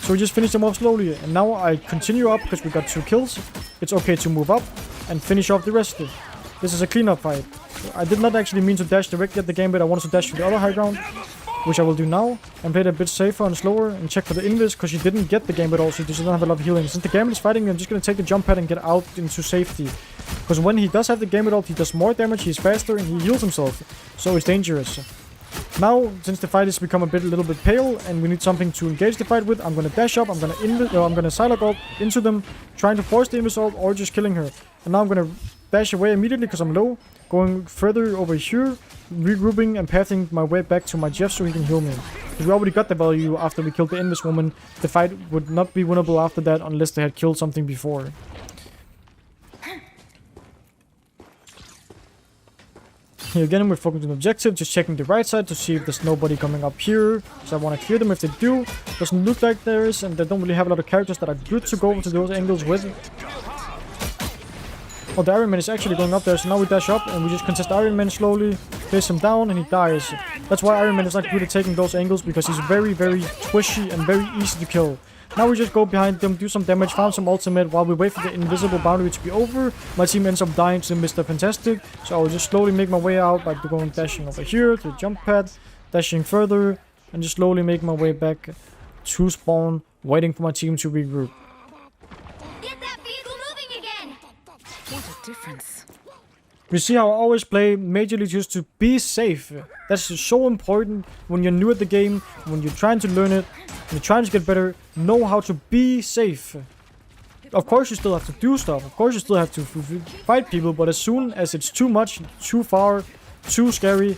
So we just finished him off slowly, and now I continue up because we got 2 kills. It's okay to move up and finish off the rest. This is a cleanup fight. I did not actually mean to dash directly at the game, but I wanted to dash to the other high ground, which I will do now, and play it a bit safer and slower, and check for the invis, because she didn't get the game at all, so she doesn't have a lot of healing. Since the game is fighting me, I'm just going to take the jump pad and get out into safety, because when he does have the game at all, he does more damage, he's faster, and he heals himself, so it's dangerous. Now, since the fight has become a little bit pale, and we need something to engage the fight with, I'm gonna dash up, I'm gonna Psylocke ult into them, trying to force the invis ult or just killing her. And now I'm gonna dash away immediately because I'm low, going further over here, regrouping and pathing my way back to my Jeff so he can heal me. Because we already got the value after we killed the invis woman. The fight would not be winnable after that unless they had killed something before. Here again, we're focusing on the objective, just checking the right side to see if there's nobody coming up here. So I want to clear them if they do. Doesn't look like there is, and they don't really have a lot of characters that are good to go to those angles with. Oh, the Iron Man is actually going up there, so now we dash up and we just contest Iron Man slowly, place him down, and he dies. That's why Iron Man is not good at taking those angles, because he's very, very squishy and very easy to kill. Now we just go behind them, do some damage, farm some ultimate while we wait for the invisible boundary to be over. My team ends up dying to Mr. Fantastic, so I will just slowly make my way out by going dashing over here to the jump pad, dashing further, and just slowly make my way back to spawn, waiting for my team to regroup. Get that vehicle moving again! What a difference. You see how I always play majorly just to be safe. That's so important when you're new at the game, when you're trying to learn it, when you're trying to get better. Know how to be safe. Of course you still have to do stuff, of course you still have to fight people, but as soon as it's too much, too far, too scary,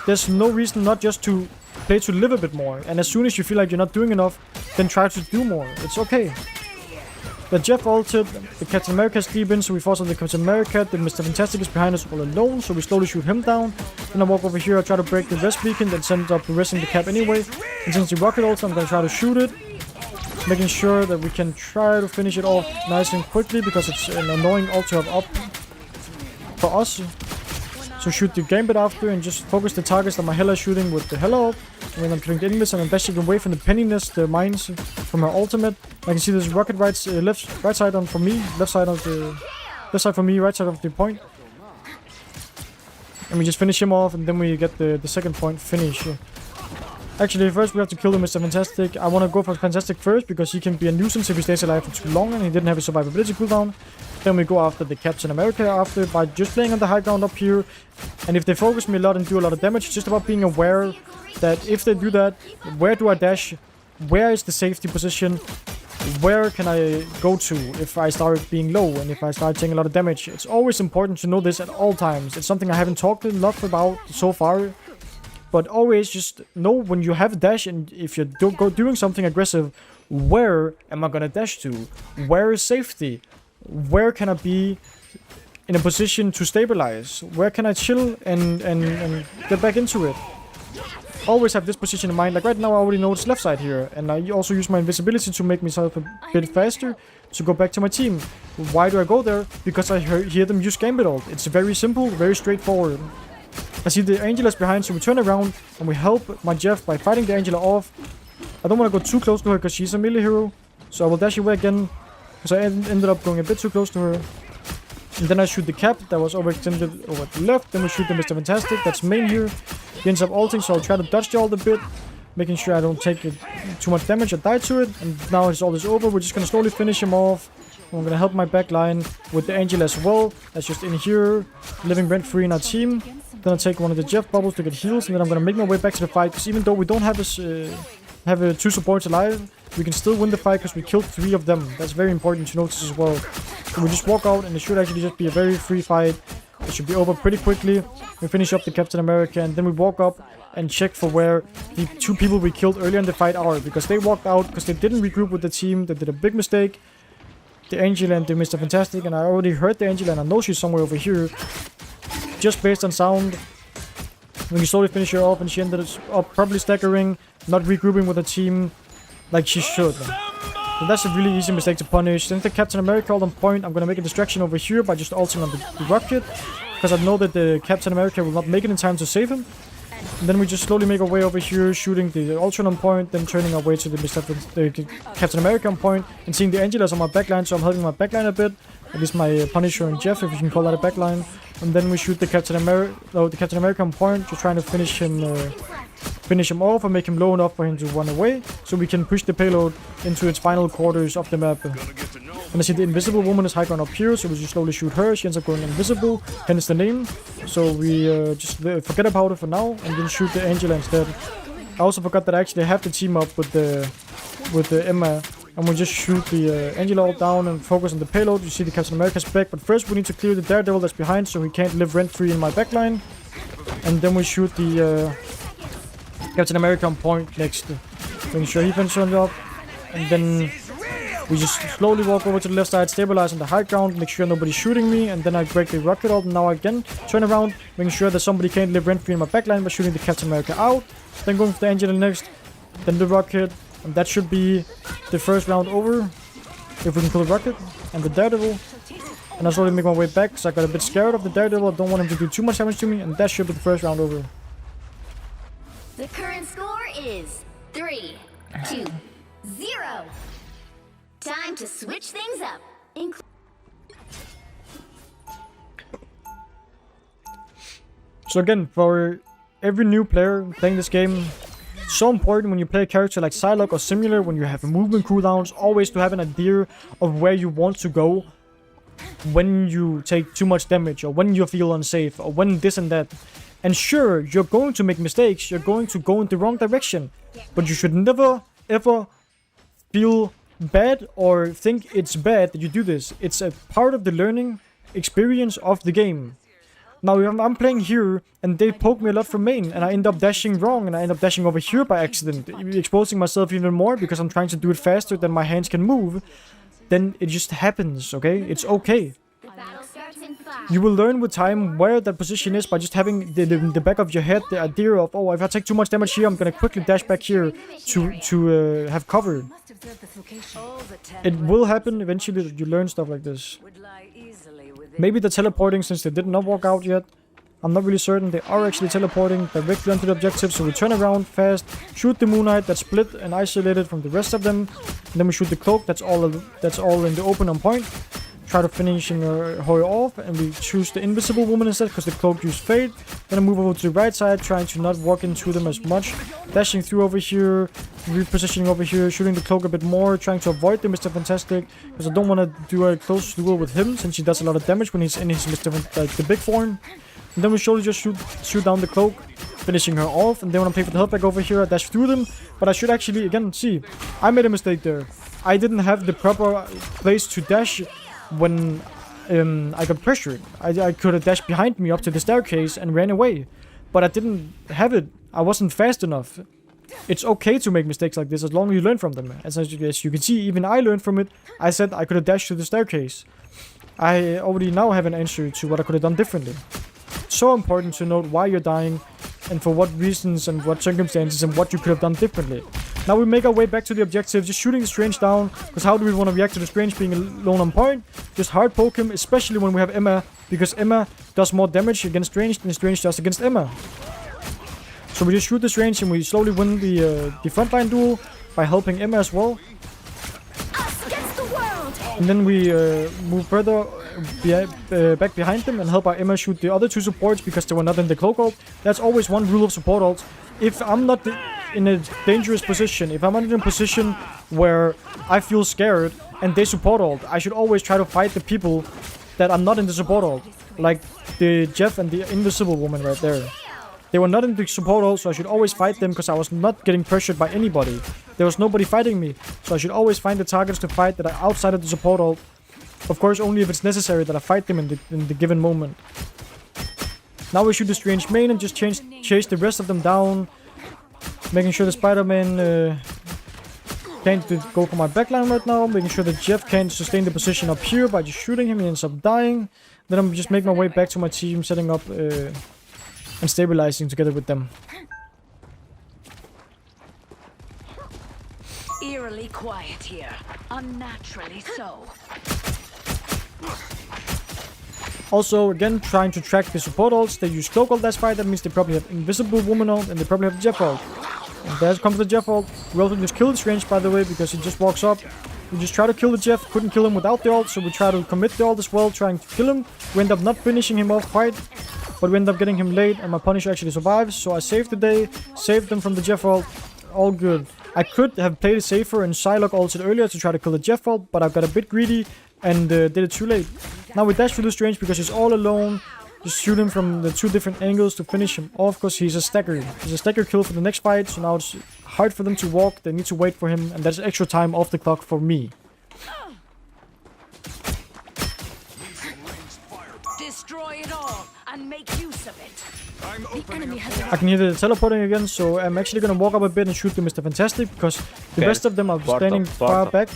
there's no reason not just to play to live a bit more. And as soon as you feel like you're not doing enough, then try to do more. It's okay. The Jeff ulted, the Captain America is deep in, so we force on the Captain America. The Mr. Fantastic is behind us all alone, so we slowly shoot him down. Then I walk over here, I try to break the rest beacon, then send up the rest in the cap anyway. And since the rocket ults, I'm gonna try to shoot it, making sure that we can try to finish it off nice and quickly, because it's an annoying ult to have up for us. So shoot the gambit after and just focus the targets that my Hela is shooting with the Hela ult. And then I'm killing the English and I'm dashing away from the penniness, the mines from her ultimate. I can see this rocket right side on for me, left side for me, right side of the point. And we just finish him off, and then we get the second point finish. Actually, first we have to kill the Mr. Fantastic. I want to go for Fantastic first, because he can be a nuisance if he stays alive for too long and he didn't have a survivability cooldown. Then we go after the Captain America after by just playing on the high ground up here. And if they focus me a lot and do a lot of damage, it's just about being aware that if they do that, where do I dash? Where is the safety position? Where can I go to if I start being low and if I start taking a lot of damage? It's always important to know this at all times. It's something I haven't talked a lot about so far. But always just know when you have a dash, and if you're doing something aggressive, where am I gonna dash to? Where is safety? Where can I be in a position to stabilize? Where can I chill and get back into it? Always have this position in mind. Like right now I already know it's left side here, and I also use my invisibility to make myself a bit faster to go back to my team. Why do I go there? Because I hear them use gambit ult. It's very simple, very straightforward. I see the Angela's behind, so we turn around and we help my Jeff by fighting the Angela off. I don't want to go too close to her because she's a melee hero. So I will dash away again, because I ended up going a bit too close to her. And then I shoot the cap that was overextended over the left. Then we shoot the Mr. Fantastic, that's main here. He ends up ulting, so I'll try to dodge the ult a bit, making sure I don't take too much damage or die to it. And now his ult is over, we're just gonna slowly finish him off. I'm gonna help my backline with the Angel as well. That's just in here, living rent-free in our team. Then I'll take one of the Jeff bubbles to get heals, and then I'm gonna make my way back to the fight. Because even though we don't have two supports alive, we can still win the fight because we killed 3 of them. That's very important to notice as well. So we just walk out, and it should actually just be a very free fight. It should be over pretty quickly. We finish up the Captain America, and then we walk up and check for where the 2 people we killed earlier in the fight are. Because they walked out because they didn't regroup with the team. They did a big mistake. The Angel and the Mr. Fantastic, and I already heard the Angel, and I know she's somewhere over here. Just based on sound, when you slowly finish her off, and she ended up probably staggering, not regrouping with the team like she should. So that's a really easy mistake to punish. Since the Captain America ult on point, I'm gonna make a distraction over here by just ulting on the rocket, because I know that the Captain America will not make it in time to save him. And then we just slowly make our way over here, shooting the Ultron on point, then turning our way to the Captain America on point, and seeing the Angelas on my backline, so I'm helping my backline a bit. At least my Punisher and Jeff, if you can call that a backline. And then we shoot the Captain America on point, just trying to finish him off and make him low enough for him to run away, so we can push the payload into its final quarters of the map. And I see the Invisible Woman is high ground up here, so we just slowly shoot her. She ends up going invisible, hence the name. So we just forget about it for now, and then shoot the Angela instead. I also forgot that I actually have the team up with the Emma. And we just shoot the Angela ult down and focus on the payload. You see the Captain America's back, but first we need to clear the Daredevil that's behind, so he can't live rent-free in my backline. And then we shoot the Captain America on point next, making sure he finishes up. And then we just slowly walk over to the left side, stabilize on the high ground, make sure nobody's shooting me, and then I break the rocket ult. And now again, turn around, making sure that somebody can't live rent-free in my backline by shooting the Captain America out. Then going for the Angela next, then the rocket. And that should be the first round over, if we can kill the rocket and the Daredevil. And I slowly make my way back, because I got a bit scared of the Daredevil. I don't want him to do too much damage to me, and that should be the first round over. The current score is 3-2-0. Time to switch things up. So again, for every new player playing this game, so important when you play a character like Psylocke or similar, when you have movement cooldowns, always to have an idea of where you want to go when you take too much damage, or when you feel unsafe, or when this and that. And sure, you're going to make mistakes, you're going to go in the wrong direction, but you should never ever feel bad or think it's bad that you do this. It's a part of the learning experience of the game. Now I'm playing here, and they poke me a lot from main, and I end up dashing wrong, and I end up dashing over here by accident, exposing myself even more because I'm trying to do it faster than my hands can move. Then it just happens, okay? It's okay. You will learn with time where that position is by just having the back of your head the idea of, oh, if I take too much damage here, I'm gonna quickly dash back here to have cover. It will happen eventually that you learn stuff like this. Maybe they're teleporting since they did not walk out yet. I'm not really certain. They are actually teleporting directly onto the objective, so we turn around fast, shoot the Moon Knight that's split and isolated from the rest of them, and then we shoot the Cloak that's all in the open on point. Try to finish her off, and we choose the Invisible Woman instead because the Cloak used Fade. Then I move over to the right side, trying to not walk into them as much. Dashing through over here, repositioning over here, shooting the Cloak a bit more, trying to avoid the Mr. Fantastic because I don't want to do a close duel with him since he does a lot of damage when he's in his the big form. And then we slowly just shoot down the Cloak, finishing her off. And then when I pay for the help back over here, I dash through them. But I should actually, again, see, I made a mistake there. I didn't have the proper place to dash when I got pressured. I could have dashed behind me up to the staircase and ran away. But I didn't have it. I wasn't fast enough. It's okay to make mistakes like this as long as you learn from them. As you can see, even I learned from it. I said I could have dashed to the staircase. I already now have an answer to what I could have done differently. So important to note why you're dying and for what reasons and what circumstances and what you could have done differently. Now we make our way back to the objective, just shooting the Strange down, because how do we want to react to the Strange being alone on point? Just hard poke him, especially when we have Emma, because Emma does more damage against Strange than Strange does against Emma. So we just shoot the Strange and we slowly win the frontline duel by helping Emma as well. And then we move further back behind them and help our Emma shoot the other 2 supports because they were not in the cloak ult. That's always one rule of support ults. If I'm not in a dangerous position, if I'm not in a position where I feel scared and they support ult, I should always try to fight the people that are not in the support ult. Like the Jeff and the invisible woman right there. They were not in the support ult, so I should always fight them because I was not getting pressured by anybody. There was nobody fighting me, so I should always find the targets to fight that are outside of the support ult. Of course, only if it's necessary that I fight them in the given moment. Now we shoot the strange main and just chase the rest of them down. Making sure the Spider-Man can't go for my backline right now. Making sure that Jeff can't sustain the position up here by just shooting him. He ends up dying. Then I'm just making my way back to my team, setting up and stabilizing together with them. Eerily quiet here. Unnaturally so. Also, again, trying to track the support ults. They use cloak ult, that's fine. That means they probably have invisible woman ult and they probably have Jeff ult. And there comes the Jeff ult. We also just kill this range, by the way, because he just walks up. We just try to kill the Jeff. Couldn't kill him without the ult, so we try to commit the ult as well, trying to kill him. We end up not finishing him off quite, but we end up getting him late, and my Punisher actually survives. So I saved the day, saved them from the Jeff ult. All good. I could have played it safer and Psylocke ulted earlier to try to kill the Jeff ult, but I got a bit greedy and did it too late. Now we dash through this range because he's all alone. Just shoot him from the 2 different angles to finish him off because he's a stacker. He's a stacker kill for the next fight, so now it's hard for them to walk. They need to wait for him, and that's extra time off the clock for me. Destroy it all and make use of it. The enemy has I can hear the teleporting again, so I'm actually gonna walk up a bit and shoot the Mr. Fantastic because the rest of them are standing far back,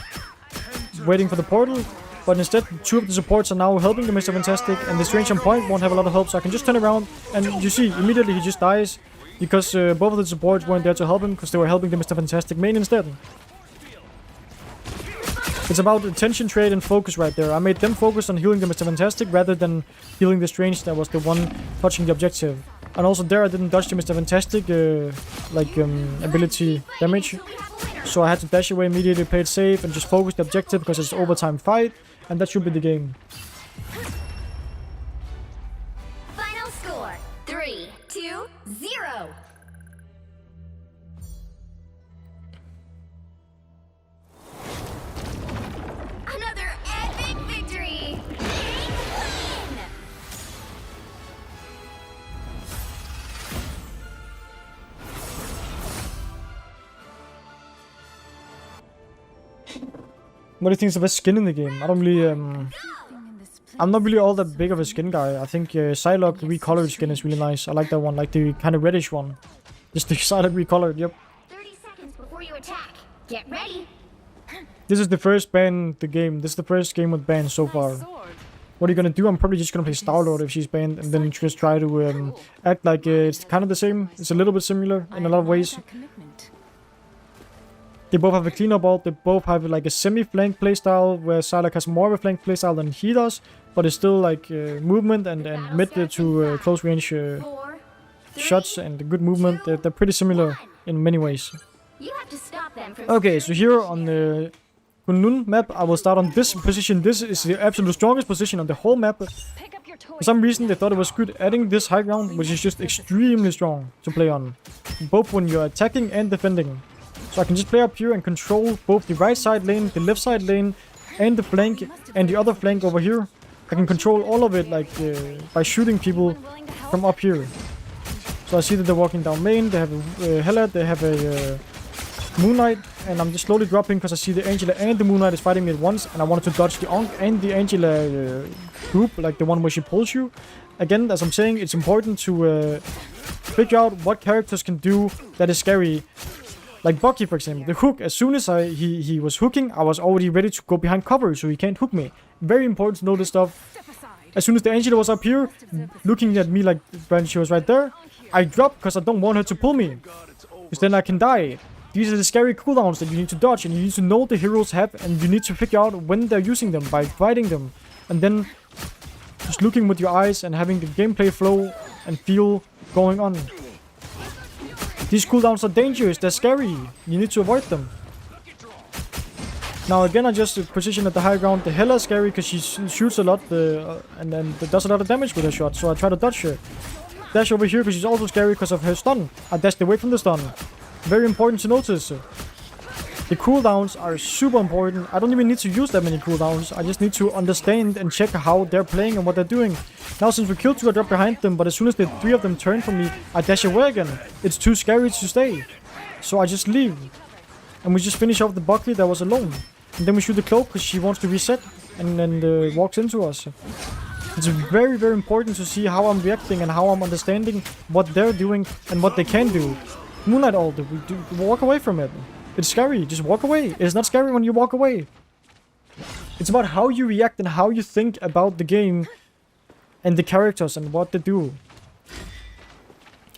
waiting for the portal. But instead, 2 of the supports are now helping the Mr. Fantastic, and the Strange on point won't have a lot of help, so I can just turn around, and you see, immediately he just dies, because both of the supports weren't there to help him, because they were helping the Mr. Fantastic main instead. It's about attention trade and focus right there. I made them focus on healing the Mr. Fantastic rather than healing the Strange that was the one touching the objective. And also there I didn't dodge the Mr. Fantastic ability damage. So I had to dash away immediately, play it safe, and just focus the objective because it's an overtime fight. And that should be the game. Final score 3-2-0. Another epic victory. Win! What do you think is the best skin in the game? I don't really, I'm not really all that big of a skin guy. I think Psylocke recolored skin is really nice. I like that one, like the kind of reddish one. Just the Psylocke recolored, yep. 30 seconds before you attack. Get ready. This is the first ban in the game. This is the first game with bans so far. What are you gonna do? I'm probably just gonna play Star-Lord if she's banned, and then just try to act like it's kind of the same. It's a little bit similar in a lot of ways. They both have a cleanup ult, they both have like a semi-flank playstyle, where Psylocke has more of a flank playstyle than he does, but it's still like movement and mid to close range 4, 3, shots and good movement. They're pretty similar in many ways. You have to stop them from Okay, so here on the Kunlun map, I will start on this position. This is the absolute strongest position on the whole map. Pick up your toys. For some reason, they thought it was good adding this high ground, which is just extremely strong to play on, both when you're attacking and defending. So I can just play up here and control both the right side lane, the left side lane, and the flank, and the other flank over here. I can control all of it, like, by shooting people from up here. So I see that they're walking down main, they have a Hela, they have a Moon Knight, and I'm just slowly dropping because I see the Angela and the Moon Knight is fighting me at once, and I wanted to dodge the Onk and the Angela group, like the one where she pulls you. Again, as I'm saying, it's important to figure out what characters can do that is scary. Like Bucky, for example, the hook. As soon as he was hooking, I was already ready to go behind cover, so he can't hook me. Very important to know this stuff. As soon as the Angela was up here, looking at me like when she was right there, I dropped because I don't want her to pull me, because then I can die. These are the scary cooldowns that you need to dodge, and you need to know the heroes have, and you need to figure out when they're using them by fighting them, and then just looking with your eyes and having the gameplay flow and feel going on. These cooldowns are dangerous, they're scary, you need to avoid them. Now again, I just position at the high ground. The Hela is scary because she shoots a lot and then does a lot of damage with her shot. So I try to dodge her. Dash over here because she's also scary because of her stun. I dashed away from the stun. Very important to notice. The cooldowns are super important. I don't even need to use that many cooldowns. I just need to understand and check how they're playing and what they're doing. Now since we killed 2, I drop behind them, but as soon as the 3 of them turn from me, I dash away again. It's too scary to stay. So I just leave. And we just finish off the Buckley that was alone. And then we shoot the cloak because she wants to reset and then walks into us. It's very, very important to see how I'm reacting and how I'm understanding what they're doing and what they can do. Moonlight ult, we walk away from it. It's scary, just walk away. It's not scary when you walk away. It's about how you react and how you think about the game and the characters and what they do.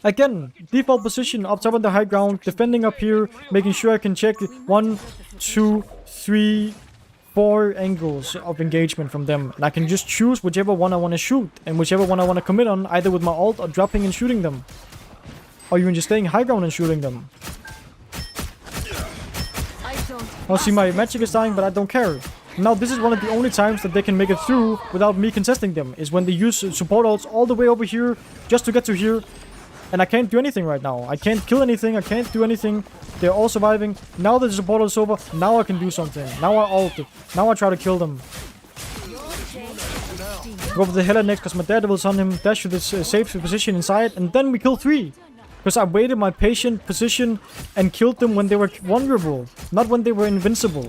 Again, default position up top on the high ground, defending up here, making sure I can check 1, 2, 3, 4 angles of engagement from them. And I can just choose whichever one I want to shoot and whichever one I want to commit on, either with my ult or dropping and shooting them. Or even just staying high ground and shooting them. I'll see my magic is dying, but I don't care. Now this is one of the only times that they can make it through without me contesting them, is when they use support ults all the way over here just to get to here. And I can't do anything right now. I can't kill anything, I can't do anything. They're all surviving. Now that the support ult is over, now I can do something. Now I ult. Now I try to kill them. Go for the Hela next because my Daredevil's on him. Dash to this safe position inside, and then we kill 3. Because I waited my patient position and killed them when they were vulnerable, not when they were invincible.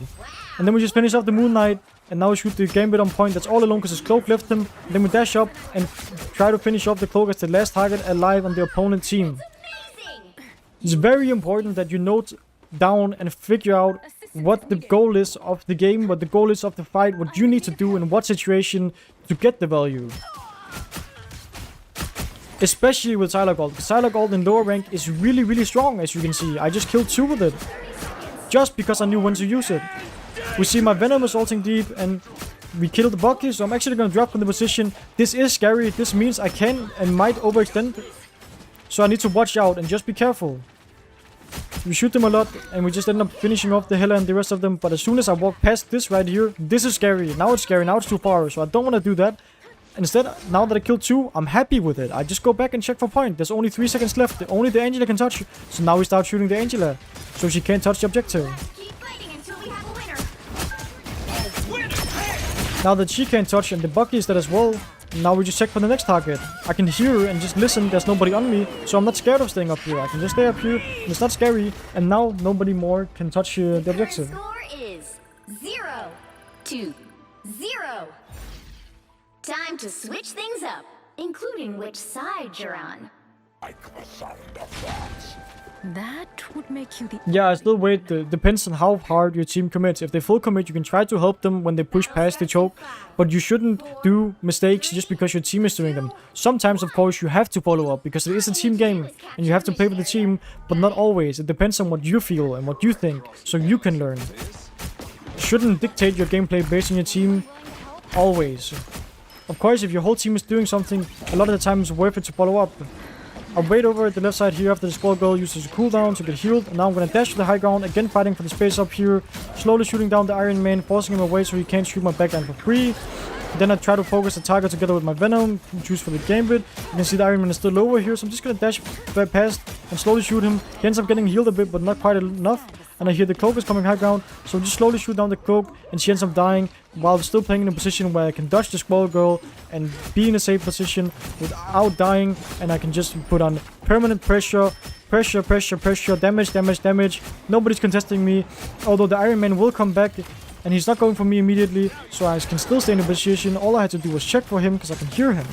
And then we just finish off the Moon Knight, and now we shoot the Gambit on point. That's all alone because his cloak left him. And then we dash up and try to finish off the cloak as the last target alive on the opponent team. It's very important that you note down and figure out what the goal is of the game, what the goal is of the fight, what you need to do in what situation to get the value. Especially with Psy1 ult. Psy1 ult in lower rank is really, really strong, as you can see. I just killed 2 with it. Just because I knew when to use it. We see my Venom is ulting deep, and we killed the Bucky, so I'm actually going to drop from the position. This is scary. This means I can and might overextend. So I need to watch out and just be careful. We shoot them a lot, and we just end up finishing off the Hela and the rest of them. But as soon as I walk past this right here, this is scary. Now it's scary. Now it's too far, so I don't want to do that. Instead, now that I killed 2, I'm happy with it. I just go back and check for point. There's only 3 seconds left. Only the Angela can touch. So now we start shooting the Angela. So she can't touch the objective. Now that she can't touch and the Bucky is dead as well, now we just check for the next target. I can hear and just listen. There's nobody on me. So I'm not scared of staying up here. I can just stay up here. And it's not scary. And now nobody more can touch the objective. Score is 0-0. Time to switch things up, including which side you're on. That would make you the Yeah, I still wait. Depends on how hard your team commits. If they full commit, you can try to help them when they push past the choke. But you shouldn't do mistakes just because your team is doing them. Sometimes, of course, you have to follow up because it is a team game. And you have to play with the team, but not always. It depends on what you feel and what you think, so you can learn. Shouldn't dictate your gameplay based on your team, always. Of course, if your whole team is doing something, a lot of the time it's worth it to follow up. I'll wait over at the left side here after the Squall Girl uses a cooldown to get healed. And now I'm gonna dash to the high ground, again fighting for the space up here. Slowly shooting down the Iron Man, forcing him away so he can't shoot my backline for free. Then I try to focus the target together with my Venom, choose for the Gambit. You can see the Iron Man is still lower here, so I'm just gonna dash past and slowly shoot him. He ends up getting healed a bit, but not quite enough. And I hear the cloak is coming high ground, so just slowly shoot down the cloak, and she ends up dying, while still playing in a position where I can dodge the Squall Girl and be in a safe position without dying, and I can just put on permanent pressure, damage. Nobody's contesting me, although the Iron Man will come back, and he's not going for me immediately, so I can still stay in a position. All I had to do was check for him, because I can hear him.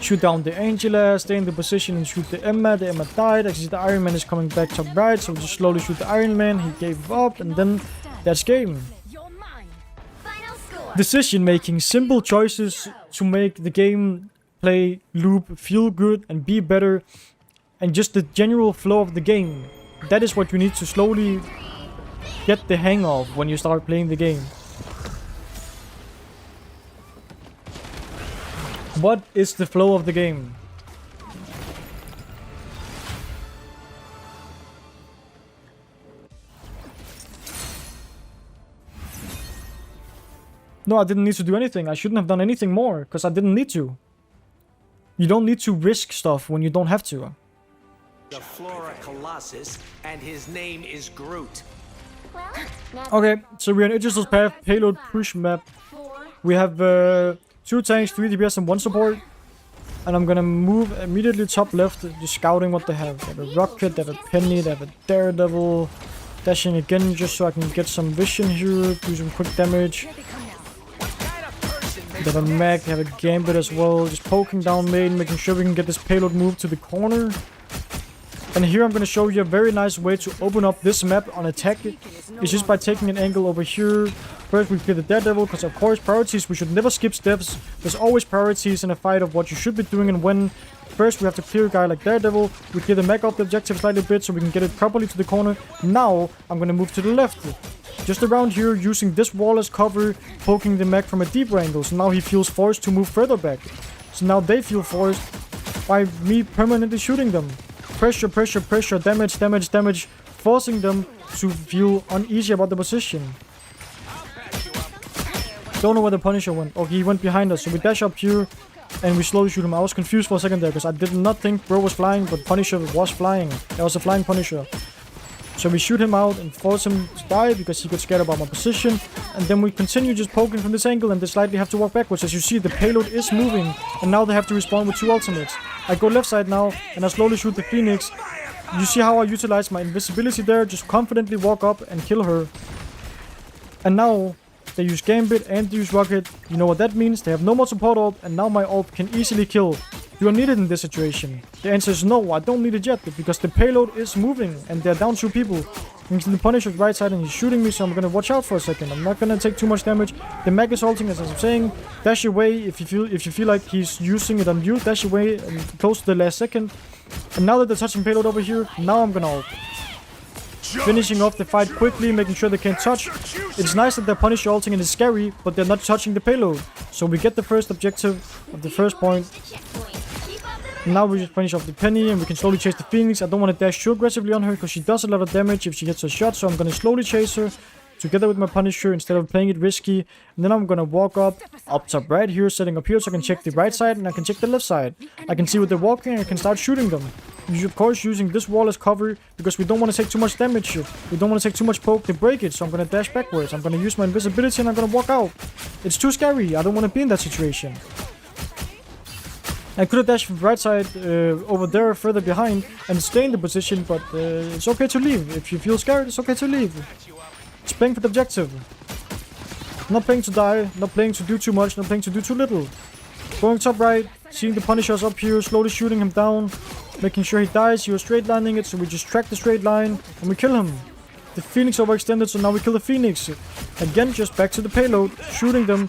Shoot down the Angela, stay in the position and shoot the Emma. The Emma died. Actually, the Iron Man is coming back top right, so we just slowly shoot the Iron Man. He gave up, and then that's game. Final score. Decision making, simple choices to make the gameplay loop feel good and be better, and just the general flow of the game. That is what you need to slowly get the hang of when you start playing the game. What is the flow of the game? No, I didn't need to do anything. I shouldn't have done anything more, because I didn't need to. You don't need to risk stuff when you don't have to. The Flora Colossus, and his name is Groot. Well, now Okay, so we're in Aegis's Path payload push map. We have 2 tanks, 3 DPS, and 1 support. And I'm gonna move immediately top left, just scouting what they have. They have a Rocket, they have a Penny, they have a Daredevil. Dashing again just so I can get some vision here, do some quick damage. They have a Mag, they have a Gambit as well. Just poking down main, making sure we can get this payload moved to the corner. And here I'm going to show you a very nice way to open up this map on attack. It's just by taking an angle over here. First we clear the Daredevil, because of course priorities, we should never skip steps. There's always priorities in a fight of what you should be doing and when. First we have to clear a guy like Daredevil. We clear the Mag off the objective slightly a bit so we can get it properly to the corner. Now I'm going to move to the left. Just around here, using this wall as cover, poking the Mag from a deeper angle. So now he feels forced to move further back. So now they feel forced by me permanently shooting them. Pressure, pressure, pressure, damage, damage, damage, forcing them to feel uneasy about the position. Don't know where the Punisher went. Okay, he went behind us, so we dash up here and we slowly shoot him. I was confused for a second there because I did not think bro was flying, but Punisher was flying. There was a flying Punisher. So we shoot him out and force him to die because he got scared about my position. And then we continue just poking from this angle and they slightly have to walk backwards. As you see, the payload is moving and now they have to respawn with 2 ultimates. I go left side now and I slowly shoot the Phoenix. You see how I utilize my invisibility there, just confidently walk up and kill her. And now they use Gambit and they use Rocket. You know what that means? They have no more support ult and now my ult can easily kill. Do I need it in this situation? The answer is no, I don't need it yet because the payload is moving and they're down 2 people. And the Punisher right side and he's shooting me, so I'm gonna watch out for a second. I'm not gonna take too much damage. The Mag is ulting, as I'm saying. Dash away if you feel like he's using it on you. Dash away and close to the last second. And now that they're touching payload over here, now I'm gonna ult. Finishing off the fight quickly, making sure they can't touch. It's nice that they're Punisher ulting and it's scary, but they're not touching the payload. So we get the first objective of the first point. Now we just finish off the Penny and we can slowly chase the Phoenix. I don't want to dash too aggressively on her because she does a lot of damage if she gets a shot. So I'm going to slowly chase her together with my Punisher instead of playing it risky. And then I'm going to walk up top right here, setting up here so I can check the right side and I can check the left side. I can see where they're walking and I can start shooting them. Of course, using this wall as cover because we don't want to take too much damage. We don't want to take too much poke to break it. So I'm going to dash backwards. I'm going to use my invisibility and I'm going to walk out. It's too scary. I don't want to be in that situation. I could have dashed from the right side over there further behind and stay in the position, but it's okay to leave. If you feel scared, it's okay to leave. Just playing for the objective. Not playing to die, not playing to do too much, not playing to do too little. Going top right, seeing the Punishers up here, slowly shooting him down, making sure he dies. He was straight lining it, so we just track the straight line and we kill him. The Phoenix overextended, so now we kill the Phoenix. Again, just back to the payload, shooting them.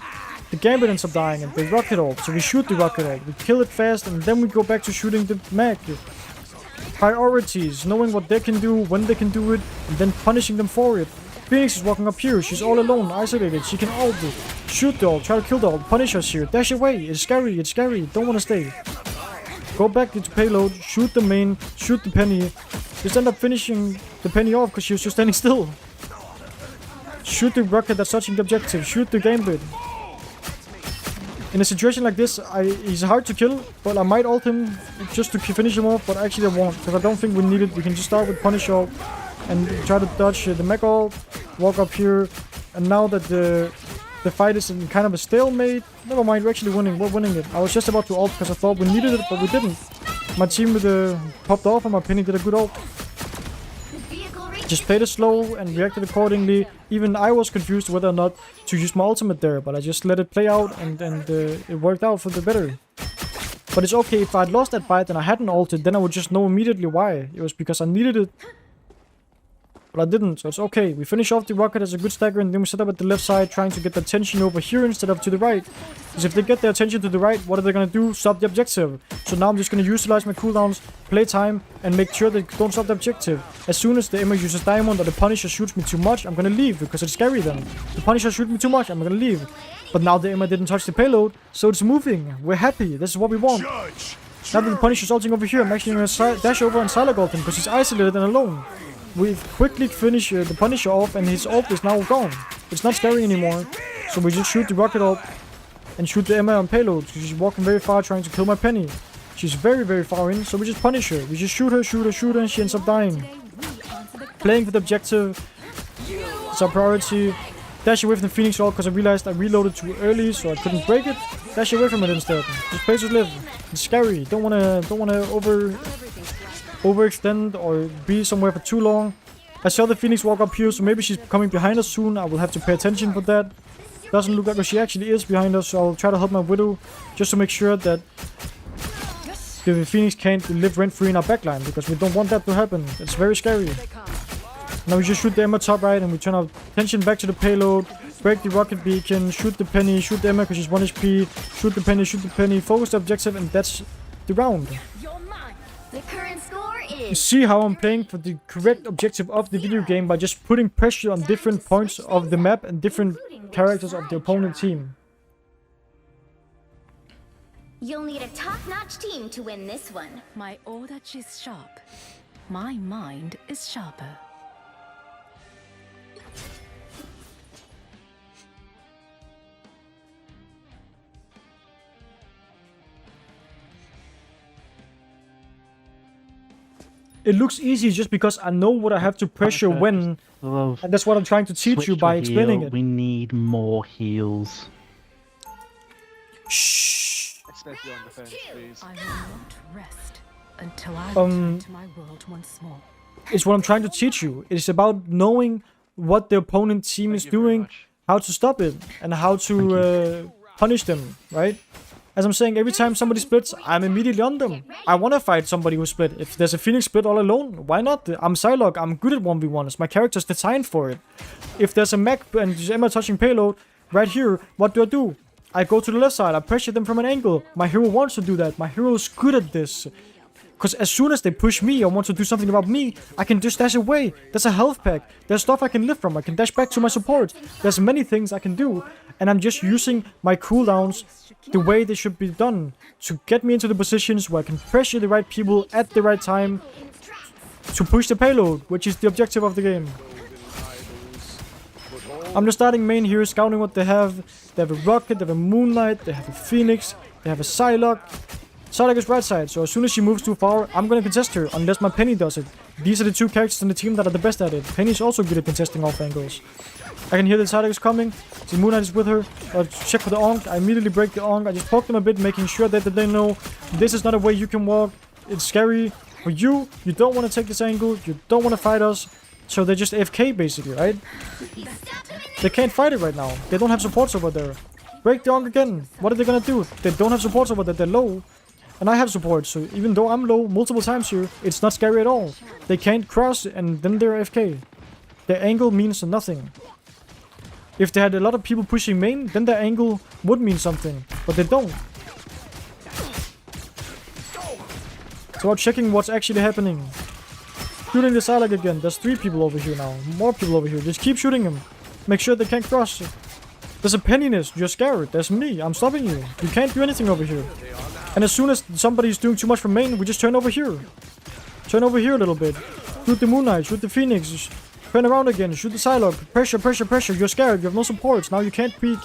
The Gambit ends up dying and the Rocket ult, so we shoot the Rocket ult, we kill it fast and then we go back to shooting the Mag. Priorities, knowing what they can do, when they can do it, and then punishing them for it. Phoenix is walking up here, she's all alone, isolated, she can ult, shoot the ult, try to kill the ult, punish us here, dash away, it's scary, don't want to stay. Go back into payload, shoot the main, shoot the Penny, just end up finishing the Penny off because she was just standing still. Shoot the Rocket that's touching the objective, shoot the Gambit. In a situation like this, he's hard to kill, but I might ult him just to finish him off, but actually I won't, because I don't think we need it. We can just start with Punish ult and try to dodge the Mech ult, walk up here, and now that the fight is in kind of a stalemate, never mind, we're actually winning, we're winning it. I was just about to ult because I thought we needed it, but we didn't. My team popped off and my Penny did a good ult. Just played it slow and reacted accordingly. Even I was confused whether or not to use my ultimate there, but I just let it play out and it worked out for the better. But it's okay, if I'd lost that fight and I hadn't ulted, then I would just know immediately why. It was because I needed it. But I didn't, so it's okay. We finish off the Rocket as a good stagger and then we set up at the left side trying to get the attention over here instead of to the right. Because if they get their attention to the right, what are they going to do? Stop the objective. So now I'm just going to utilize my cooldowns, play time, and make sure they don't stop the objective. As soon as the Emma uses Diamond or the Punisher shoots me too much, I'm going to leave because it's scary then. The Punisher shoots me too much, I'm going to leave. But now the Emma didn't touch the payload, so it's moving. We're happy. This is what we want. Now that the Punisher's ulting over here, I'm actually going to dash over and Psy1 ult him because he's isolated and alone. We quickly finish the Punisher off and his ult is now gone. It's not scary anymore. So we just shoot the rocket up and shoot the Emma on payload. She's walking very far trying to kill my Penny. She's very, very far in, so we just punish her. We just shoot her, and she ends up dying. Playing for the objective. It's our priority. Dash away from the Phoenix Orb because I realized I reloaded too early, so I couldn't break it. Dash away from it instead. This place is live. It's scary. Don't wanna overextend or be somewhere for too long. I saw the Phoenix walk up here, so maybe she's coming behind us soon. I will have to pay attention for that. Doesn't look like she actually is behind us, so I'll try to help my Widow just to make sure that the Phoenix can't live rent-free in our backline, because we don't want that to happen. It's very scary. Now we just shoot the Emma top right and we turn our attention back to the payload, break the rocket beacon, shoot the Penny, shoot the Emma because she's 1 HP, shoot the Penny, focus the objective, and that's the round. The current score You is see how I'm playing for the correct objective of the video game by just putting pressure on different points of the map and different characters of the opponent team. You'll need a top-notch team to win this one. My order is sharp. My mind is sharper. It looks easy just because I know what I have to pressure when, and that's what I'm trying to teach you by explaining it. We need more heals. Shh. Especially on defense, please. I will not rest until I return to my world once more. It's what I'm trying to teach you. It is about knowing what the opponent team is doing, how to stop it, and how to punish them, right? As I'm saying, every time somebody splits, I'm immediately on them. I want to fight somebody who split. If there's a Phoenix split all alone, why not? I'm psy1. I'm good at 1v1s. My character's designed for it. If there's a mech and there's Emma touching payload, right here, what do? I go to the left side. I pressure them from an angle. My hero wants to do that. My hero is good at this. Because as soon as they push me or want to do something about me, I can just dash away. There's a health pack. There's stuff I can live from. I can dash back to my support. There's many things I can do. And I'm just using my cooldowns the way they should be done. To get me into the positions where I can pressure the right people at the right time. To push the payload, which is the objective of the game. I'm just starting main here, scouting what they have. They have a rocket, they have a moonlight, they have a phoenix, they have a psy1. Psy1 is right side, so as soon as she moves too far, I'm gonna contest her, unless my Penny does it. These are the two characters in the team that are the best at it. Penny's also good at contesting off angles. I can hear the Psy1 is coming, the moonlight is with her. I'll check for the Onk, I immediately break the Onk, I just poke them a bit, making sure that they know this is not a way you can walk. It's scary for you, you don't want to take this angle, you don't want to fight us. So they're just AFK basically, right? They can't fight it right now. They don't have supports over there. Break the Onk again. What are they gonna do? They don't have supports over there, they're low. And I have support, so even though I'm low multiple times here, it's not scary at all. They can't cross and then they're AFK. Their angle means nothing. If they had a lot of people pushing main, then their angle would mean something. But they don't. So I'm checking what's actually happening. Shooting the psy1 again. There's 3 people over here now. More people over here. Just keep shooting them. Make sure they can't cross. There's a Penniness. You're scared. There's me. I'm stopping you. You can't do anything over here. And as soon as somebody's doing too much from main, we just turn over here. Turn over here a little bit. Shoot the moonlight. Shoot the phoenix. Turn around again. Shoot the psy1. Pressure, pressure, pressure. You're scared. You have no supports. Now you can't peek.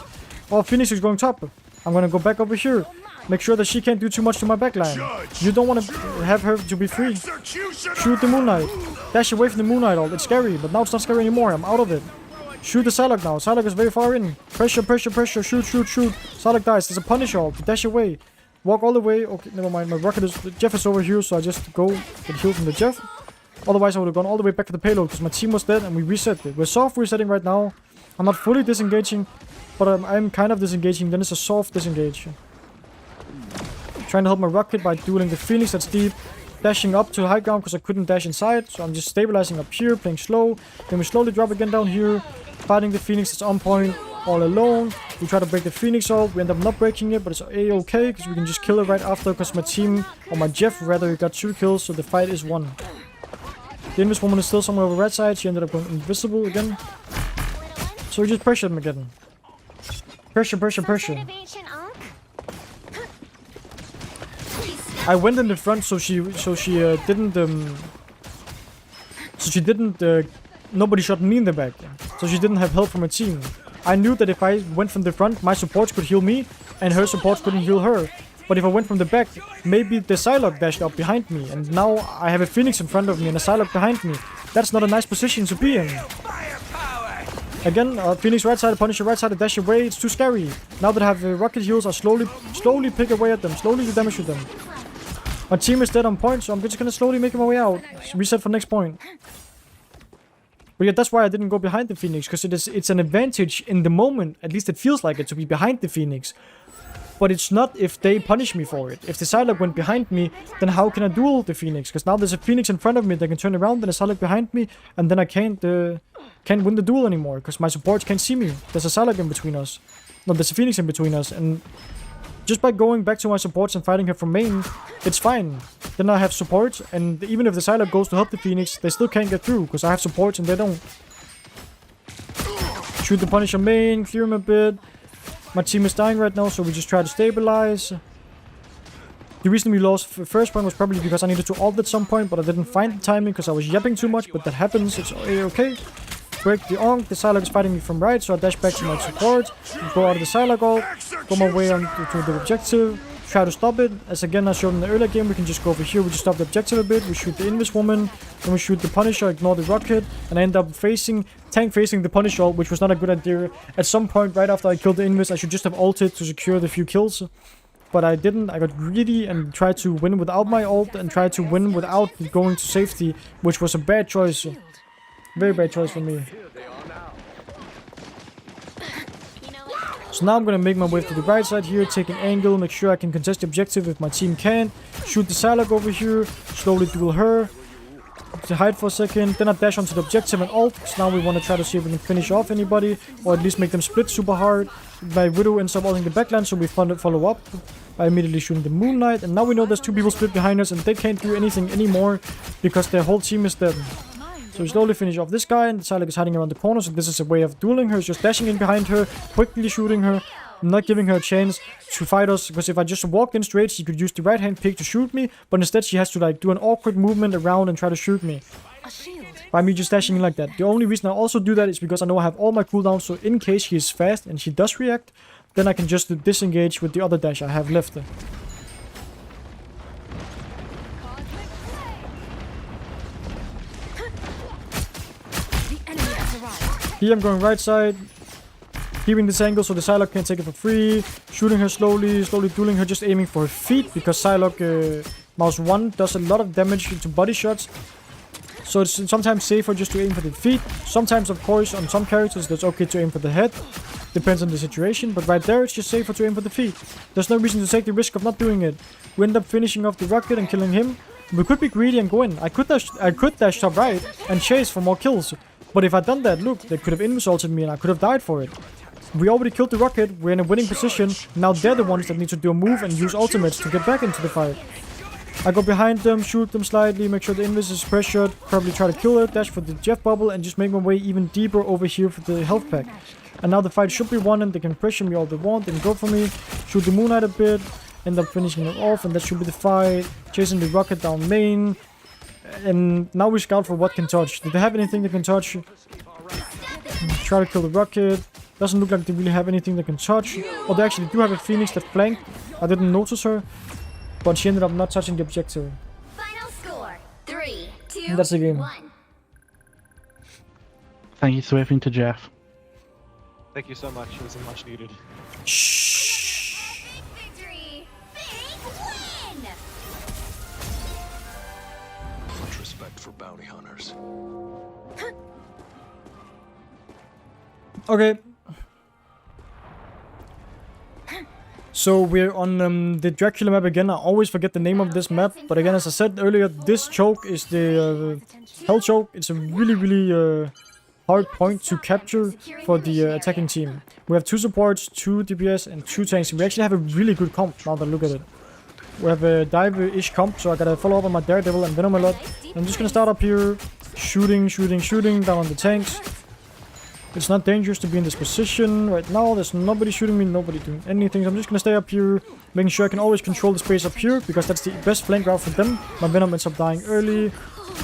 Oh, phoenix is going top. I'm gonna go back over here. Make sure that she can't do too much to my backline. You don't want to have her to be free. Shoot the moonlight. Dash away from the moonlight ult. It's scary, but now it's not scary anymore. I'm out of it. Shoot the psy1 now. Psy1 is very far in. Pressure, pressure, pressure. Shoot, shoot, shoot. psy1 dies. There's a punish ult. Dash away. Walk all the way. Okay, never mind. My rocket is... Jeff is over here, so I just go get healed from the Jeff. Otherwise, I would have gone all the way back to the payload because my team was dead and we reset it. We're soft resetting right now. I'm not fully disengaging, but I'm kind of disengaging. Then it's a soft disengage. Trying to help my rocket by dueling the phoenix that's deep. Dashing up to high ground because I couldn't dash inside. So I'm just stabilizing up here, playing slow. Then we slowly drop again down here. Fighting the phoenix that's on point. All alone. We try to break the phoenix ult. We end up not breaking it, but it's a-okay because we can just kill it right after because my team, or my Jeff rather, got 2 kills, so the fight is won. The Invis woman is still somewhere over right side. She ended up going invisible again. So we just pressure them again. Pressure, pressure, pressure. I went in the front so she didn't nobody shot me in the back. So she didn't have help from her team. I knew that if I went from the front, my supports could heal me, and her supports couldn't heal her. But if I went from the back, maybe the Psylocke dashed up behind me, and now I have a Phoenix in front of me and a Psylocke behind me. That's not a nice position to be in. Again, Phoenix right side, Punisher right side, dash away. It's too scary. Now that I have rocket heals, I slowly pick away at them, slowly do damage to them. My team is dead on point, so I'm just gonna slowly make my way out. Reset for next point. But yeah, that's why I didn't go behind the Phoenix, because it's an advantage in the moment. At least it feels like it to be behind the Phoenix. But it's not if they punish me for it. If the Psylocke went behind me, then how can I duel the Phoenix? Because now there's a Phoenix in front of me that can turn around, and a Psylocke behind me, and then I can't win the duel anymore, because my supports can't see me. There's a Psylocke in between us. No, there's a Phoenix in between us, and just by going back to my supports and fighting her from main, it's fine. Then I have supports, and even if the Psylocke goes to help the Phoenix, they still can't get through, because I have supports and they don't. Shoot the Punisher main, clear him a bit. My team is dying right now, so we just try to stabilize. The reason we lost first point was probably because I needed to ult at some point, but I didn't find the timing because I was yapping too much, but that happens, it's okay. Break the Onk, the Psylocke is fighting me from right, so I dash back to my support, go out of the Psylocke ult, go my way on to the objective, try to stop it. As again I showed in the earlier game, we can just go over here, we just stop the objective a bit, we shoot the Invis woman, then we shoot the Punisher, ignore the rocket, and I end up tank facing the Punisher ult, which was not a good idea. At some point right after I killed the Invis, I should just have ulted to secure the few kills. But I didn't, I got greedy and tried to win without my ult and tried to win without going to safety, which was a bad choice. Very bad choice for me. So now I'm gonna make my way to the right side here, take an angle, make sure I can contest the objective if my team can't. Shoot the Psylocke over here, slowly duel her. To hide for a second, then I dash onto the objective and ult. So now we want to try to see if we can finish off anybody, or at least make them split super hard. My Widow ends up ulting the backline, so we follow up by immediately shooting the Moon Knight. And now we know there's two people split behind us, and they can't do anything anymore because their whole team is dead. So we slowly finish off this guy, and the Psylocke is hiding around the corner, so this is a way of dueling her, just dashing in behind her, quickly shooting her, not giving her a chance to fight us, because if I just walked in straight, she could use the right hand pick to shoot me, but instead she has to like do an awkward movement around and try to shoot me. By me just dashing in like that. The only reason I also do that is because I know I have all my cooldowns, so in case she is fast and she does react, then I can just disengage with the other dash I have left. Here I'm going right side, keeping this angle so the Psylocke can take it for free, shooting her slowly dueling her, just aiming for her feet, because Psylocke mouse 1 does a lot of damage to body shots, so it's sometimes safer just to aim for the feet. Sometimes, of course, on some characters that's okay to aim for the head, depends on the situation, but right there it's just safer to aim for the feet. There's no reason to take the risk of not doing it. We end up finishing off the rocket and killing him. We could be greedy and go in. I could dash top right and chase for more kills. But if I'd done that, look, they could have insulted me and I could have died for it. We already killed the rocket, we're in a winning position, now they're the ones that need to do a move and use ultimates to get back into the fight. I go behind them, shoot them slightly, make sure the Invis is pressured, probably try to kill her, dash for the Jeff bubble, and just make my way even deeper over here for the health pack. And now the fight should be won and they can pressure me all they want, they can go for me, shoot the Moon Knight a bit, end up finishing it off, and that should be the fight, chasing the rocket down main. And now we scout for what can touch. Do they have anything that can touch? Try to kill the rocket. Doesn't look like they really have anything that can touch. Oh, they actually do have a Phoenix that flanked. I didn't notice her, but she ended up not touching the objective. Final score 3, 2, And that's the game. 1. Thank you for everything to Jeff. Thank you so much. It was much needed. Shh. Victory! Big win! Much respect for bounty hunters. Okay. So we're on the Dracula map again. I always forget the name of this map, but again, as I said earlier, this choke is the hell choke. It's a really hard point to capture for the attacking team. We have 2 supports, 2 DPS, and 2 tanks. We actually have a really good comp now that I look at it. We have a dive-ish comp, so I gotta follow up on my Daredevil and Venom a lot. I'm just gonna start up here, shooting down on the tanks. It's not dangerous to be in this position right now. There's nobody shooting me, nobody doing anything. So I'm just gonna stay up here, making sure I can always control the space up here, because that's the best flank route for them. My Venom ends up dying early.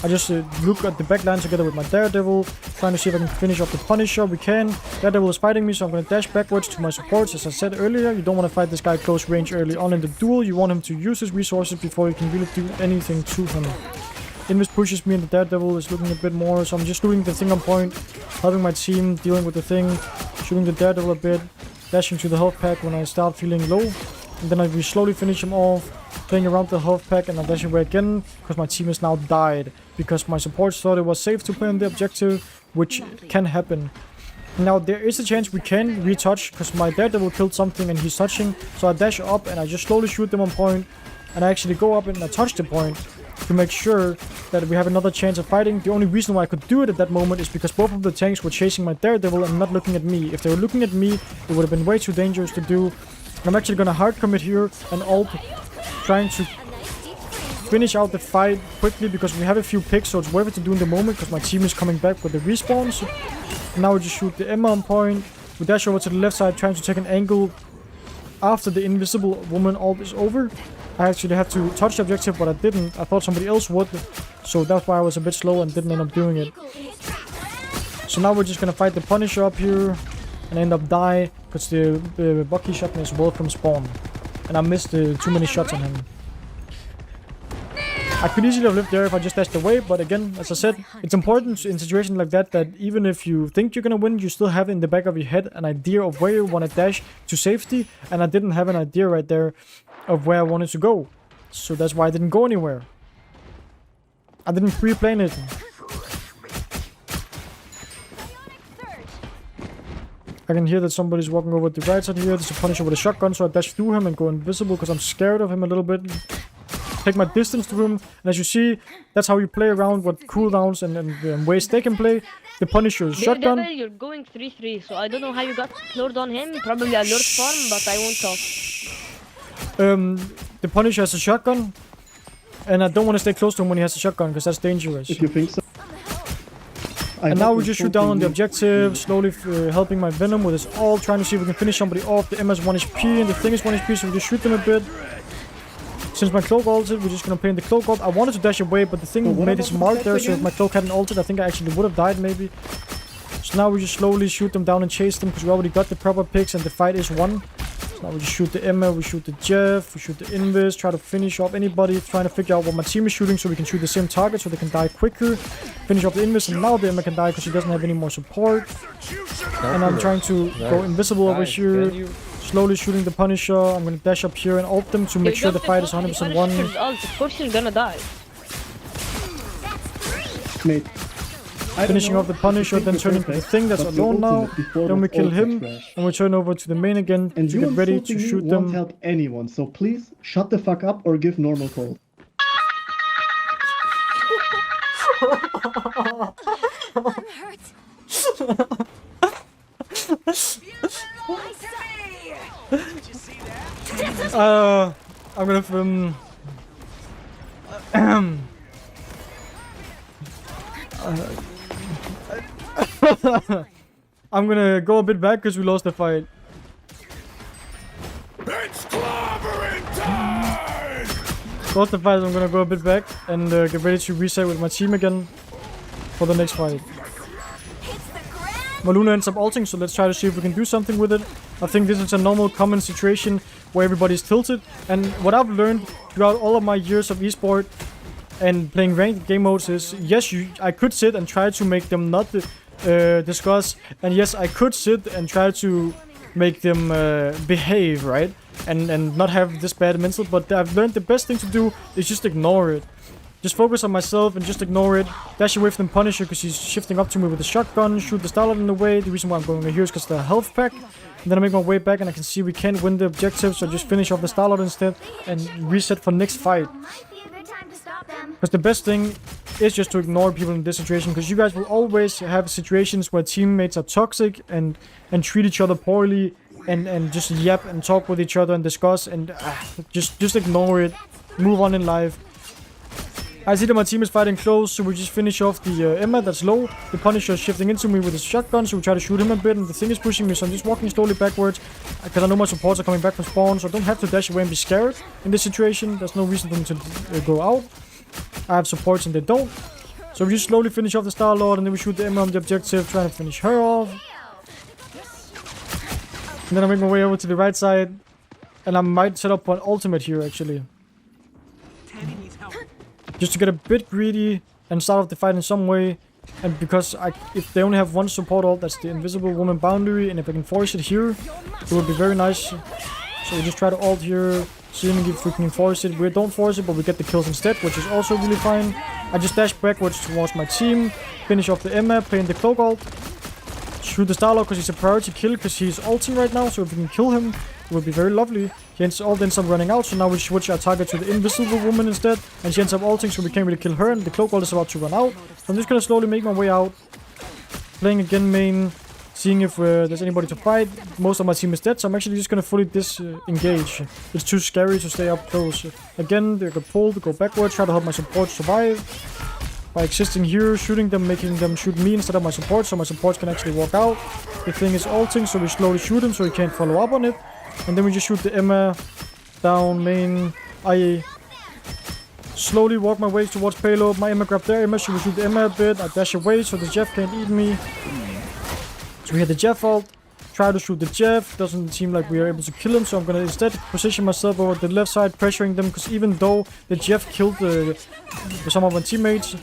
I just look at the backline together with my Daredevil, trying to see if I can finish off the Punisher. We can. Daredevil is fighting me, so I'm going to dash backwards to my supports. As I said earlier, you don't want to fight this guy close range early on in the duel. You want him to use his resources before you can really do anything to him. Invis pushes me and the Daredevil is looking a bit more, so I'm just doing the thing on point, helping my team, dealing with the thing, shooting the Daredevil a bit, dashing to the health pack when I start feeling low, and then we slowly finish him off, playing around the health pack, and I dash away again, because my team has now died, because my supports thought it was safe to play on the objective, which can happen. Now there is a chance we can retouch, because my Daredevil killed something and he's touching, so I dash up and I just slowly shoot them on point, and I actually go up and I touch the point, to make sure that we have another chance of fighting. The only reason why I could do it at that moment is because both of the tanks were chasing my Daredevil and not looking at me. If they were looking at me, it would have been way too dangerous to do. I'm actually gonna hard commit here and ult, trying to finish out the fight quickly because we have a few picks, so it's worth it to do in the moment because my team is coming back with the respawns. Now we just shoot the Emma on point. We dash over to the left side, trying to take an angle after the invisible woman ult is over. I actually had to touch the objective, but I didn't. I thought somebody else would, so that's why I was a bit slow and didn't end up doing it. So now we're just gonna fight the Punisher up here and end up die because the Bucky shot me as well from spawn, and I missed too many shots on him. I could easily have lived there if I just dashed away, but again, as I said, it's important in situations like that that even if you think you're gonna win, you still have in the back of your head an idea of where you want to dash to safety, and I didn't have an idea right there of where I wanted to go, so that's why I didn't go anywhere. I didn't pre-plan it. I can hear that somebody's walking over the right side here. There's a Punisher with a shotgun, so I dash through him and go invisible because I'm scared of him a little bit. Take my distance to him, and as you see, that's how you play around with cooldowns and ways they can play. The Punisher's shotgun. Daredevil, you're going 3-3, so I don't know how you got lured on him. Probably a lure farm, but I won't talk. The Punisher has a shotgun, and I don't want to stay close to him when he has a shotgun because that's dangerous. If you think so. And now we just shoot down on the objective, slowly helping my Venom with his ult, trying to see if we can finish somebody off. The Emma's 1 HP and the thing is 1 HP, so we just shoot them a bit. Since my cloak ulted, we're just gonna play in the cloak ult. I wanted to dash away, but the thing made his mark there, so if my cloak hadn't ulted, I think I actually would have died maybe. So now we just slowly shoot them down and chase them because we already got the proper picks and the fight is won. So now we just shoot the Emma, we shoot the Jeff, we shoot the Invis, try to finish off anybody, trying to figure out what my team is shooting so we can shoot the same target so they can die quicker. Finish off the Invis, and now the Emma can die because she doesn't have any more support. And I'm trying to go invisible over here. Slowly shooting the Punisher. I'm gonna dash up here and ult them to make sure the fight is 100% won. Of course you're gonna die. Mate, Finishing off the Punisher, then turning to the thing that's alone now. Then we kill him, and we turn over to the main again and to get ready to shoot them. Won't help anyone, so please shut the fuck up or give normal cold. I'm hurt. I'm gonna film. I'm gonna go a bit back because we lost the fight. It's clobbering time! Lost the fight, I'm gonna go a bit back and get ready to reset with my team again for the next fight. Maluna ends up ulting, so let's try to see if we can do something with it. I think this is a normal common situation where everybody's tilted, and what I've learned throughout all of my years of esport and playing ranked game modes is, yes, I could sit and try to make them not discuss, and yes, I could sit and try to make them behave, right? And not have this bad mental, but I've learned the best thing to do is just ignore it. Just focus on myself and just ignore it. Dash away from the Punisher because he's shifting up to me with the shotgun. Shoot the Starlight in the way. The reason why I'm going over here is because the health pack. And then I make my way back and I can see we can't win the objective. So I just finish off the Starlight instead and reset for next fight. Because the best thing is just to ignore people in this situation. Because you guys will always have situations where teammates are toxic and treat each other poorly. And just yap and talk with each other and discuss. And just ignore it. Move on in life. I see that my team is fighting close, so we just finish off the Emma that's low. The Punisher is shifting into me with his shotgun, so we try to shoot him a bit, and the thing is pushing me, so I'm just walking slowly backwards. Because I know my supports are coming back from spawn, so I don't have to dash away and be scared in this situation. There's no reason for them to go out. I have supports and they don't. So we just slowly finish off the Star-Lord, and then we shoot the Emma on the objective, trying to finish her off. And then I make my way over to the right side, and I might set up an ultimate here, actually. Just to get a bit greedy and start off the fight in some way. And because if they only have one support ult, that's the Invisible Woman boundary, and if I can force it here, it would be very nice. So we just try to ult here, seeing if we can force it. We don't force it, but we get the kills instead, which is also really fine. I just dash backwards towards my team, finish off the Emma, playing the Cloak ult. Shoot the Starlord because he's a priority kill because he's ulting right now, so if we can kill him, it would be very lovely. He ends up running out, so now we switch our target to the Invisible Woman instead, and she ends up ulting, so we can't really kill her, and the Cloak ult is about to run out. So I'm just gonna slowly make my way out, playing again main, seeing if there's anybody to fight. Most of my team is dead, so I'm actually just gonna fully disengage. It's too scary to stay up close. Again, they could pull, to go backwards, try to help my support survive. By existing here, shooting them, making them shoot me instead of my support, so my supports can actually walk out. The thing is ulting, so we slowly shoot him so he can't follow up on it. And then we just shoot the Emma down main. I slowly walk my way towards payload. My Emma grabbed their Emma, so we shoot the Emma a bit. I dash away so the Jeff can't eat me. So we hit the Jeff ult. Try to shoot the Jeff. Doesn't seem like we are able to kill him, so I'm gonna instead position myself over the left side, pressuring them, because even though the Jeff killed some of my teammates,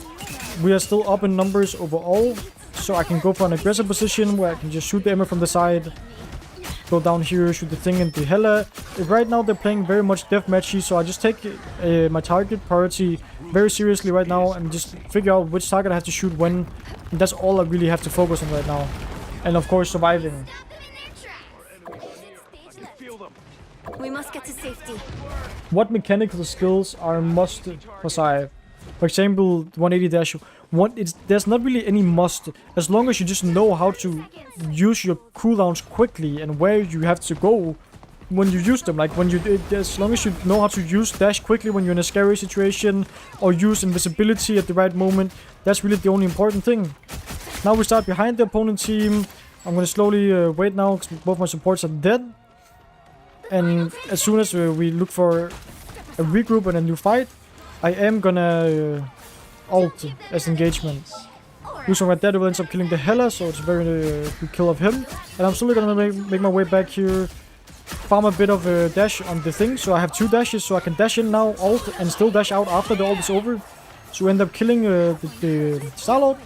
we are still up in numbers overall. So I can go for an aggressive position where I can just shoot the Emma from the side, go down here, shoot the thing into Hela. Right now they're playing very much deathmatchy, so I just take my target priority very seriously right now and just figure out which target I have to shoot when. And that's all I really have to focus on right now. And of course surviving. We must get to safety. What mechanical skills are a must for psy? For example, 180-1, there's not really any must, as long as you just know how to use your cooldowns quickly and where you have to go when you use them. Like as long as you know how to use dash quickly when you're in a scary situation, or use invisibility at the right moment, that's really the only important thing. Now we start behind the opponent team. I'm gonna slowly wait now because both my supports are dead. And as soon as we look for a regroup and a new fight, I am gonna ult as engagement. Using my dad will end up killing the Hela, so it's a very good kill of him. And I'm slowly gonna make my way back here, farm a bit of a dash on the thing, so I have 2 dashes, so I can dash in now, ult, and still dash out after the ult is over. So we end up killing the Star-Lord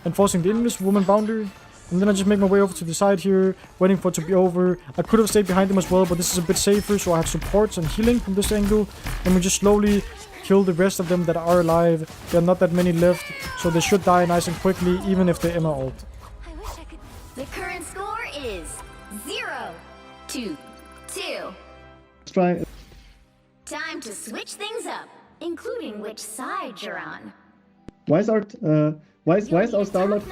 and forcing the Invisible Woman boundary. And then I just make my way over to the side here, waiting for it to be over. I could have stayed behind them as well, but this is a bit safer, so I have supports and healing from this angle. And we just slowly kill the rest of them that are alive. There are not that many left, so they should die nice and quickly, even if they Emma ult. I wish I could. The current score is 0-2. Let's try. Time to switch things up, including which side you're on. Why is our Starlord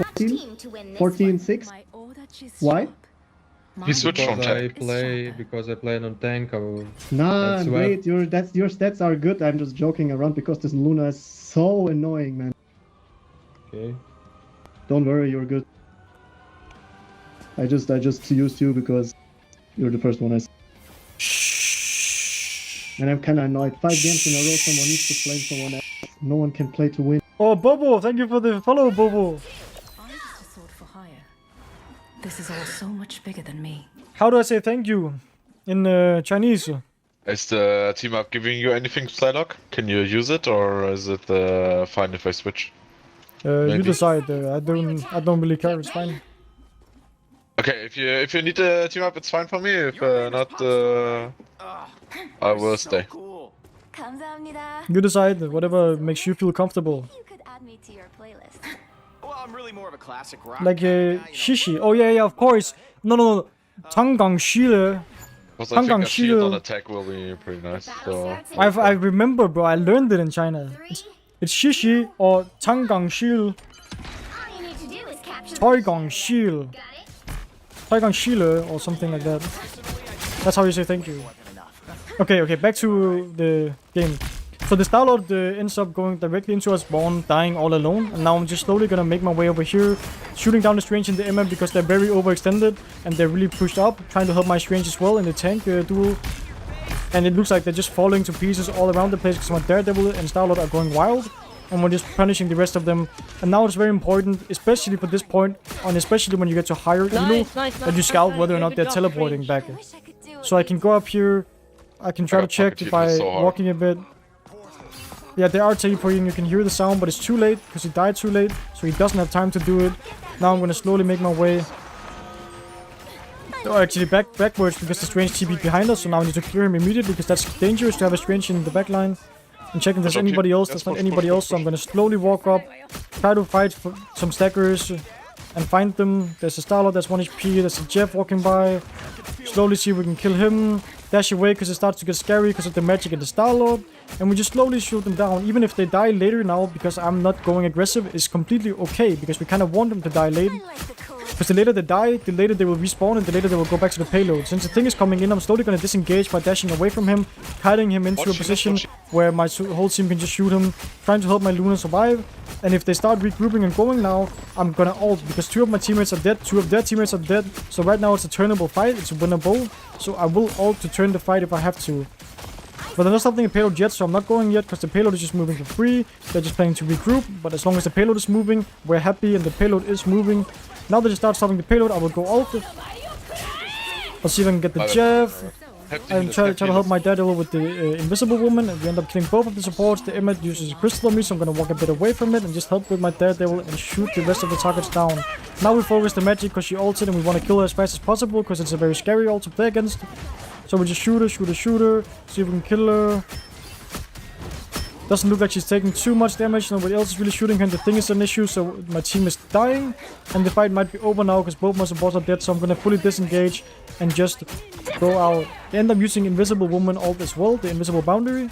14-6? Why? He switched from tank. Because I play on tank. Nah, wait, your stats are good. I'm just joking around because this Luna is so annoying, man. Okay. Don't worry, you're good. I just used you because you're the first one I saw. And I'm kinda annoyed. 5 games in a row, someone needs to play someone else. No one can play to win. Oh, Bobo, thank you for the follow, Bobo. I'm just a sword for hire. This is all so much bigger than me. How do I say thank you in Chinese? Is the team up giving you anything, Psylocke? Can you use it, or is it fine if I switch? You decide. I don't really care. It's fine. Okay, if you need a team up, it's fine for me. If not, I will stay. You decide. Whatever makes you feel comfortable. You could add me to your playlist. Well, I'm really more of a classic rock. Like Shishi. Oh yeah, of course. No. Changgang Shile. Because I think a shield on attack will be pretty nice. So I remember, bro. I learned it in China. It's Shishi or Changgang Shile. Toigang Shile. Toigang Shile or something like that. That's how you say thank you. Okay, back to the game. So the Star-Lord ends up going directly into a spawn, dying all alone. And now I'm just slowly gonna make my way over here, shooting down the Strange and the Emma because they're very overextended and they're really pushed up, trying to help my Strange as well in the tank duel. And it looks like they're just falling to pieces all around the place because my Daredevil and Star-Lord are going wild. And we're just punishing the rest of them. And now it's very important, especially for this point, and especially when you get to higher elo, that you scout whether or not they're teleporting back. So I can go up here, I can try to check if I walking a bit. Yeah, they are teleporting, you can hear the sound, but it's too late because he died too late, so he doesn't have time to do it. Now I'm gonna slowly make my way. Oh, actually backwards because the Strange TP'd behind us, so now I need to clear him immediately because that's dangerous to have a Strange in the back line. And checking if there's anybody else. There's not anybody else, so I'm gonna slowly walk up, try to fight for some stackers and find them. There's a Star-Lord, there's 1 HP, there's a Jeff walking by. Slowly see if we can kill him. Dash away because it starts to get scary because of the magic and the Star-Lord. And we just slowly shoot them down. Even if they die later now, because I'm not going aggressive, is completely okay. Because we kind of want them to die late. Because the later they die, the later they will respawn and the later they will go back to the payload. Since the thing is coming in, I'm slowly going to disengage by dashing away from him, kiting him into a position where my whole team can just shoot him, trying to help my Luna survive. And if they start regrouping and going now, I'm gonna ult because 2 of my teammates are dead, 2 of their teammates are dead. So right now it's a turnable fight, it's winnable. So I will ult to turn the fight if I have to. But they're not stopping the payload yet, so I'm not going yet because the payload is just moving for free. They're just planning to regroup, but as long as the payload is moving, we're happy and the payload is moving. Now that they start stopping the payload, I will go ult. I'll see if I can get the Jeff. And try to help my Daredevil with the Invisible Woman, and we end up killing both of the supports. The Emmet uses a crystal on me, so I'm gonna walk a bit away from it and just help with my Daredevil and shoot the rest of the targets down. Now we focus the magic because she ulted and we want to kill her as fast as possible because it's a very scary ult to play against. So we just shoot her, see if we can kill her. Doesn't look like she's taking too much damage, nobody else is really shooting her, and the thing is an issue, so my team is dying. And the fight might be over now because both my supports are dead, so I'm gonna fully disengage and just go out. They end up using Invisible Woman ult as well, the Invisible Boundary.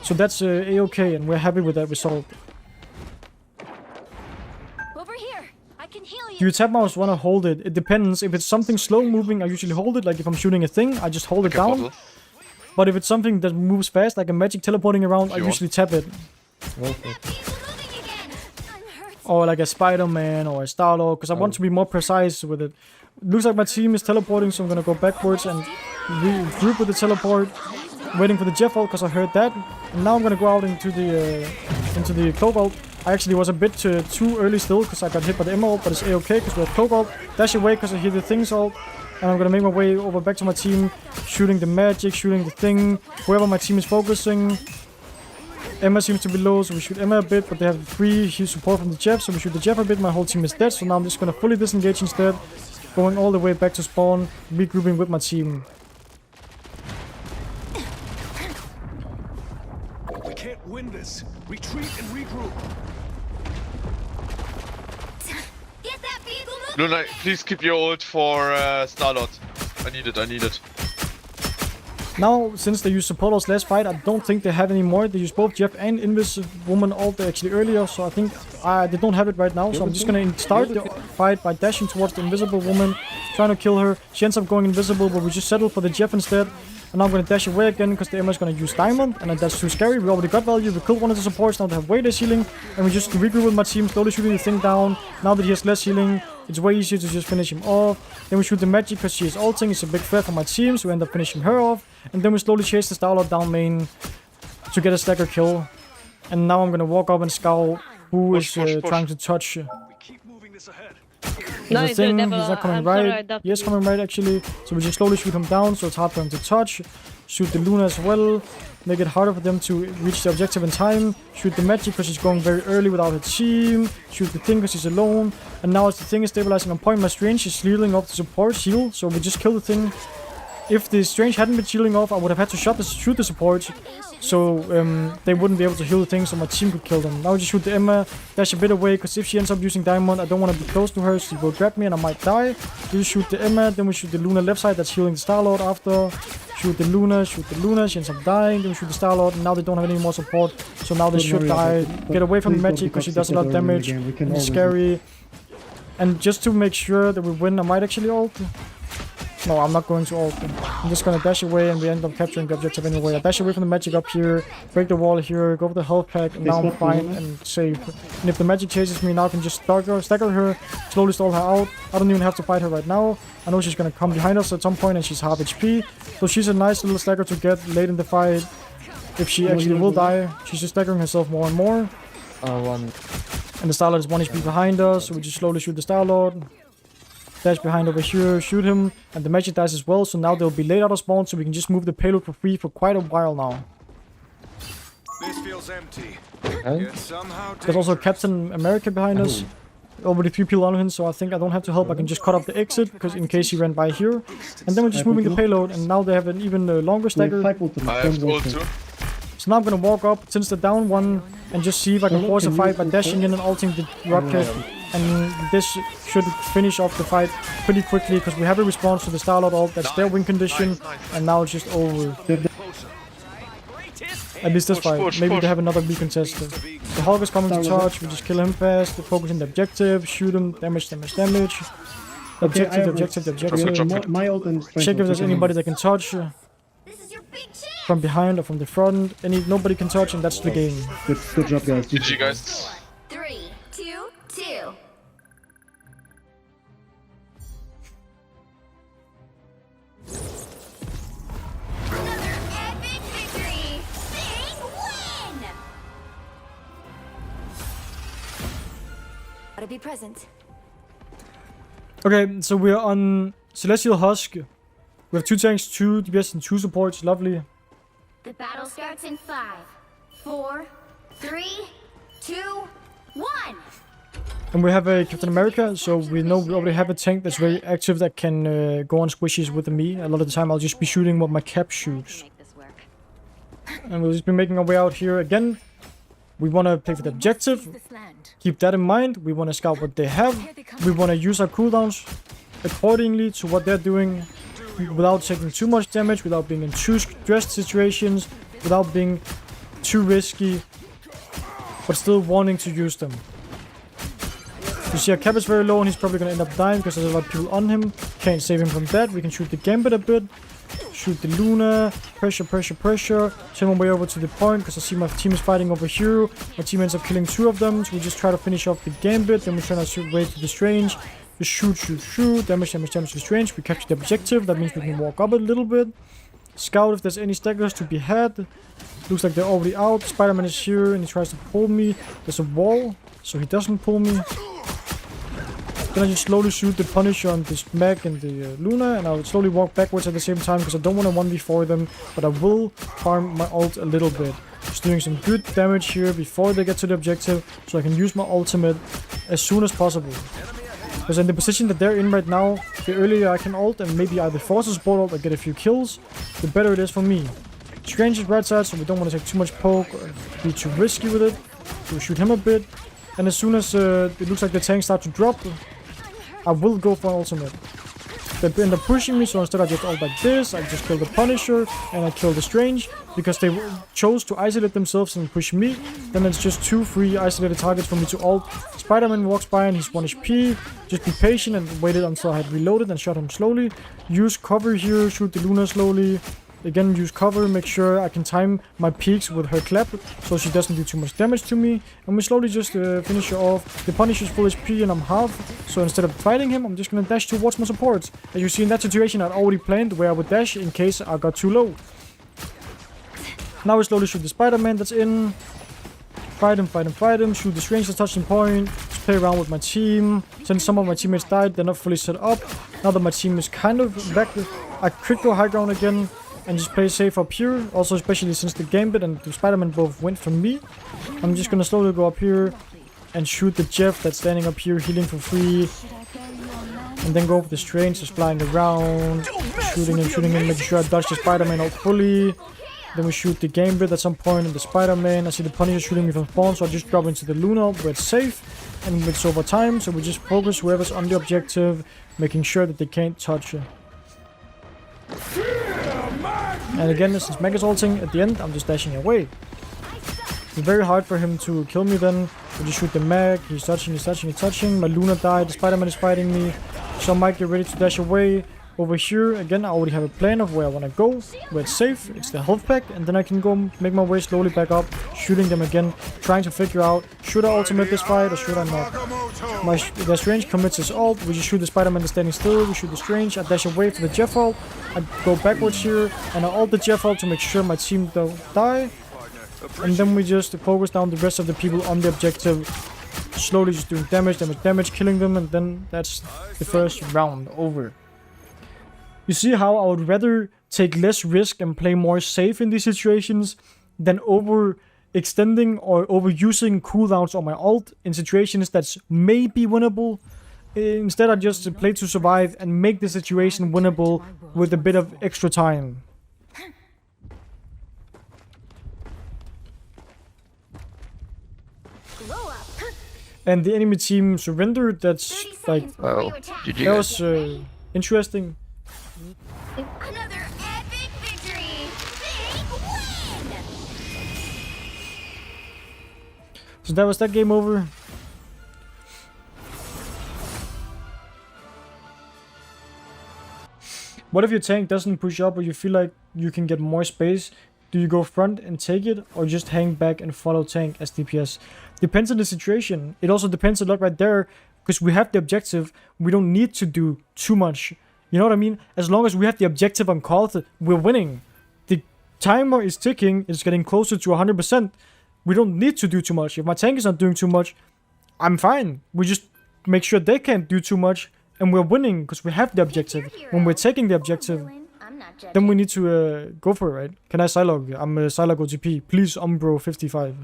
So that's a-okay, and we're happy with that result. Over here. I can heal Do you tap mouse wanna hold it? It depends. If it's something slow moving, I usually hold it. Like if I'm shooting a thing, I just hold it down. But if it's something that moves fast, like a magic teleporting around, I usually tap it. Or like a Spider-Man or a Star-Lord, because I want to be more precise with it. Looks like my team is teleporting, so I'm gonna go backwards and regroup with the teleport. Waiting for the Jeff ult, because I heard that. And now I'm gonna go out into the Cloak ult. I actually was a bit too early still, because I got hit by the Emma ult, but it's a-okay, because we have Cloak ult. Dash away, because I hear the Things ult. And I'm gonna make my way over back to my team, shooting the magic, shooting the thing, wherever my team is focusing. Emma seems to be low, so we shoot Emma a bit, but they have 3 huge support from the Jeff, so we shoot the Jeff a bit. My whole team is dead, so now I'm just gonna fully disengage instead, going all the way back to spawn, regrouping with my team. We can't win this. Retreat and regroup. Luna, please keep your ult for Star-Lord. I need it. Now, since they used support ults last fight, I don't think they have any more. They use both Jeff and Invisible Woman ult actually earlier, so I think they don't have it right now. So I'm just gonna start the fight by dashing towards the Invisible Woman, trying to kill her. She ends up going invisible, but we just settle for the Jeff instead. And now I'm gonna dash away again because the Emma's gonna use Diamond, and that's too scary. We already got value, we killed one of the supports, now they have way less healing, and we just regroup with my team, slowly shooting the thing down. Now that he has less healing, it's way easier to just finish him off. Then we shoot the magic because she is ulting, it's a big threat for my team, so we end up finishing her off. And then we slowly chase the Star-Lord down main to get a stagger kill. And now I'm gonna walk up and scout who is trying to touch. We keep moving this ahead. No, he's not coming right. He is coming right actually. So we just slowly shoot him down, so it's hard for him to touch. Shoot the Luna as well. Make it harder for them to reach the objective in time. Shoot the magic because she's going very early without her team. Shoot the thing because she's alone. And now as the thing is stabilizing on point, my Strange is shielding off the support shield. So we just kill the thing. If the Strange hadn't been shielding off, I would have had to shoot the support. So they wouldn't be able to heal the thing, so my team could kill them. Now we just shoot the Emma, dash a bit away, because if she ends up using Diamond, I don't want to be close to her, she will grab me and I might die. We just shoot the Emma, then we shoot the Luna left side that's healing the Star-Lord after. Shoot the Luna, she ends up dying, then we shoot the Star-Lord, and now they don't have any more support, so now they should die. Get away from the magic, because she does a lot of damage, and it's scary. And just to make sure that we win, I might actually ult. No, I'm not going to ult. I'm just gonna dash away and we end up capturing the objective anyway. I dash away from the magic up here, break the wall here, go for the health pack, and now I'm fine and safe. And if the magic chases me now, I can just stagger her, slowly stall her out. I don't even have to fight her right now. I know she's gonna come behind us at some point and she's half HP. So she's a nice little stagger to get late in the fight. If she actually will die, she's just staggering herself more and more. One. And the Starlord is 1 HP behind us, so we just slowly shoot the Starlord. Dash behind over here, shoot him, and the magic dies as well, so now they'll be late out of spawn, so we can just move the payload for free for quite a while now. This feels empty. There's also Captain America behind us. Already 3 people on him, so I think I don't have to help. I can just cut off the exit, because in case he ran by here. And then we're just moving the payload, and now they have an even longer stagger. I have ult too. So now I'm gonna walk up, since they're down 1, and just see if I can force a fight by dashing in and ulting the rocket. And this should finish off the fight pretty quickly, because we have a response to the Starlord ult. That's their win condition, and now it's just over. At least this fight. Maybe they have another recontested. The Hulk is coming to charge, we just kill him fast, focus on the objective, shoot him, damage. Objective. Check if there's anybody that can touch. From behind or from the front. Nobody can touch, and that's the game. Good job, guys. GG, guys. 3, 2, 2. Another epic victory! Big win! Gotta be present. Okay, so we're on Celestial Husk. We have 2 tanks, 2 DPS, and 2 supports. Lovely. The battle starts in 5, 4, 3, 2, 1. And we have a Captain America, so we know we already have a tank that's very active that can go on squishies with me. A lot of the time I'll just be shooting what my cap shoots. And we'll just be making our way out here again. We want to play for the objective. Keep that in mind. We want to scout what they have. We want to use our cooldowns accordingly to what they're doing, without taking too much damage, without being in too stressed situations, without being too risky, but still wanting to use them. You see our cap is very low and he's probably going to end up dying because there's a lot of people on him. Can't save him from that. We can shoot the Gambit a bit. Shoot the Luna. Pressure. Send my way over to the point because I see my team is fighting over here. My team ends up killing 2 of them, so we just try to finish off the Gambit. Then we turn our way to the Strange. Just shoot, damage to the Strange. We capture the objective, that means we can walk up a little bit. Scout if there's any staggers to be had. Looks like they're already out. Spider-Man is here and he tries to pull me. There's a wall, so he doesn't pull me. Then I just slowly shoot the Punisher on this Mag and the Luna, and I'll slowly walk backwards at the same time because I don't want to 1v4 them, but I will farm my ult a little bit. Just doing some good damage here before they get to the objective, so I can use my ultimate as soon as possible. Because in the position that they're in right now, the earlier I can ult and maybe either force a support ult or get a few kills, the better it is for me. Strange is right side, so we don't want to take too much poke or be too risky with it. So we shoot him a bit. And as soon as it looks like the tanks start to drop, I will go for an ultimate. They end up pushing me, so instead I just ult like this, I just kill the Punisher, and I kill the Strange, because they chose to isolate themselves and push me. Then it's just 2 free isolated targets for me to ult. Spider-Man walks by and he's 1 HP, just be patient and waited until I had reloaded and shot him slowly. Use cover here, shoot the Luna slowly. Again, use cover, make sure I can time my peaks with her clap, so she doesn't do too much damage to me. And we slowly just finish her off. The Punisher's full HP and I'm half, so instead of fighting him, I'm just gonna dash towards my supports. As you see in that situation, I'd already planned where I would dash in case I got too low. Now we slowly shoot the Spider-Man that's in. Fight him, shoot the Strange touching point, just play around with my team. Since some of my teammates died, they're not fully set up. Now that my team is kind of back, I could go high ground again and just play safe up here. Also, especially since the Gambit and the Spider-Man both went from me. I'm just gonna slowly go up here and shoot the Jeff that's standing up here, healing for free. And then go for the Strange, just flying around, shooting him, making sure I dodge the Spider-Man out fully. Then we shoot the Gambit at some point and the Spider-Man. I see the Punisher shooting me from spawn, so I just drop into the Luna where it's safe. And it's over time, so we just focus whoever's on the objective, making sure that they can't touch her. And again, since Meg is ulting at the end, I'm just dashing away. It's very hard for him to kill me then. We just shoot the Meg, he's touching. My Luna died, the Spider-Man is fighting me. So I might get ready to dash away. Over here, again, I already have a plan of where I want to go, where it's safe, it's the health pack, and then I can go make my way slowly back up, shooting them again, trying to figure out, should I ultimate this fight or should I not? The Strange commits his ult, we just shoot the Spider-Man that's standing still, we shoot the Strange, I dash away for the Jeff ult, I go backwards here, and I ult the Jeff ult to make sure my team don't die, and then we just focus down the rest of the people on the objective, slowly just doing damage, killing them, and then that's the first round over. You see how I would rather take less risk and play more safe in these situations than overextending or overusing cooldowns on my ult in situations that's maybe winnable. Instead, I just play to survive and make the situation winnable with a bit of extra time. And the enemy team surrendered. That's like, well, that was interesting. Another epic victory! Big win! So that was that game over. What if your tank doesn't push up or you feel like you can get more space? Do you go front and take it or just hang back and follow tank as DPS? Depends on the situation. It also depends a lot right there because we have the objective. We don't need to do too much. You know what I mean? As long as we have the objective on call, we're winning. The timer is ticking. It's getting closer to 100%. We don't need to do too much. If my tank is not doing too much, I'm fine. We just make sure they can't do too much. And we're winning because we have the objective. When we're taking the objective, then we need to go for it, right? Can I Psylog? I'm a Psylog OTP. Please, Umbro 55.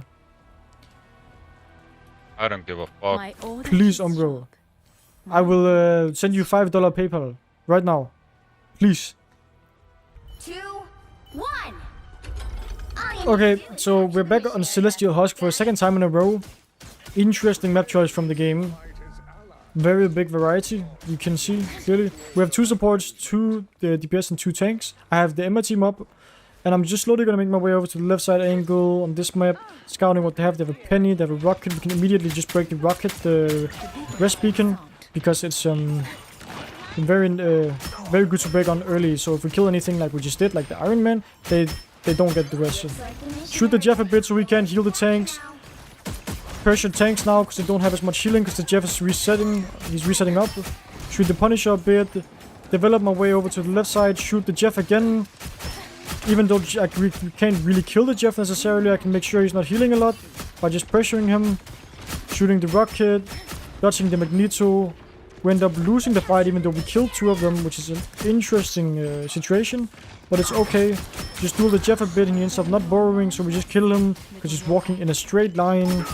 I don't give a fuck. Please, Umbro. I will send you $5 PayPal right now. Please. 2, 1. Okay, so we're back on Celestial Husk for a second time in a row. Interesting map choice from the game. Very big variety, you can see clearly. We have 2 supports, 2 DPS and 2 tanks. I have the Emma team up, and I'm just slowly gonna make my way over to the left side angle on this map, scouting what they have. They have a penny, they have a rocket. We can immediately just break the rocket, the rest beacon, because it's very good to break on early. So if we kill anything like we just did, like the Iron Man, they don't get the rest. Shoot the Jeff a bit so we can heal the tanks. Pressure tanks now because they don't have as much healing because the Jeff is resetting. He's resetting up. Shoot the Punisher a bit. Develop my way over to the left side. Shoot the Jeff again. Even though we can't really kill the Jeff necessarily, I can make sure he's not healing a lot by just pressuring him. Shooting the rocket. Dodging the Magneto. We end up losing the fight even though we killed 2 of them, which is an interesting situation. But it's okay. Just duel the Jeff a bit and he ends up not borrowing, so we just kill him because he's walking in a straight line.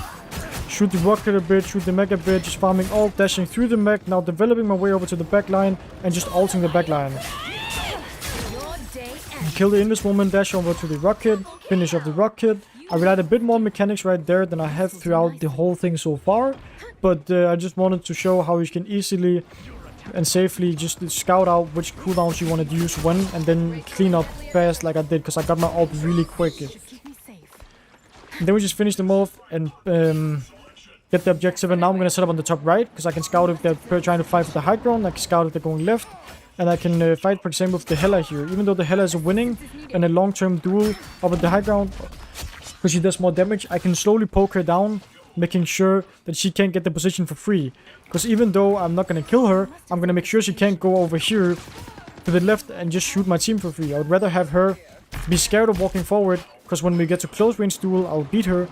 Shoot the rocket a bit, shoot the mech a bit, just farming ult, dashing through the mech, now developing my way over to the back line and just ulting the back line. Kill the Invis woman, dash over to the rocket, finish off the rocket. I will add a bit more mechanics right there than I have throughout the whole thing so far, but I just wanted to show how you can easily and safely just scout out which cooldowns you want to use when, and then clean up fast like I did because I got my ult really quick. And then we just finish them off and get the objective, and now I'm going to set up on the top right because I can scout if they're trying to fight for the high ground, I can scout if they're going left, and I can fight for example with the Hela here, even though the Hela is winning in a long-term duel up at the high ground because she does more damage. I can slowly poke her down, making sure that she can't get the position for free, because even though I'm not going to kill her, I'm going to make sure she can't go over here to the left and just shoot my team for free. I would rather have her be scared of walking forward, because when we get to close range duel, I'll beat her.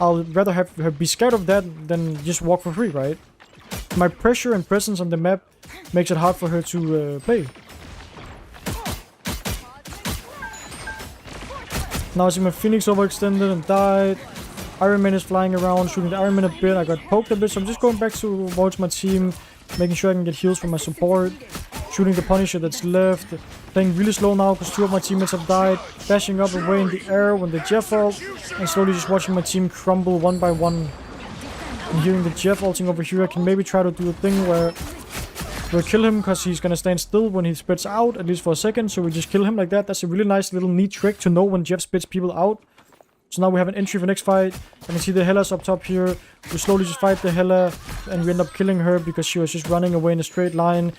I'll rather have her be scared of that than just walk for free, right? My pressure and presence on the map makes it hard for her to play. Now I see my Phoenix overextended and died. Iron Man is flying around, shooting the Iron Man a bit. I got poked a bit, so I'm just going back towards my team, making sure I can get heals from my support. Shooting the Punisher that's left. Playing really slow now because 2 of my teammates have died. Dashing up away in the air when the Jeff ult. And slowly just watching my team crumble one by one. And hearing the Jeff ulting over here, I can maybe try to do a thing where we'll kill him because he's gonna stand still when he spits out, at least for a second. So we just kill him like that. That's a really nice little neat trick to know when Jeff spits people out. So now we have an entry for next fight. I can see the Hela's up top here. We slowly just fight the Hela and we end up killing her because she was just running away in a straight line.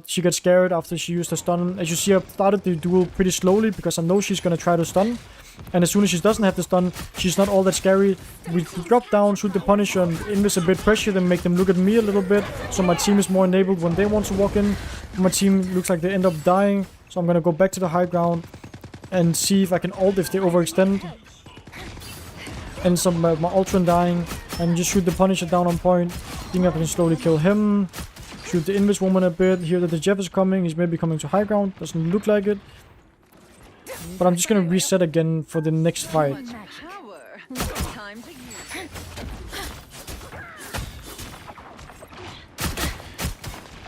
she got scared after she used her stun. As you see, I've started the duel pretty slowly because I know she's gonna try to stun. And as soon as she doesn't have the stun, she's not all that scary. We drop down, shoot the Punisher, and invis a bit pressure them, make them look at me a little bit. So my team is more enabled when they want to walk in. My team looks like they end up dying. So I'm gonna go back to the high ground and see if I can ult if they overextend. And some my Ultron dying. And just shoot the Punisher down on point. Think I can slowly kill him. Shoot the Invis woman a bit. Hear that the Jeff is coming. He's maybe coming to high ground. Doesn't look like it. But I'm just gonna reset again for the next fight. Time to use it.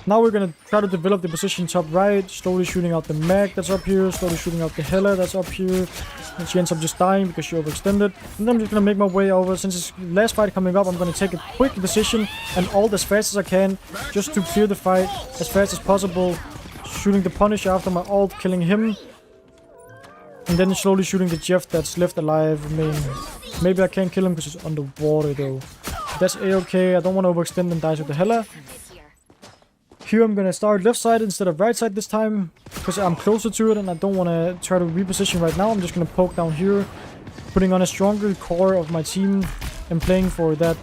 Now we're gonna try to develop the position top right, slowly shooting out the Mag that's up here, slowly shooting out the Hela that's up here. And she ends up just dying because she overextended. And then I'm just gonna make my way over. Since it's last fight coming up, I'm gonna take a quick decision and ult as fast as I can, just to clear the fight as fast as possible. Shooting the Punisher after my ult, killing him. And then slowly shooting the Jeff that's left alive. I mean, maybe I can't kill him because he's underwater though. That's a-okay. I don't want to overextend and die to the Hela. Here I'm gonna start left side instead of right side this time, because I'm closer to it and I don't want to try to reposition right now. I'm just gonna poke down here, putting on a stronger core of my team and playing for that.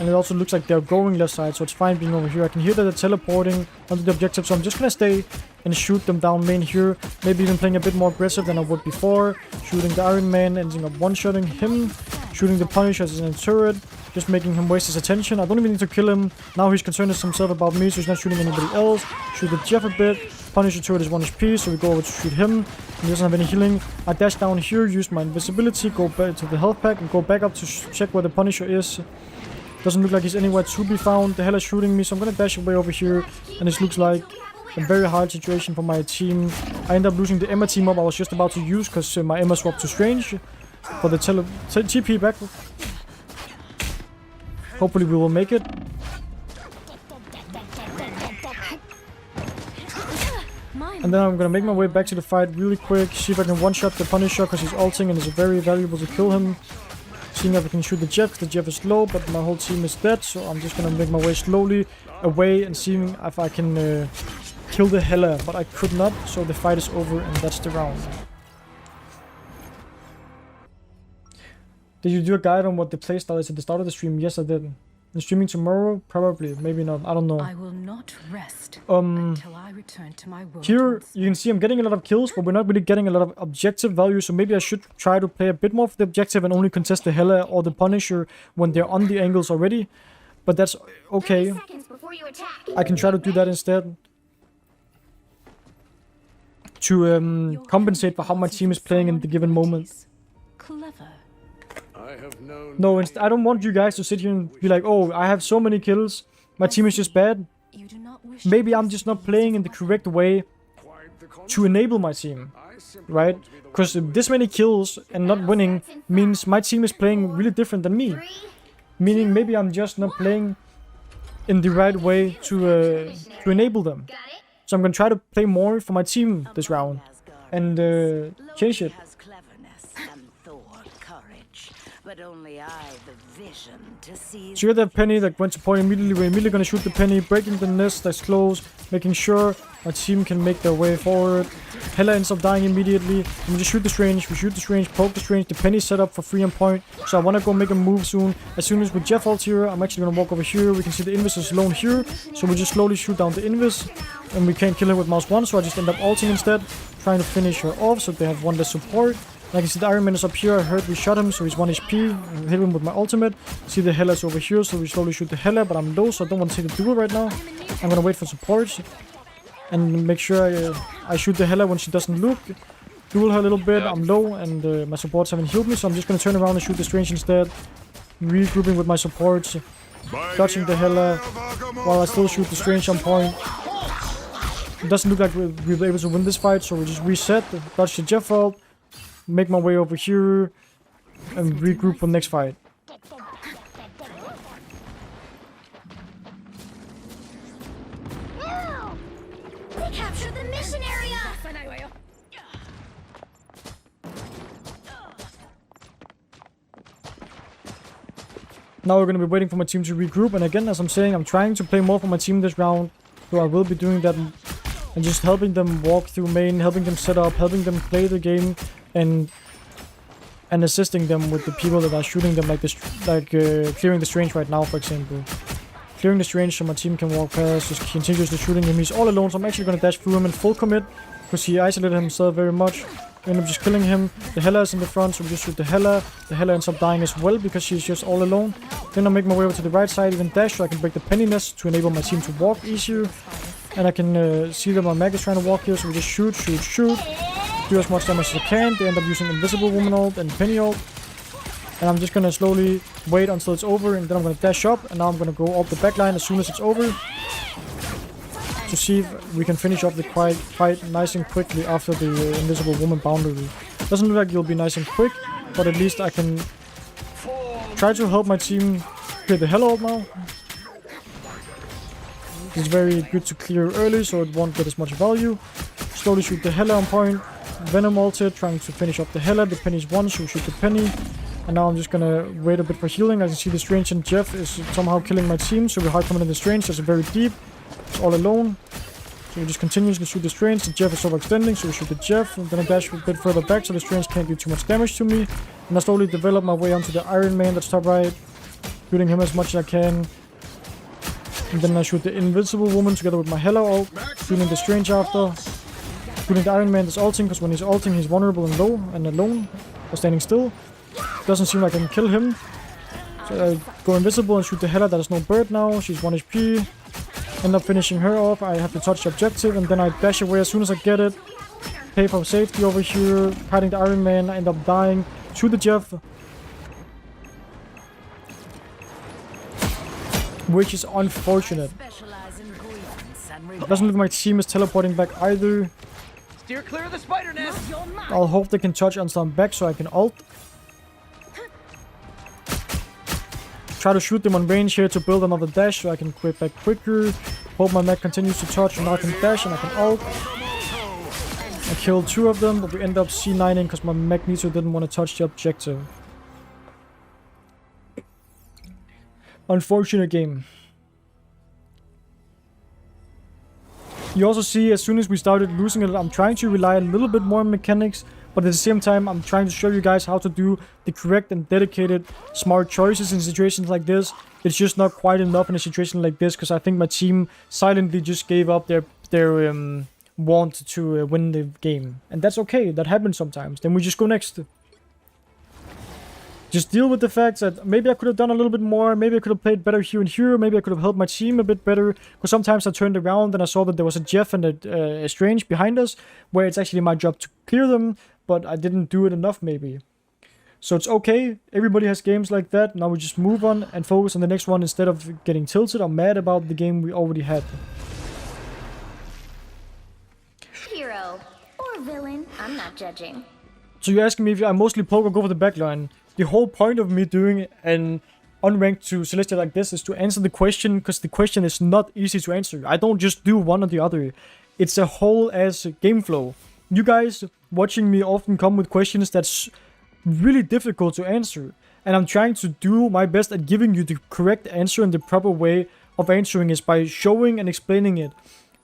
And it also looks like they're going left side, so it's fine being over here. I can hear that they're teleporting onto the objective, so I'm just gonna stay and shoot them down main here. Maybe even playing a bit more aggressive than I would before. Shooting the Iron Man, ending up one-shotting him. Shooting the Punisher as in a turret. Just making him waste his attention. I don't even need to kill him. Now he's concerned himself about me, so he's not shooting anybody else. Shoot the Jeff a bit. Punisher turret is 1 HP, so we go over to shoot him. He doesn't have any healing. I dash down here, use my invisibility, go back to the health pack, and go back up to check where the Punisher is. Doesn't look like he's anywhere to be found. The Hela is shooting me, so I'm gonna dash away over here. And this looks like a very hard situation for my team. I end up losing the Emma team up I was just about to use, because my Emma swapped to Strange for the TP back. Hopefully we will make it. And then I'm gonna make my way back to the fight really quick. See if I can one-shot the Punisher because he's ulting and it's very valuable to kill him. Seeing if I can shoot the Jeff. The Jeff is low, but my whole team is dead. So I'm just gonna make my way slowly away and seeing if I can kill the Hela. But I could not, so the fight is over and that's the round. Did you do a guide on what the playstyle is at the start of the stream? Yes, I did. And streaming tomorrow? Probably. Maybe not. I don't know. I will not rest until I return to my world. Here, you can see I'm getting a lot of kills, but we're not really getting a lot of objective value. So maybe I should try to play a bit more of the objective and only contest the Hela or the Punisher when they're on the angles already. But that's okay. I can try to do that instead. To compensate for how my team is playing in the given moment. Clever. No, I don't want you guys to sit here and be like, oh, I have so many kills, my team is just bad. Maybe I'm just not playing in the correct way to enable my team, right? Because this many kills and not winning means my team is playing really different than me. Meaning maybe I'm just not playing in the right way to enable them. So I'm gonna try to play more for my team this round and change it. But only I the vision to see. So you got that penny that went to point immediately. We're immediately gonna shoot the penny, breaking the nest that's close, making sure our team can make their way forward. Hela ends up dying immediately. And we just shoot the Strange. We shoot the Strange, poke the Strange. The penny's set up for 3 on point. So I wanna go make a move soon. As soon as we Jeff ult here, I'm actually gonna walk over here. We can see the Invis is alone here. So we just slowly shoot down the Invis. And we can't kill her with mouse 1, so I just end up ulting instead. Trying to finish her off so they have 1 less support. I can see the Iron Man is up here. I heard we shot him, so he's 1 HP. I hit him with my ultimate. See the Hela is over here, so we slowly shoot the Hela, but I'm low, so I don't want to take the duel right now. I'm gonna wait for supports and make sure I shoot the Hela when she doesn't look. Duel her a little bit. I'm low, and my supports haven't healed me, so I'm just gonna turn around and shoot the Strange instead. Regrouping with my supports, dodging the Hela while I still shoot the Strange on point. It doesn't look like we'll be able to win this fight, so we just reset, dodge the Jeff ult. Make my way over here and regroup for the next fight. We captured the mission area. Now we're gonna be waiting for my team to regroup, and again, as I'm saying, I'm trying to play more for my team this round. So I will be doing that and just helping them walk through main, helping them set up, helping them play the game, and assisting them with the people that are shooting them, like this, clearing the strange right now, for example. Clearing the strange so my team can walk past, just continuously shooting him. He's all alone, so I'm actually gonna dash through him in full commit because he isolated himself very much. We end up just killing him. The Hela is in the front, so we just shoot the Hela. The Hela ends up dying as well because she's just all alone. Then I make my way over to the right side, even dash, so I can break the penny nest to enable my team to walk easier. And I can see that my mag is trying to walk here, so we just shoot. Do as much damage as I can. They end up using Invisible Woman ult and Penny ult. And I'm just gonna slowly wait until it's over, and then I'm gonna dash up, and now I'm gonna go up the backline as soon as it's over. To see if we can finish off the fight nice and quickly after the Invisible Woman boundary. Doesn't look like it'll be nice and quick, but at least I can try to help my team clear the hell out now. It's very good to clear early, so it won't get as much value. Slowly shoot the Hela on point. Venom ulted, trying to finish off the Hela. The Penny's one, so we shoot the Penny. And now I'm just gonna wait a bit for healing. I can see the Strange and Jeff is somehow killing my team, so we're hard coming in the Strange. That's very deep. It's all alone. So we just continuously shoot the Strange. The Jeff is overextending, so we shoot the Jeff. I'm gonna dash a bit further back so the Strange can't do too much damage to me. And I slowly develop my way onto the Iron Man that's top right. Shooting him as much as I can. And then I shoot the Invisible Woman together with my Hela ult. Shooting the Strange after. Shooting the Iron Man that's ulting, because when he's ulting he's vulnerable and low and alone. Or standing still. Doesn't seem like I can kill him. So I go invisible and shoot the Hela that has no bird now. She's 1 HP. End up finishing her off. I have to touch the objective and then I dash away as soon as I get it. Pay for safety over here. Hiding the Iron Man. I end up dying to the Jeff. Which is unfortunate. Doesn't look like my team is teleporting back either. Steer clear of the spider nest. I'll hope they can touch until I'm back so I can ult. Try to shoot them on range here to build another dash so I can quit back quicker. Hope my mech continues to touch and now I can dash and I can ult. I killed 2 of them, but we end up C9ing because my mech neither didn't want to touch the objective. Unfortunate game. You also see as soon as we started losing it, I'm trying to rely a little bit more on mechanics, but at the same time I'm trying to show you guys how to do the correct and dedicated smart choices in situations like this. It's just not quite enough in a situation like this because I think my team silently just gave up their want to win the game. And that's okay, that happens sometimes. Then we just go next. Just deal with the fact that maybe I could have done a little bit more, maybe I could have played better here and here, maybe I could have helped my team a bit better. Because sometimes I turned around and I saw that there was a Jeff and a Strange behind us, where it's actually my job to clear them, but I didn't do it enough maybe. So it's okay, everybody has games like that, now we just move on and focus on the next one instead of getting tilted or mad about the game we already had. Hero or villain, I'm not judging. So you're asking me if I mostly poke or go for the backline. The whole point of me doing an unranked to Celestia like this is to answer the question, because the question is not easy to answer. I don't just do one or the other. It's a whole ass game flow. You guys watching me often come with questions that's really difficult to answer. And I'm trying to do my best at giving you the correct answer, and the proper way of answering is by showing and explaining it.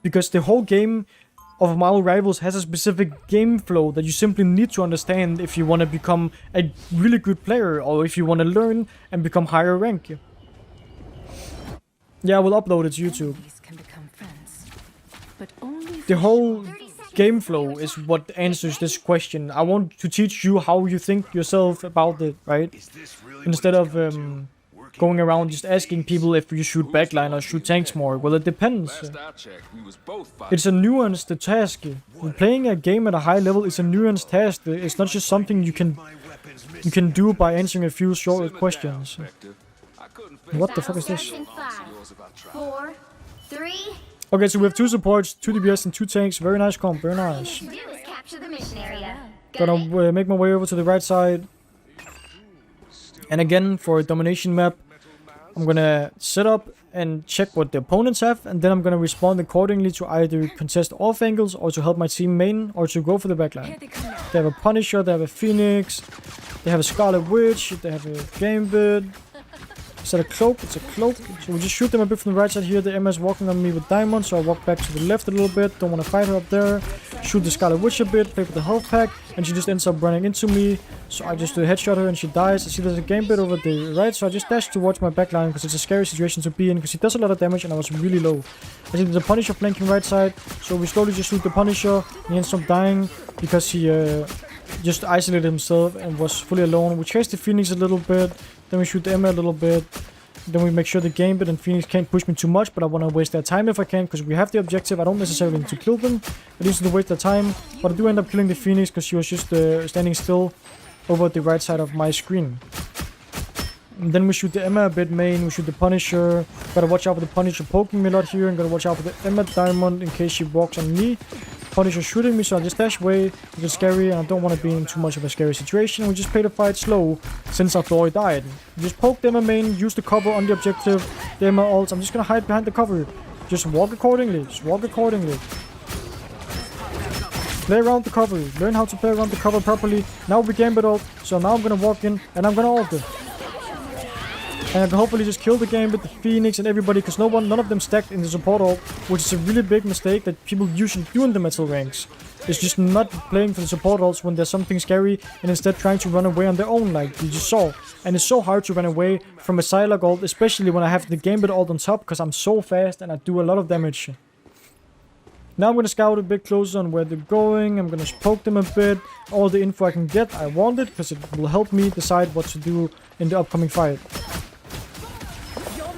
Because the whole game of Marvel Rivals has a specific game flow that you simply need to understand if you want to become a really good player, or if you want to learn and become higher rank. Yeah, I will upload it to YouTube. The whole game flow is what answers this question. I want to teach you how you think yourself about it, right? Instead of going around just asking people if you shoot backline or shoot tanks more. Well, it depends. It's a nuanced task. Playing a game at a high level is a nuanced task. It's not just something you can do by answering a few short questions. What the fuck is this? 4, 3. Okay, so we have 2 supports, 2 DPS and 2 tanks. Very nice comp, very nice. Capture the mission area. Gonna make my way over to the right side. And again, for a domination map, I'm gonna set up and check what the opponents have, and then I'm gonna respond accordingly to either contest off angles, or to help my team main, or to go for the backline. They have a Punisher, they have a Phoenix, they have a Scarlet Witch, they have a Gambit, Is that a cloak? It's a cloak. So we just shoot them a bit from the right side here. The Emma is walking on me with diamonds, so I walk back to the left a little bit. Don't want to fight her up there. Shoot the Scarlet Witch a bit, play with the health pack, and she just ends up running into me. So I just do a headshot her and she dies. I see there's a game bit over the right, so I just dash towards my backline because it's a scary situation to be in because he does a lot of damage and I was really low. I see there's a Punisher flanking right side, so we slowly just shoot the Punisher. And he ends up dying because he just isolated himself and was fully alone. We chase the Phoenix a little bit, then we shoot the Emma a little bit. Then we make sure the game bit and Phoenix can't push me too much, but I want to waste their time if I can, because we have the objective. I don't necessarily need to kill them, I just need to waste their time. But I do end up killing the Phoenix because she was just standing still over at the right side of my screen. And then we shoot the Emma a bit main, we shoot the Punisher. Gotta watch out for the Punisher poking me a lot here, and gotta watch out for the Emma diamond in case she walks on me. Punisher shooting me, so I just dash away, which is scary, and I don't want to be in too much of a scary situation. We just play the fight slow, since after all I died. We just poke the Emma main, use the cover on the objective, the Emma ults. I'm just gonna hide behind the cover. Just walk accordingly, Play around the cover, learn how to play around the cover properly. Now we gambit ult, so now I'm gonna walk in, and I'm gonna ult it. And I can hopefully just kill the game with the Phoenix and everybody, because none of them stacked in the support ult, which is a really big mistake that people usually do in the metal ranks. It's just not playing for the support ults when there's something scary and instead trying to run away on their own, like you just saw. And it's so hard to run away from a psy ult, especially when I have the gambit ult on top, because I'm so fast and I do a lot of damage. Now I'm gonna scout a bit closer on where they're going. I'm gonna poke them a bit. All the info I can get, I want it, because it will help me decide what to do in the upcoming fight.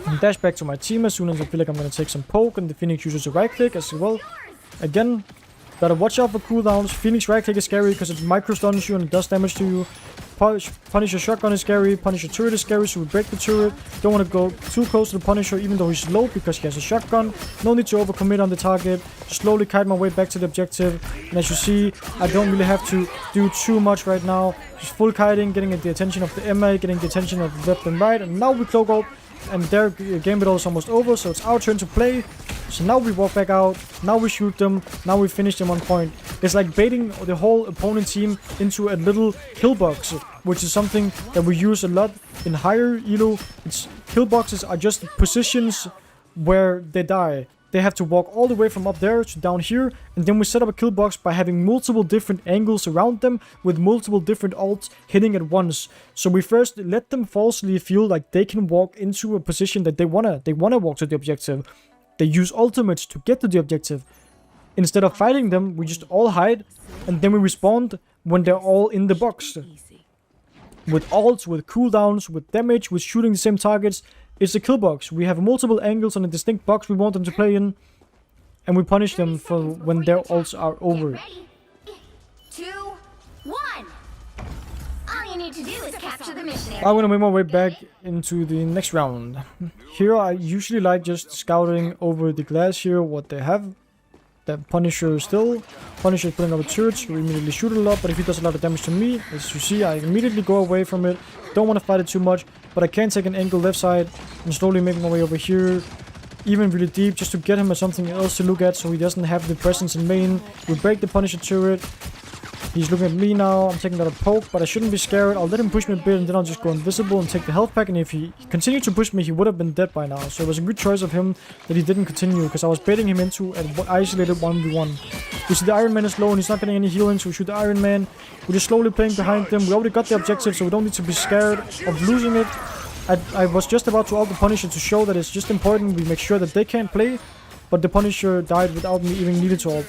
And dash back to my team as soon as I feel like I'm gonna take some poke, and the Phoenix uses a right click as well. Again, gotta watch out for cooldowns. Phoenix right click is scary because it micro stuns you and it does damage to you. Punisher shotgun is scary, Punisher turret is scary, so we break the turret. Don't want to go too close to the Punisher even though he's low because he has a shotgun. No need to overcommit on the target. Just slowly kite my way back to the objective. And as you see, I don't really have to do too much right now. Just full kiting, getting the attention of the Emma, getting the attention of the left and right. And now we cloak ult. And their game battle is almost over, so it's our turn to play. So now we walk back out, now we shoot them, now we finish them on point. It's like baiting the whole opponent team into a little kill box, which is something that we use a lot in higher elo. Kill boxes are just positions where they die. They have to walk all the way from up there to down here, and then we set up a kill box by having multiple different angles around them with multiple different ults hitting at once. So we first let them falsely feel like they can walk into a position that they wanna walk to the objective. They use ultimates to get to the objective. Instead of fighting them, we just all hide, and then we respawn when they're all in the box. With ults, with cooldowns, with damage, with shooting the same targets. It's a kill box. We have multiple angles on a distinct box we want them to play in, and we punish them for when their ults are over. Ready? 2, 1. All you need to do is capture the mission. I'm gonna make my way back into the next round. Here I usually like just scouting over the glass here what they have. That Punisher still. Punisher is putting up a turret, so we immediately shoot it a lot, but if he does a lot of damage to me, as you see, I immediately go away from it. Don't want to fight it too much, but I can take an angle left side and slowly make my way over here, even really deep, just to get him as something else to look at so he doesn't have the presence in main. We break the Punisher turret. He's looking at me now. I'm taking that a poke, but I shouldn't be scared. I'll let him push me a bit, and then I'll just go invisible and take the health pack. And if he continued to push me, he would have been dead by now. So it was a good choice of him that he didn't continue, because I was baiting him into an isolated 1v1. We see the Iron Man is low, and he's not getting any healing, so we shoot the Iron Man. We're just slowly playing behind them. We already got the objective, so we don't need to be scared of losing it. I was just about to ult the Punisher to show that it's just important we make sure that they can't play, but the Punisher died without me even needing to ult.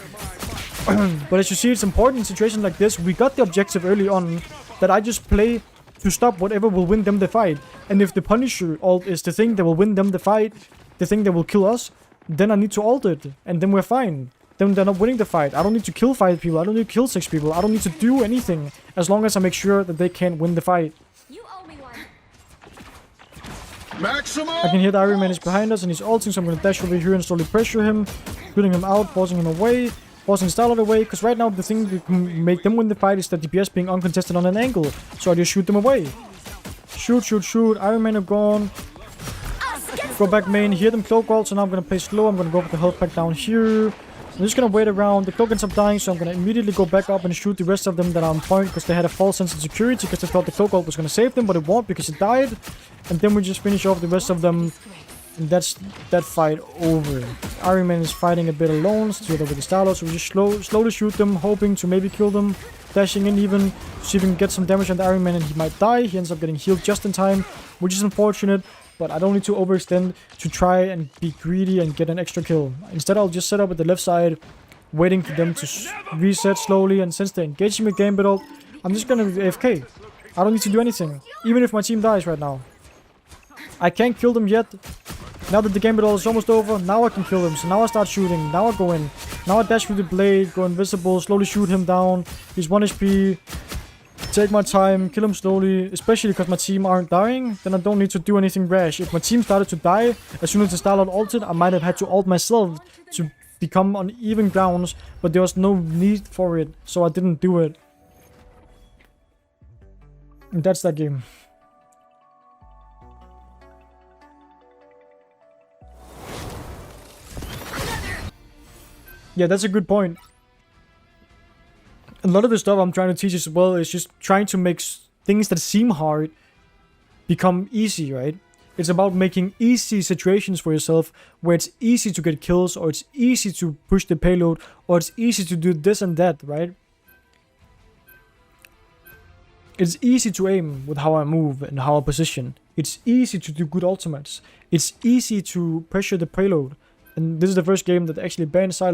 But as you see, it's important in situations like this. We got the objective early on that I just play to stop whatever will win them the fight. And if the Punisher ult is the thing that will win them the fight, the thing that will kill us, then I need to ult it, and then we're fine. Then they're not winning the fight. I don't need to kill 5 people. I don't need to kill 6 people. I don't need to do anything as long as I make sure that they can't win the fight. You owe me one. Maximum! I can hear the Iron Man is behind us and he's ulting, so I'm gonna dash over here and slowly pressure him, shooting him out, forcing him away. Forcing Starlight away, because right now the thing that can make them win the fight is that DPS being uncontested on an angle. So I just shoot them away. Shoot, shoot, shoot. Iron Man are gone. Go back main, hear them cloak ult, so now I'm gonna play slow. I'm gonna go for the health pack down here. I'm just gonna wait around. The cloak ends up dying, so I'm gonna immediately go back up and shoot the rest of them that are on point because they had a false sense of security because they thought the cloak ult was gonna save them, but it won't because it died. And then we just finish off the rest of them. And that's that fight over. Iron Man is fighting a bit alone, together with the Star-Lord, so we just slowly shoot them, hoping to maybe kill them. Dashing in even, see if we can get some damage on the Iron Man and he might die. He ends up getting healed just in time, which is unfortunate. But I don't need to overextend to try and be greedy and get an extra kill. Instead, I'll just set up at the left side, waiting for them to reset slowly. And since they're engaging with Gambit ult, I'm just gonna be AFK. I don't need to do anything, even if my team dies right now. I can't kill them yet. Now that the Gambit ult is almost over, now I can kill them. So now I start shooting. Now I go in. Now I dash with the blade, go invisible, slowly shoot him down. He's 1 HP. Take my time, kill him slowly, especially because my team aren't dying, then I don't need to do anything rash. If my team started to die, as soon as the Star-Lord ulted, I might have had to ult myself to become on even grounds, but there was no need for it, so I didn't do it. And that's that game. Yeah, that's a good point. A lot of the stuff I'm trying to teach as well is just trying to make things that seem hard become easy, right? It's about making easy situations for yourself where it's easy to get kills, or it's easy to push the payload, or it's easy to do this and that, right? It's easy to aim with how I move and how I position. It's easy to do good ultimates. It's easy to pressure the payload. And this is the first game that actually banned silo.